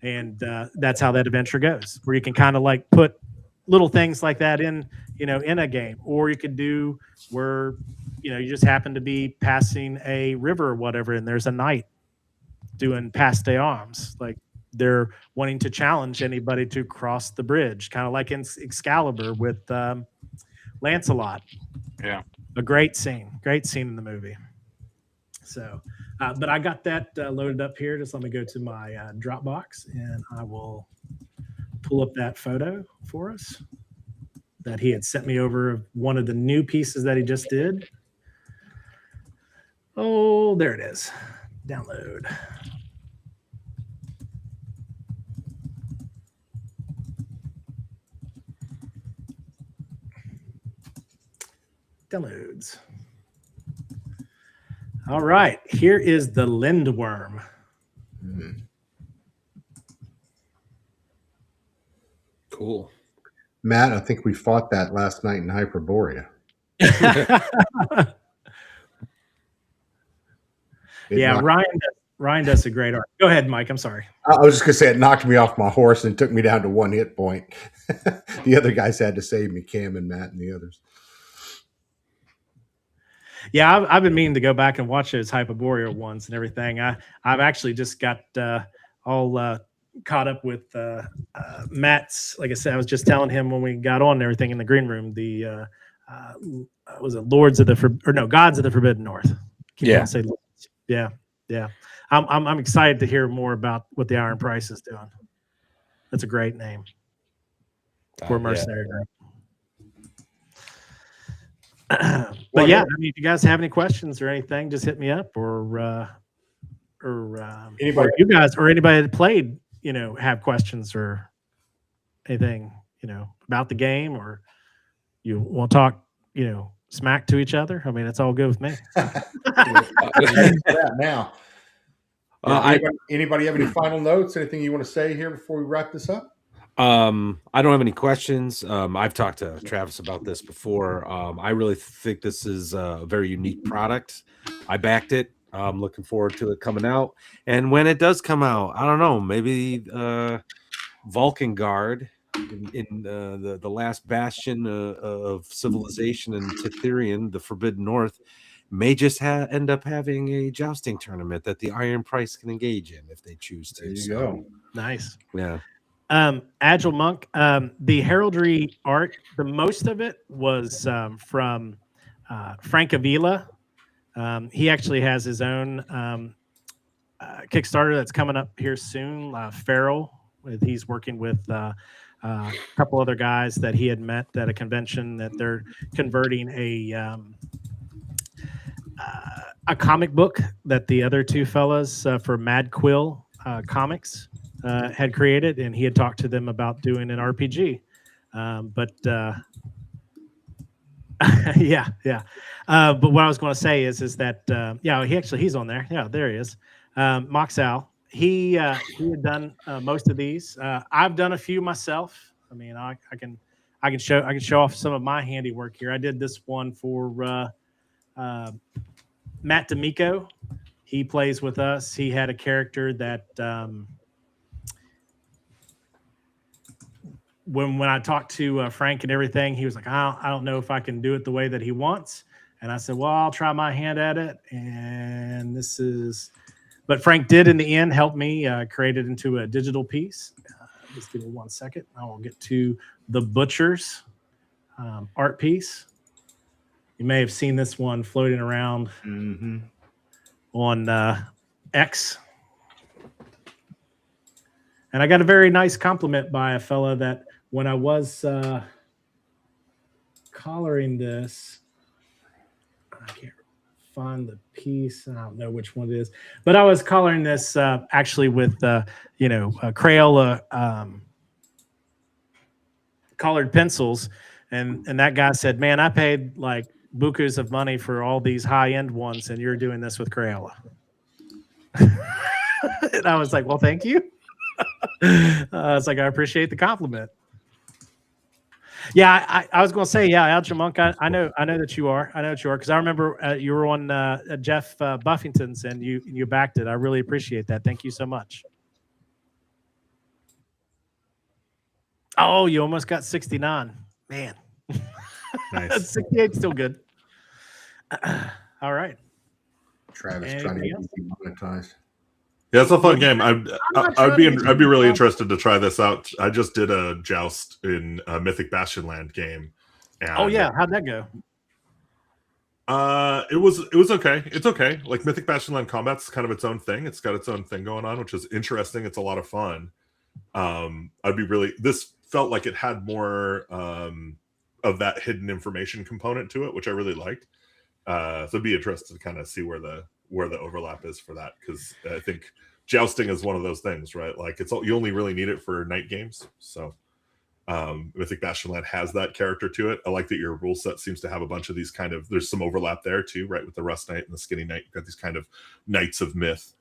And that's how that adventure goes, where you can kind of like put little things like that in a game. Or you could do where, you just happen to be passing a river or whatever, and there's a knight doing passe d'armes. Like they're wanting to challenge anybody to cross the bridge, kind of like in Excalibur with Lancelot. Yeah. A great scene in the movie. So, but I got that loaded up here. Just let me go to my Dropbox, and I will pull up that photo for us that he had sent me over, one of the new pieces that he just did. Oh, there it is. Download. Downloads. All right, here is the Lindworm. Cool. Matt, I think we fought that last night in Hyperborea. Yeah, Ryan does a great art. Go ahead, Mike. I'm sorry. I was just going to say it knocked me off my horse and took me down to 1 hit point. The other guys had to save me, Cam and Matt and the others. Yeah, I've been meaning to go back and watch those Hyperborea ones and everything. I've actually just got all caught up with Matt's. Like I said, I was just telling him when we got on and everything in the green room. The was it Gods of the Forbidden North? Yeah. Say Lords. Yeah. I'm excited to hear more about what the Iron Price is doing. That's a great name for a mercenary group. But yeah, I mean, if you guys have any questions or anything, just hit me up, or anybody, you guys or anybody that played, have questions or anything, about the game, or you want to talk, smack to each other. I mean, it's all good with me. Now, Anybody have any final notes? Anything you want to say here before we wrap this up? I don't have any questions. I've talked to Travis about this before. I really think this is a very unique product. I backed it. I'm looking forward to it coming out. And when it does come out, I don't know, maybe Vulcan Guard in the last bastion of civilization in Titherian, the Forbidden North, may just end up having a jousting tournament that the Iron Price can engage in if they choose to. There you go. Nice. Yeah. Agile Monk, the heraldry art, the most of it was from Frank Avila. He actually has his own Kickstarter that's coming up here soon. Farrell, he's working with a couple other guys that he had met at a convention that they're converting a comic book that the other two fellas for Mad Quill Comics had created, and he had talked to them about doing an RPG. Yeah. But what I was going to say is that he's on there. Yeah, there he is. Moxal. He had done most of these. I've done a few myself. I mean, I can show off some of my handiwork here. I did this one for Matt D'Amico. He plays with us. He had a character that when I talked to Frank and everything, he was like, I don't know if I can do it the way that he wants. And I said, well, I'll try my hand at it. And but Frank did in the end help me create it into a digital piece. Just give me 1 second. I will get to the Butcher's art piece. You may have seen this one floating around on X. And I got a very nice compliment by a fella that when I was collaring this, I can't find the piece. I don't know which one it is, but I was collaring this actually with Crayola colored pencils, and that guy said, "Man, I paid like bukus of money for all these high end ones, and you're doing this with Crayola." And I was like, "Well, thank you." It's like, I appreciate the compliment. Yeah, I was going to say, yeah, Alger Monk, I know that you are. I know that you are, because I remember you were on Jeff Buffington's and you backed it. I really appreciate that. Thank you so much. Oh, you almost got 69. Man. Nice. 68 still good. All right. Travis trying to get monetized. Yeah, it's a fun game. I'd be really interested to try this out. I just did a joust in a Mythic Bastionland game. And, how'd that go? It was okay. It's okay. Like Mythic Bastionland combat's kind of its own thing. It's got its own thing going on, which is interesting. It's a lot of fun. This felt like it had more of that hidden information component to it, which I really liked. So I'd be interested to kind of see where the overlap is for that, because I think jousting is one of those things, right? Like you only really need it for night games. So Mythic Bastionland has that character to it. I like that your rule set seems to have a bunch of these kind of, there's some overlap there too, right? With the Rust Knight and the Skinny Knight, you've got these kind of Knights of Myth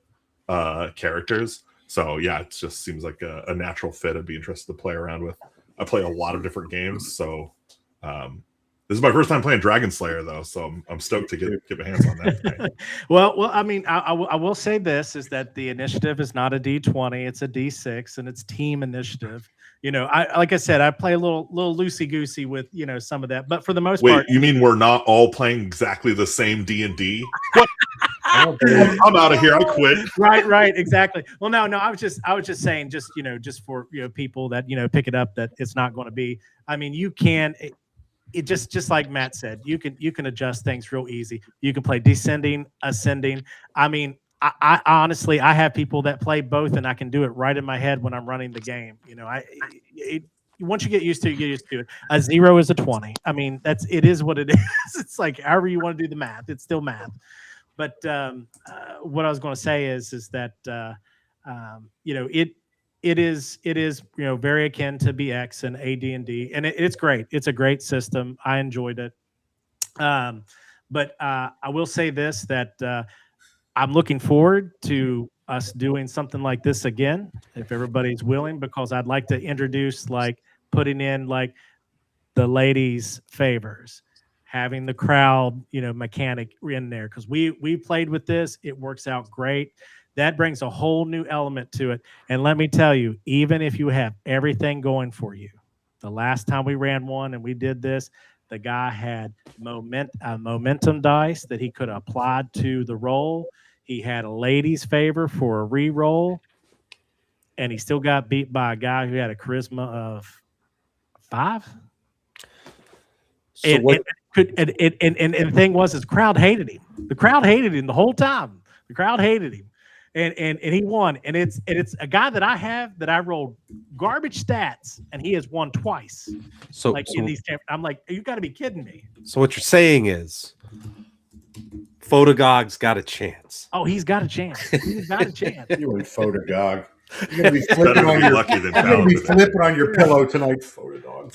characters. So yeah, it just seems like a natural fit. I'd be interested to play around with. I play a lot of different games, so this is my first time playing Dragonslayer, though, so I'm stoked to get my hands on that. Well, I mean, I will say this is that the initiative is not a D20, it's a D6, and it's team initiative. Like I said, I play a little loosey goosey with some of that, but for the most part, you mean we're not all playing exactly the same D&D? I'm out of here. I quit. Right, exactly. Well, no, I was just saying, just for people that pick it up, that it's not going to be. I mean, you can. It just like Matt said, you can adjust things real easy. You can play descending, ascending. I mean, I honestly, I have people that play both, and I can do it right in my head when I'm running the game. Once you get used to it, you get used to it. A 0 is a 20. I mean, it is what it is. It's like however you want to do the math, it's still math. But what I was going to say is that it is very akin to BX and AD&D, and it's great. It's a great system. I enjoyed it. But I will say this, that I'm looking forward to us doing something like this again, if everybody's willing, because I'd like to introduce like putting in like the ladies' favors, having the crowd, mechanic in there, because we played with this. It works out great. That brings a whole new element to it. And let me tell you, even if you have everything going for you, the last time we ran one and we did this, the guy had momentum dice that he could have applied to the roll. He had a lady's favor for a re-roll, and he still got beat by a guy who had a charisma of 5. So and the thing was, the crowd hated him. The crowd hated him the whole time. The crowd hated him, and he won. And it's a guy that I rolled garbage stats, and he has won twice. So in these, I'm like, you got to be kidding me. So what you're saying is, Photogog's got a chance. Oh, he's got a chance. He's got a chance. You and Photogog. You're gonna be flipping on your pillow tonight, Photodog.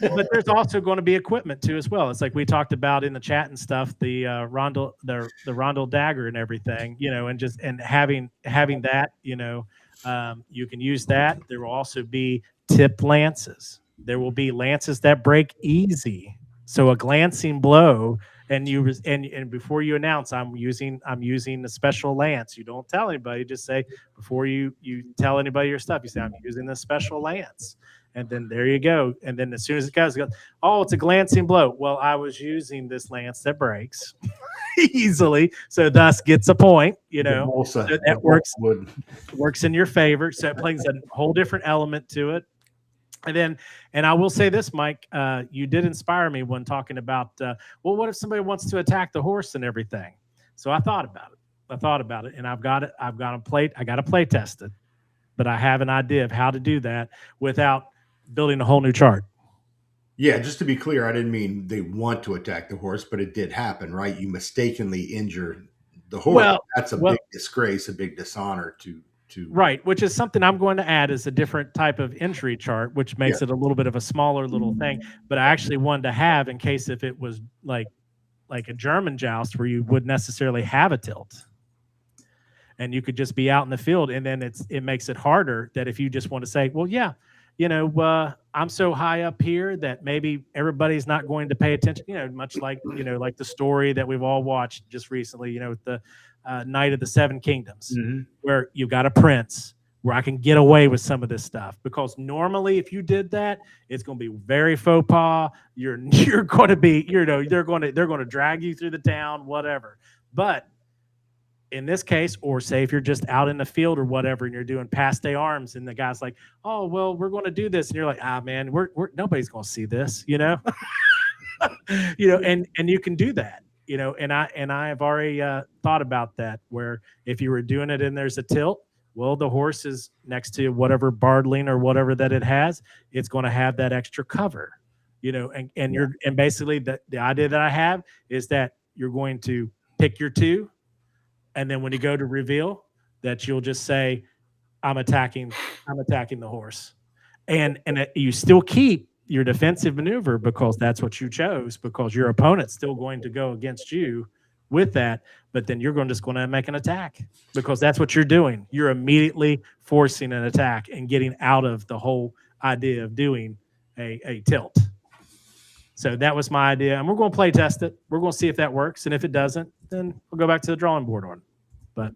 But there's also going to be equipment too as well. It's like we talked about in the chat and stuff, the rondel dagger and everything, and having that, you can use that. There will also be tipped lances. There will be lances that break easy. So a glancing blow. And before you announce, I'm using the special lance. You don't tell anybody. Just say before you tell anybody your stuff. You say I'm using the special lance, and then there you go. And then as soon as it goes, oh, it's a glancing blow. Well, I was using this lance that breaks easily, so thus gets a point. So that works in your favor. So it brings a whole different element to it. And I will say this, Mike, you did inspire me when talking about, what if somebody wants to attack the horse and everything? So I thought about it, and I got to play test it, but I have an idea of how to do that without building a whole new chart. Yeah, just to be clear, I didn't mean they want to attack the horse, but it did happen, right? You mistakenly injured the horse. Well, that's a big disgrace, a big dishonor to. Right, which is something I'm going to add as a different type of injury chart, which makes it a little bit of a smaller little thing. But I actually wanted to have in case if it was like a German joust where you wouldn't necessarily have a tilt, and you could just be out in the field, and then it makes it harder that if you just want to say, well, yeah, I'm so high up here that maybe everybody's not going to pay attention. Much like like the story that we've all watched just recently. With the Knight of the Seven Kingdoms, where you've got a prince, where I can get away with some of this stuff, because normally if you did that, it's going to be very faux pas. You're going to be, they're going to drag you through the town, whatever. But in this case, or say if you're just out in the field or whatever, and you're doing passe des armes, and the guy's like, oh, well, we're going to do this, and you're like, man, we're nobody's going to see this, and you can do that. And I have already thought about that, where if you were doing it and there's a tilt, well, the horse is next to whatever bardling or whatever that it has, it's going to have that extra cover, and basically the idea that I have is that you're going to pick your 2, and then when you go to reveal, that you'll just say, I'm attacking the horse, and you still keep your defensive maneuver because that's what you chose, because your opponent's still going to go against you with that, but then you're just going to make an attack because that's what you're doing. You're immediately forcing an attack and getting out of the whole idea of doing a tilt. So that was my idea, and we're going to play test it. We're going to see if that works, and if it doesn't, then we'll go back to the drawing board on it. But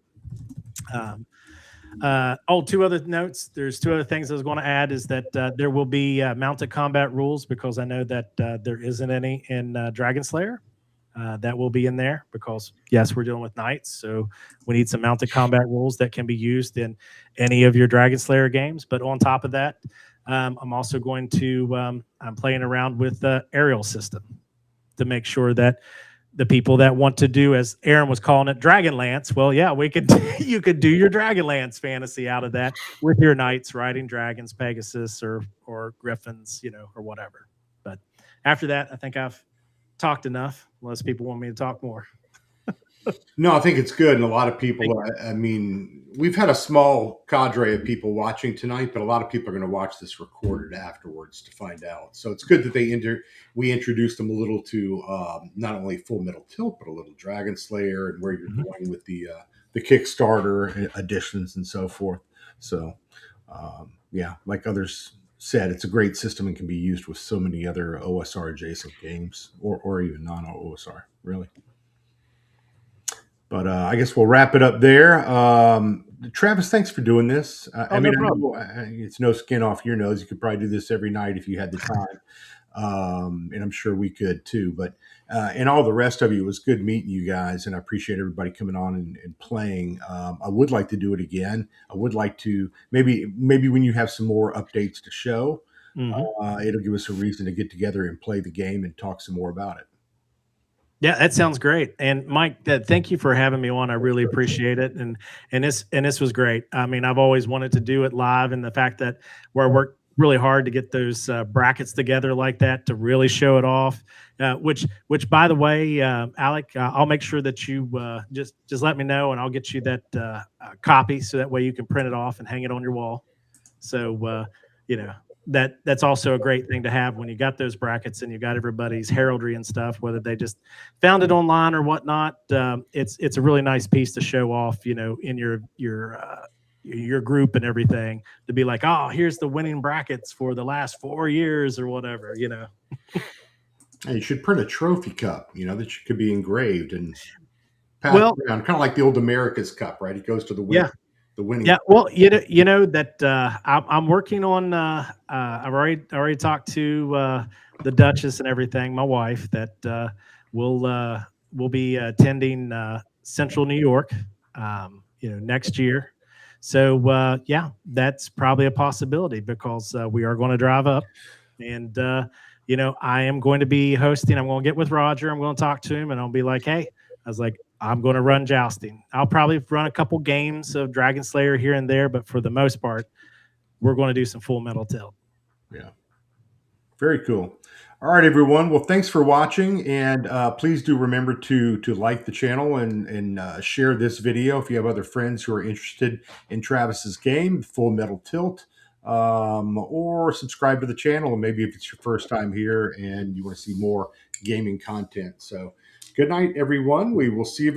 two other notes. There's 2 other things I was going to add is that there will be mounted combat rules, because I know that there isn't any in Dragonslayer. That will be in there because, yes, we're dealing with knights. So we need some mounted combat rules that can be used in any of your Dragonslayer games. But on top of that, I'm also going to I'm playing around with the aerial system to make sure that the people that want to do, as Aaron was calling it, Dragonlance. Well, yeah, you could do your Dragonlance fantasy out of that with your knights riding dragons, Pegasus, or griffins, or whatever. But after that, I think I've talked enough, unless people want me to talk more. No, I think it's good. And a lot of people, I mean, we've had a small cadre of people watching tonight, but a lot of people are going to watch this recorded afterwards to find out. So it's good that we introduced them a little to not only Full Metal Tilt, but a little Dragonslayer and where you're going with the Kickstarter editions and so forth. So yeah, like others said, it's a great system and can be used with so many other OSR adjacent games or even non-OSR, really. But I guess we'll wrap it up there. Travis, thanks for doing this. I mean, no it's no skin off your nose. You could probably do this every night if you had the time. And I'm sure we could too. But and all the rest of you, it was good meeting you guys, and I appreciate everybody coming on and playing. I would like to do it again. I would like to maybe when you have some more updates to show, it'll give us a reason to get together and play the game and talk some more about it. Yeah, that sounds great. And Mike, thank you for having me on. I really appreciate it. And this was great. I mean, I've always wanted to do it live, and the fact that where I worked really hard to get those brackets together like that to really show it off. Which by the way, Alec, I'll make sure that you just let me know, and I'll get you that copy so that way you can print it off and hang it on your wall. So you know. That's also a great thing to have when you got those brackets and you got everybody's heraldry and stuff, whether they just found it online or whatnot. It's a really nice piece to show off, you know, in your group and everything, to be like, oh, here's the winning brackets for the last 4 years or whatever, you know. And you should print a trophy cup, you know, that could be engraved and passed around, kind of like the old America's Cup, right? It goes to the winner. Yeah. The winning. Yeah, well, you know that I'm working on. I've already talked to the Duchess and everything, my wife, that we'll be attending Central New York, you know, next year. So yeah, that's probably a possibility because we are going to drive up, and you know, I am going to be hosting. I'm going to get with Roger. I'm going to talk to him, and I'll be like, hey, I was like, I'm going to run jousting. I'll probably run a couple games of Dragonslayer here and there, but for the most part, we're going to do some Full Metal Tilt. Yeah. Very cool. All right, everyone. Well, thanks for watching, and please do remember to like the channel and share this video if you have other friends who are interested in Travis's game, Full Metal Tilt, or subscribe to the channel. Maybe if it's your first time here and you want to see more gaming content. So good night, everyone. We will see you.